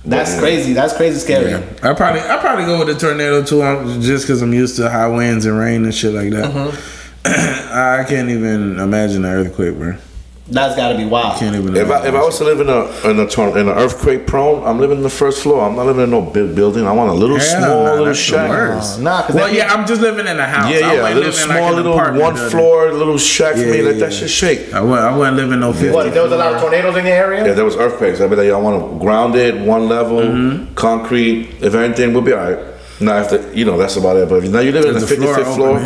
That's crazy. That's crazy scary. Yeah. I probably go with the tornado too, just because I'm used to high winds and rain and shit like that. I can't even imagine an earthquake, bro. That's got to be wild. Can't even. If I was to live in an earthquake prone, I'm living in the first floor. I'm not living in no big building. I want a little little shack. I'm just living in a house. Yeah, a little small little one floor little shack for me. Let that shit shake. I wouldn't live in no 50. What? There was a lot of tornadoes in your area. Yeah, there was earthquakes. I'd be like, I want to ground it, one level, concrete. If anything, we'll be all right. Nah, if that's about it. But now you live in the 55th floor.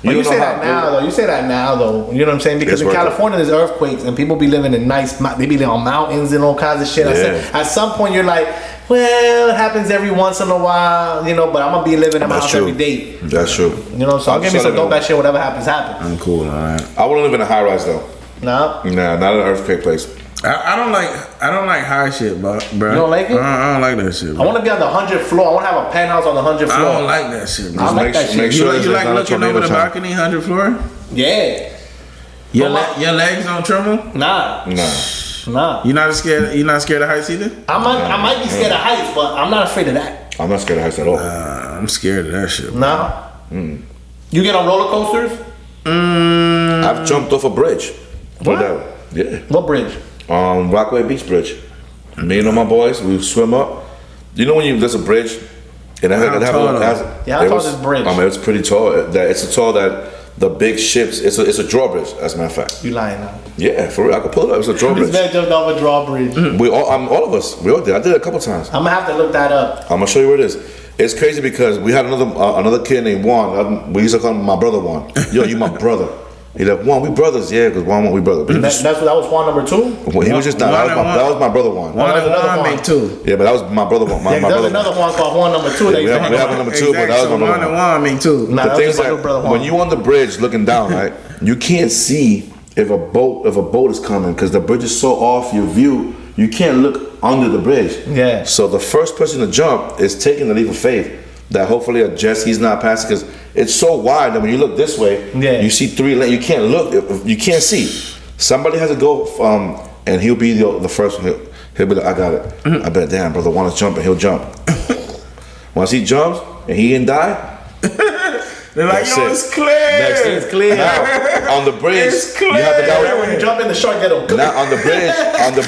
But you say that now, though. You say that now, though. You know what I'm saying? Because in California, there's earthquakes, and people be living in they be living on mountains and all kinds of shit. Yeah. At some point, you're like, well, it happens every once in a while, but I'm gonna be living in my house every day. That's true. So I'll give me some dope ass shit. Whatever happens. I'm cool, all right. I wouldn't live in a high rise though. No. Nah, not an earthquake place. I don't like high shit, bro. You don't like it? I don't like that shit, bro. I want to be on the 100th floor. I want to have a penthouse on the 100th floor. I don't like that shit, bro. I like that shit. Make sure you like looking over the balcony, 100th floor? Yeah. Your legs don't tremble? Nah. You not scared of heights either? I might be scared of heights, but I'm not afraid of that. I'm not scared of heights at all. I'm scared of that shit, bro. Nah. You get on roller coasters? I've jumped off a bridge. What? Yeah. What bridge? Rockaway Beach Bridge. Me and all my boys, we swim up. You know when there's a bridge, and how tall is this bridge? It's pretty tall. It's so tall that the big ships. It's a drawbridge. As a matter of fact. You lying now? Yeah, for real. I could pull it up. It's a drawbridge. This man jumped off a drawbridge. All of us. We all did. I did it a couple times. I'm gonna have to look that up. I'm gonna show you where it is. It's crazy because we had another kid named Juan. We used to call him my brother Juan. Yo, you my brother. He like, Juan, we brothers, yeah, because Juan, we brothers. That was Juan number 2? Well, he was just that was my brother Juan. Juan make 2. Yeah, but that was my brother Juan. There's another Juan called Juan number 2. We have a number 2, but that was my brother Juan make 2. The thing is that when you on the bridge looking down, right, you can't see if a boat is coming because the bridge is so off your view. You can't look under the bridge. Yeah. So the first person to jump is taking the leap of faith. That hopefully a jet ski's not passing because it's so wide that when you look this way, you see 3 lanes. You can't look. You can't see. Somebody has to go, and he'll be the first one. He'll be like, I got it. I bet, damn, brother, want to jump, and he'll jump. Once he jumps and he didn't die, they're like, it's clear. It's clear. Now, on the bridge, it's clear. You have the guy. When you jump in, the shark get him. Now on the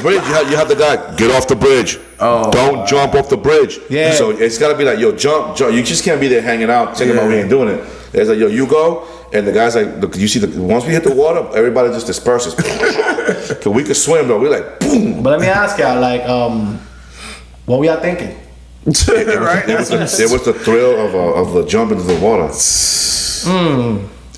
bridge, you have the guy get off the bridge. Oh, don't jump off the bridge. Yeah. So it's gotta be like, yo, jump. You just can't be there hanging out, thinking about we ain't doing it. It's like, yo, you go, and the guy's like, look, you see once we hit the water, everybody just disperses. Cause we could swim though. We're like, boom. But let me ask y'all, like, what were y'all thinking? Right. It was the thrill of the jump into the water.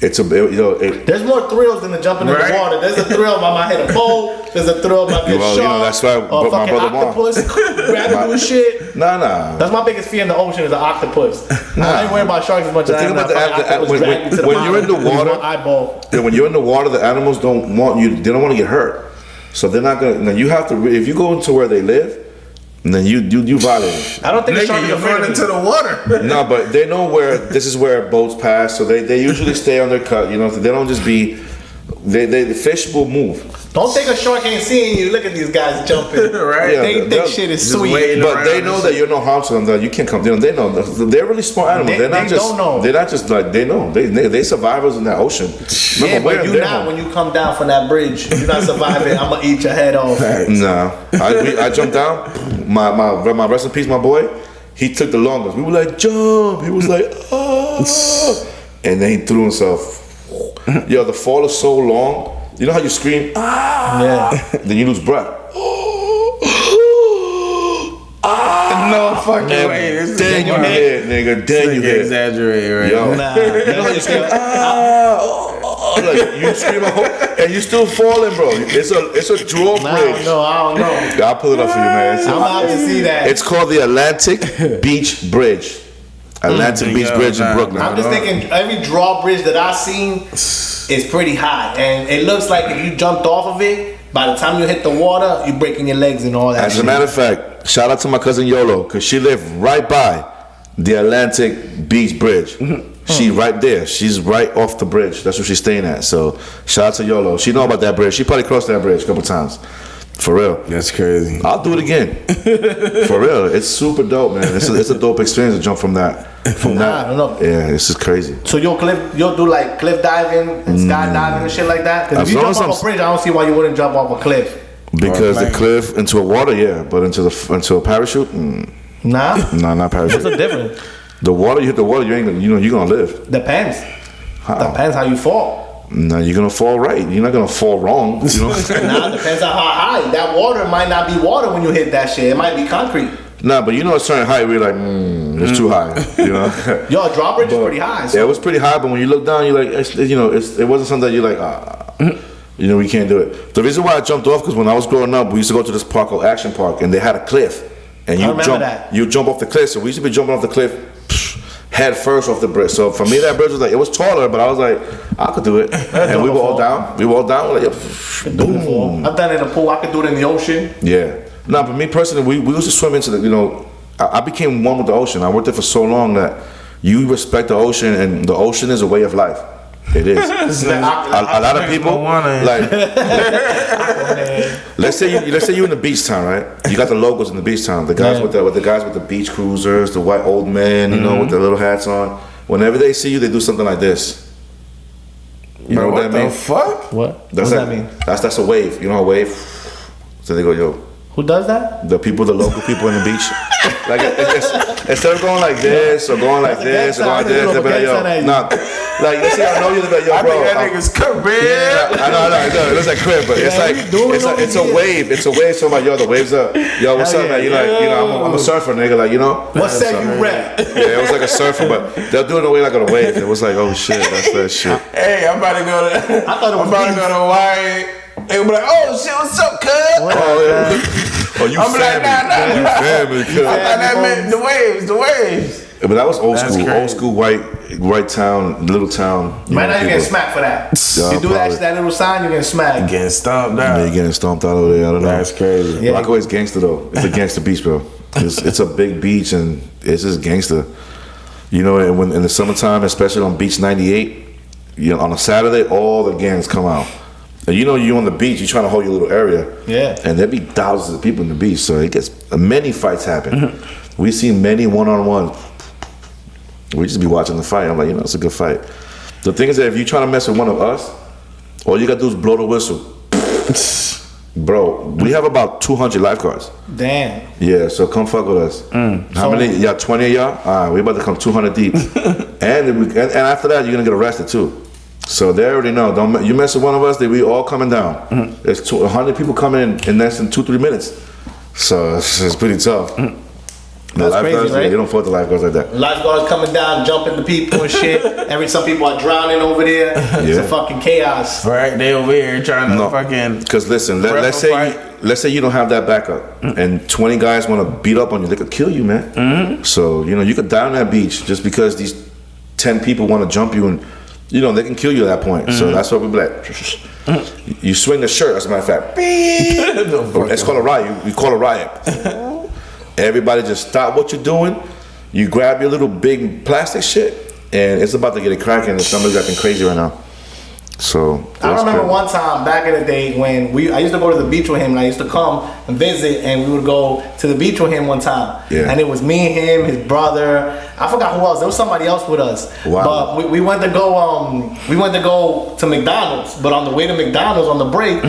There's more thrills than the jumping in the water. There's a thrill I might hit a boat. There's a thrill I might get shark. That's why. Or But my fucking brother octopus grabbing you and shit. Nah. That's my biggest fear in the ocean is an octopus. I ain't worried about sharks as much as I am about when you're in the water, eyeball. When you're in the water, the animals don't want you. They don't want to get hurt, so they're not gonna. Now you have to. If you go into where they live. And then you violate. I don't think the shark is running into the water. No, but they know where this is where boats pass, so they usually stay on their cut. They don't just be. The fish will move. Don't think a shark ain't seeing you. Look at these guys jumping. Right? Yeah, they think shit is sweet. But they know that you're no harm to them. That you can't come. They know. They're really smart animals. They're not just. They're not just like they know. They survivors in that ocean. Remember, but you not when you come down from that bridge. You're not surviving. I'm gonna eat your head off. No, I jumped down. My rest in peace, my boy. He took the longest. We were like jump. He was like and then he threw himself. Yo, the fall is so long. You know how you scream? Yeah. Then you lose breath. No fucking way. Then you hit, nigga. Then you hit. Exaggerate, right? Yo. Nah. You know how you scream? Like you scream and you still falling, bro. It's a drawbridge. No, I don't know. I'll pull it up for you, man. I'm about to see that. It's called the Atlantic Beach Bridge. Atlantic Beach Bridge in Brooklyn. I'm just thinking every drawbridge that I've seen is pretty high, and it looks like if you jumped off of it, by the time you hit the water, you're breaking your legs and all that. As a matter of fact, shout out to my cousin Yolo, because she lived right by the Atlantic Beach Bridge. She right there. She's right off the bridge. That's where she's staying at. So shout out to Yolo. She know about that bridge. She probably crossed that bridge a couple times. For real. That's crazy. I'll do it again. For real. It's super dope, man. It's a dope experience to jump from that. I don't know. Yeah, this is crazy. So you'll do like cliff diving and skydiving and shit like that? Because if you jump off a bridge, I don't see why you wouldn't jump off a cliff. Because the cliff into a water, yeah, but into a parachute, Nah, not parachute. what's the difference? The water, you hit the water, you ain't gonna, you're gonna live. Depends. Depends how you fall. No, you're gonna fall right. You're not gonna fall wrong. You know? Depends on how high. That water might not be water when you hit that shit. It might be concrete. Nah, but you know a certain height where you're like, It's too high, you know. Yo, drawbridge is pretty high. So. Yeah, it was pretty high, but when you look down, you're like, it wasn't something that you're like, we can't do it. The reason why I jumped off because when I was growing up, we used to go to this park called Action Park, and they had a cliff, and you jump off the cliff. So we used to be jumping off the cliff head first off the bridge. So for me, that bridge was like, it was taller, but I was like, I could do it. And we were all down. We're like, boom. I've done it in the pool. I could do it in the ocean. Yeah. No, but me personally, we used to swim into the, I became one with the ocean. I worked there for so long that you respect the ocean, and the ocean is a way of life. It is. a lot of people like. let's say you're in the beach town, right? You got the locals in the beach town. The guys with the guys with the beach cruisers, the white old men, with their little hats on. Whenever they see you, they do something like this. You know what that means? Fuck? What does that mean? That's a wave. You know a wave? So they go, yo. Who does that? The local people in the beach. Like instead of going like this or going like this or going like this, they'll be like, yo, nah. Like let's say I know you, they'll be like, yo, bro. I think that nigga's crib. Yeah, I know, it looks like crib, but it's like it's a wave. It's a wave. So I'm like, yo, the waves up. Yo, what's up, man? You like, I'm a surfer, nigga. Like, What set you rap? Yeah, it was like a surfer, but they'll do it in a way like on a wave. It was like, oh shit, that's that shit. Hey, I'm about to go to. I thought it was. I'm about to go to Hawaii. They be like, oh shit, what's up, cuz? Oh, you I'm family. like, nah. You family, cuz. I thought that meant the waves. Yeah, but that was old school white town, little town. Might not get smacked for that. You do that little sign, you're getting smacked. Getting stomped out. Yeah, you're getting stomped out over there. I don't know. That's crazy. Yeah. Rockaway's gangster though. It's a gangster beach, bro. It's a big beach and it's just gangster. And when in the summertime, especially on Beach 98, on a Saturday, all the gangs come out. And you on the beach, you're trying to hold your little area. Yeah. And there'd be thousands of people in the beach, so it gets many fights happen. We see many one-on-ones. We just be watching the fight. I'm like, it's a good fight. The thing is that if you try to mess with one of us, all you gotta do is blow the whistle. Bro, we have about 200 lifeguards. Damn. Yeah, so come fuck with us. How many? Yeah, 20 of y'all? All right, we about to come 200 deep. and after that, you're gonna get arrested too. So they already know. You mess with one of us, we all coming down. There's 100 people coming in less than 2-3 minutes. So it's pretty tough. That's crazy, right? They don't fuck the lifeguards like that. Lifeguards coming down, jumping the people and shit. Some people are drowning over there. It's a fucking chaos. Right, they over here trying to fucking. Because listen, let's say you don't have that backup, and 20 guys want to beat up on you. They could kill you, man. So you could die on that beach just because these 10 people want to jump you and. They can kill you at that point. So that's what we be like. You swing the shirt, as a matter of fact. It's called a riot. We call a riot. Everybody just stop what you're doing. You grab your little big plastic shit, and it's about to get it cracking. And somebody's acting crazy right now. So I remember one time back in the day when I used to go to the beach with him, and I used to come and visit, and we would go to the beach with him one time. Yeah. And it was me, him, his brother. I forgot who else. There was somebody else with us. Wow. But we went to go. We went to go to McDonald's. But on the way to McDonald's on the break,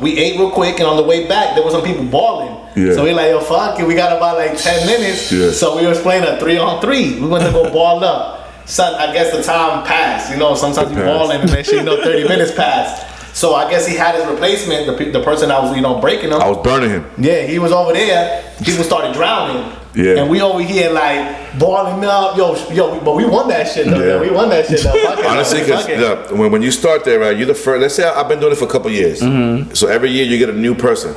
we ate real quick, and on the way back, there was some people balling. Yeah. So we like, yo, fuck it. We got about like 10 minutes. Yeah. So we was playing a 3-on-3. We went to go ball up. Son, I guess the time passed. Sometimes you balling and then shit, 30 minutes passed. So I guess he had his replacement, the person that was, breaking him. I was burning him. Yeah, he was over there. People started drowning. Yeah. And we over here like balling up. Yo, but we won that shit though. Yeah. We won that shit though. Honestly, because when you start there, right, you're the first. Let's say I've been doing it for a couple years. So every year you get a new person.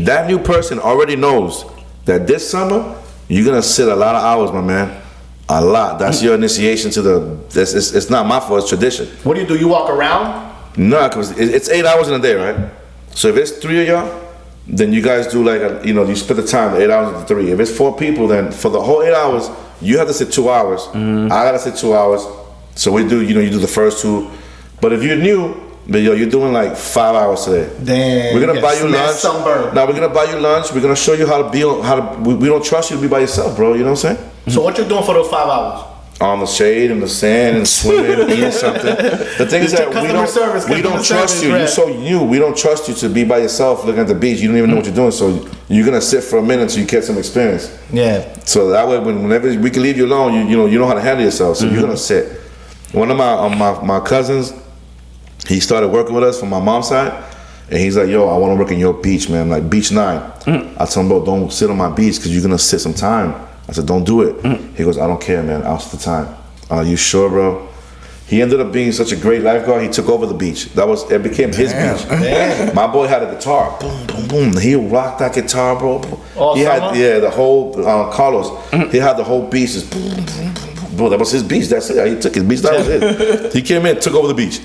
That new person already knows that this summer you're gonna sit a lot of hours, my man. A lot. That's your initiation to it's not my fault, it's tradition. What do? You walk around? No, because it's 8 hours in a day, right? So if it's 3 of y'all, then you guys do like you split the time, 8 hours into 3. If it's 4 people, then for the whole 8 hours, you have to sit 2 hours. I gotta sit 2 hours. So we do, you do the first 2. But if you're new, but you're doing like 5 hours today. Damn. We're gonna buy you lunch. Sunburn. Now we're gonna buy you lunch. We're gonna show you how to be. We don't trust you to be by yourself, bro. You know what I'm saying? So what you doing for those 5 hours? On the shade, in the sand, and swimming, and eating something. The thing is that we don't trust you. You're so new. We don't trust you to be by yourself looking at the beach. You don't even know what you're doing. So you're gonna sit for a minute until you get some experience. Yeah. So that way, whenever we can leave you alone, you know how to handle yourself. So you're gonna sit. One of my cousins, he started working with us from my mom's side. And he's like, yo, I want to work in your beach, man. Like beach 9. I told him, bro, don't sit on my beach because you're gonna sit some time. I said, don't do it. He goes, I don't care, man. Ounce at the time. Are you sure, bro? He ended up being such a great lifeguard. He took over the beach. It became his beach. Damn. My boy had a guitar. Boom, boom, boom. He rocked that guitar, bro. He had the whole Carlos. He had the whole beach. Just boom, boom, boom. Bro, that was his beach. That's it. He took his beach. That was it. He came in, took over the beach.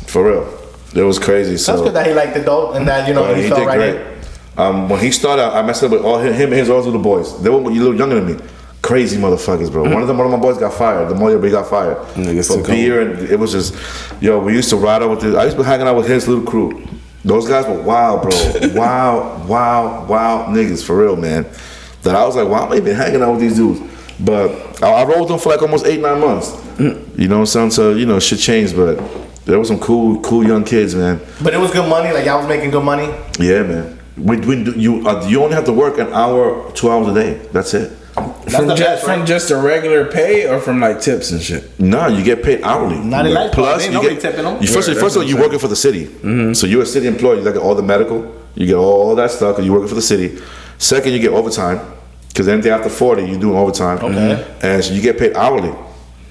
For real. It was crazy. So that's good that he liked it though, and that he felt did right great. When he started, I messed up with all him and his little boys. They were a little younger than me. Crazy motherfuckers, bro. One of my boys got fired. The Moya got fired for beer, and it was just, we used to ride out with this. I used to be hanging out with his little crew. Those guys were wild, bro. wild niggas, for real, man. That I was like, why am I even hanging out with these dudes? But I rode with them for like almost 8-9 months. You know what I'm saying? So, shit changed, but there was some cool young kids, man. But it was good money? Like, y'all was making good money? Yeah, man. You only have to work an hour, 2 hours a day. That's it. From just a regular pay or from like tips and shit? No, you get paid hourly. Not in life. Plus, you get tipping them. First of all, you're working for the city. So you're a city employee. You get all the medical. You get all that stuff because you're working for the city. Second, you get overtime because anything after 40, you're doing overtime. Okay. And so you get paid hourly.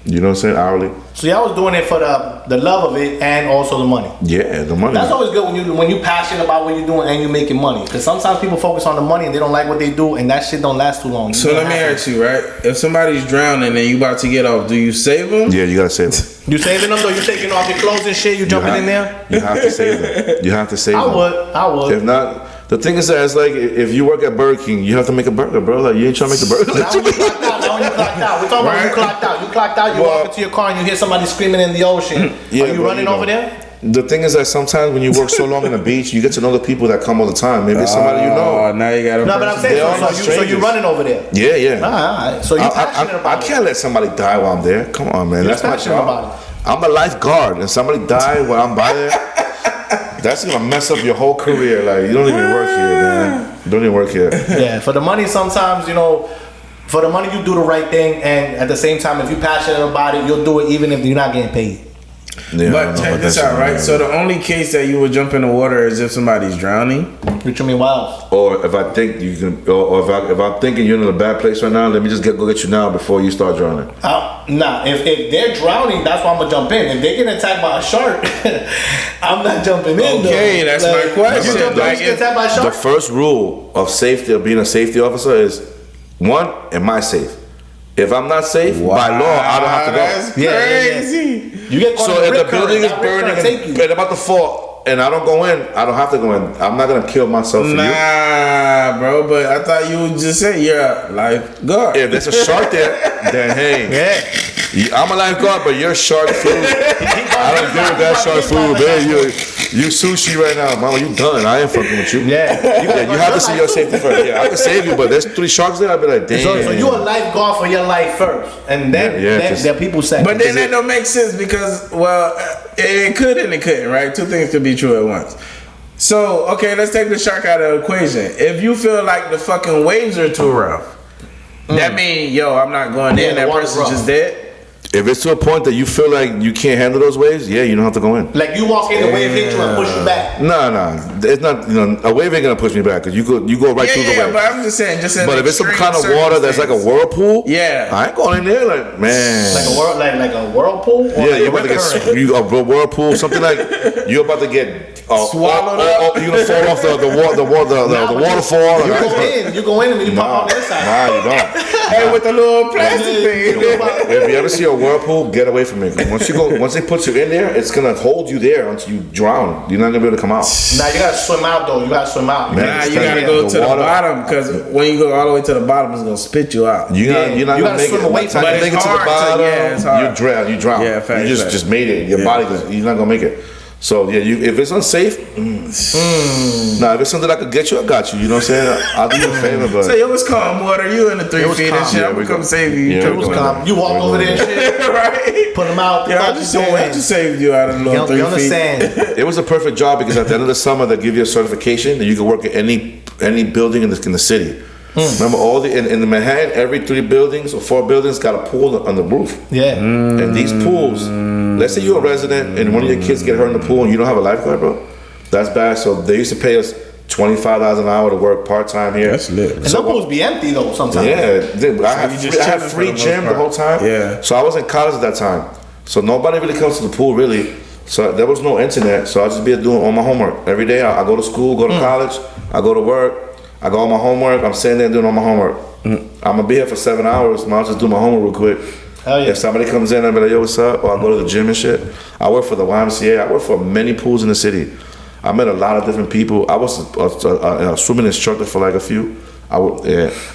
You know what I'm saying? Hourly. So y'all was doing it for the love of it and also the money. Yeah, the money. That's always good when you passionate about what you're doing and you're making money. Because sometimes people focus on the money and they don't like what they do, and that shit don't last too long. So let me ask you, right? If somebody's drowning and you about to get off, do you save them? Yeah, you gotta save them. You saving them though? You taking off your clothes and shit? You jumping in there? You have to save them. You have to save them. I would. If not. The thing is that it's like if you work at Burger King, you have to make a burger, bro. Like you ain't trying to make the burger. Now when you clocked out. We're talking about when you clocked out. You clocked out. You walk into your car and you hear somebody screaming in the ocean. Yeah, are you running over there? The thing is that sometimes when you work so long on the beach, you get to know the people that come all the time. Maybe it's somebody you know. Now you got to. No, but I'm saying so you running over there. Yeah. All right. So you passionate about it. I can't let somebody die while I'm there. Come on, man. That's my job. It. I'm a lifeguard, and somebody died while I'm by there. That's gonna mess up your whole career. Like you don't even work here, man. You don't even work here. Yeah, for the money, sometimes for the money you do the right thing, and at the same time, if you're passionate about it, you'll do it even if you're not getting paid. Yeah, but check this out, right? So the only case that you would jump in the water is if somebody's drowning. Which you mean, wow. Or if I think you can, or if I'm thinking you're in a bad place right now, let me just go get you now before you start drowning. Nah, if they're drowning, that's why I'm gonna jump in. If they get attacked by a shark, I'm not jumping in. Okay, that's my question. You jump in, get attacked by a shark. The first rule of safety, of being a safety officer, is one, am I safe? If I'm not safe, by law, I don't have to go. That's crazy. You get caught so if the building is burning and about to fall, and I don't go in, I don't have to go in. I'm not gonna kill myself for you. Nah, bro. But I thought you would just say you're a lifeguard. If there's a shark there, then hey, I'm a lifeguard, but you're shark food. I don't give that shark food, man. You sushi right now, mama. You done? I ain't fucking with you. Yeah, you have to see your safety first. Yeah, I can save you, but there's 3 sharks there. I'll be like, damn. So you a lifeguard for your life first, and then then people second. But then that don't make sense because it could and it couldn't, right? Two things could be true at once. So okay, let's take the shark out of the equation. If you feel like the fucking waves are too rough, that means I'm not going in. That person's just dead. If it's to a point that you feel like you can't handle those waves, you don't have to go in. Like you walk in, the wave hit you and push you back. No, it's not. A wave ain't gonna push me back because you go right through the wave. But I'm just saying, but if it's some kind of water that's like a whirlpool, I ain't going in there. Like man, like a whirlpool. You're about to get a whirlpool, something like you're about to get swallowed up. You're gonna fall off the waterfall. You go in and you pop on the inside. Nah, you don't. Hey, with the little plastic thing. If you ever see a whirlpool, get away from it. Once they put you in there, it's gonna hold you there until you drown. You're not gonna be able to come out. Nah, you gotta swim out though. You gotta swim out. Nah, you gotta go to the bottom because when you go all the way to the bottom, it's gonna spit you out. You're not gonna make it. By the time you make it to the bottom, you drown. Yeah, fact, you just made it. Your body, you're not gonna make it. So if it's unsafe, if it's something I could get you, I got you. You know what I'm saying? I'll do you a favor, but it was calm water. You in the 3 feet and shit. I'm gonna come save you. It was calm. You walk over there and shit, right? Put them out. Yeah, I just saved you out of the little 3 feet. You understand? It was a perfect job because at the end of the summer they give you a certification that you can work at any building in the city. Remember in the Manhattan, every 3 buildings or 4 buildings got a pool on the roof. Yeah. And these pools, let's say you're a resident and one of your kids get hurt in the pool and you don't have a lifeguard, bro. That's bad. So they used to pay us $25 an hour to work part time here. That's lit. And some pools be empty though sometimes. Yeah, I had free gym the whole time. Yeah. So I was in college at that time. So nobody really comes to the pool really. So there was no internet. So I just be doing all my homework every day. I go to school, go to college, I go to work, I go on my homework. I'm sitting there doing all my homework. I'm gonna be here for 7 hours. I'll just do my homework real quick. Hell yeah. If somebody comes in, I'll be like, yo, what's up? Or I go to the gym and shit. I work for the YMCA. I work for many pools in the city. I met a lot of different people. I was a swimming instructor for like a few. I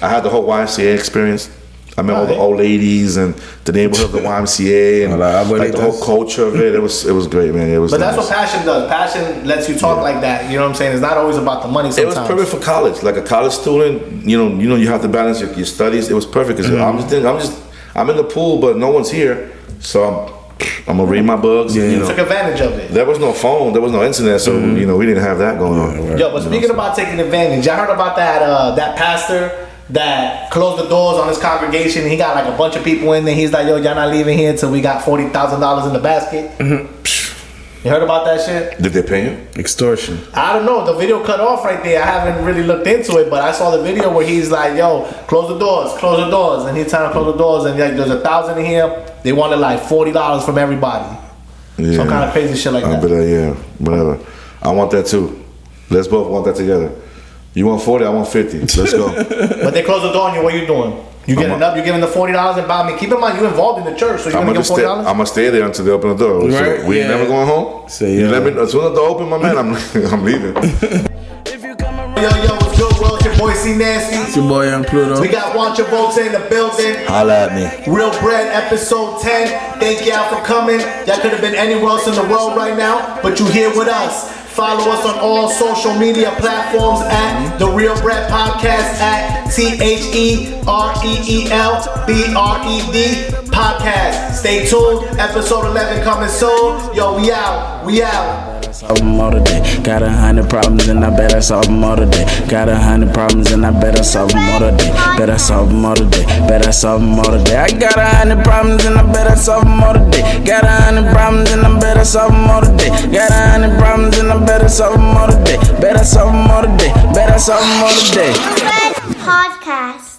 had the whole YMCA experience. I met all the old ladies and the neighborhood of the YMCA and like the whole culture of it. It was great, man. It was. But that's what passion does. Passion lets you talk like that. You know what I'm saying? It's not always about the money. Sometimes. It was perfect for college. Like a college student, you know, you have to balance your studies. It was perfect because I'm in the pool, but no one's here, so I'm gonna read my books. Yeah, and, you took advantage of it. There was no phone, there was no internet, so we didn't have that going on. Right. Yo, but speaking about taking advantage, I heard about that pastor that closed the doors on his congregation. He got like a bunch of people in there. He's like, yo, y'all not leaving here until we got $40,000 in the basket. You heard about that shit? Did they pay him? Extortion. I don't know. The video cut off right there. I haven't really looked into it, but I saw the video where he's like, yo, close the doors, and he's trying to close the doors, and like, there's 1,000 in here. They wanted like $40 from everybody. Yeah. Some kind of crazy shit like that. But yeah, whatever. I want that too. Let's both want that together. You want 40, I want 50. Let's go. But they close the door on you. What are you doing? You getting up? You giving the $40 and buy me? Keep in mind, you involved in the church, so you're gonna give $40. I'm gonna stay there until they open the door. Right? So we ain't never going home. So You let me, as soon as the door open, my man, I'm leaving. Yo, what's good, world? It's your boy C Nasty. It's your boy Young Pluto. We got Want Your Votes in the building. Holla at me. Reelbred episode 10. Thank y'all for coming. Y'all could have been anywhere else in the world right now, but you here with us. Follow us on all social media platforms at The Reelbred Podcast at TheReelBred Podcast. Stay tuned. Episode 11 coming soon. Yo, we out. We out. Solve them all today. Got 100 problems and I better solve them all today. Got 100 problems and I better solve them all today. Better solve them all today. Better solve them all today. I got 100 problems and I better solve them all today. Got 100 problems and I better solve them all today. Got 100 problems and I better solve them all today. Better solve them all today. Better solve them all today. Podcast.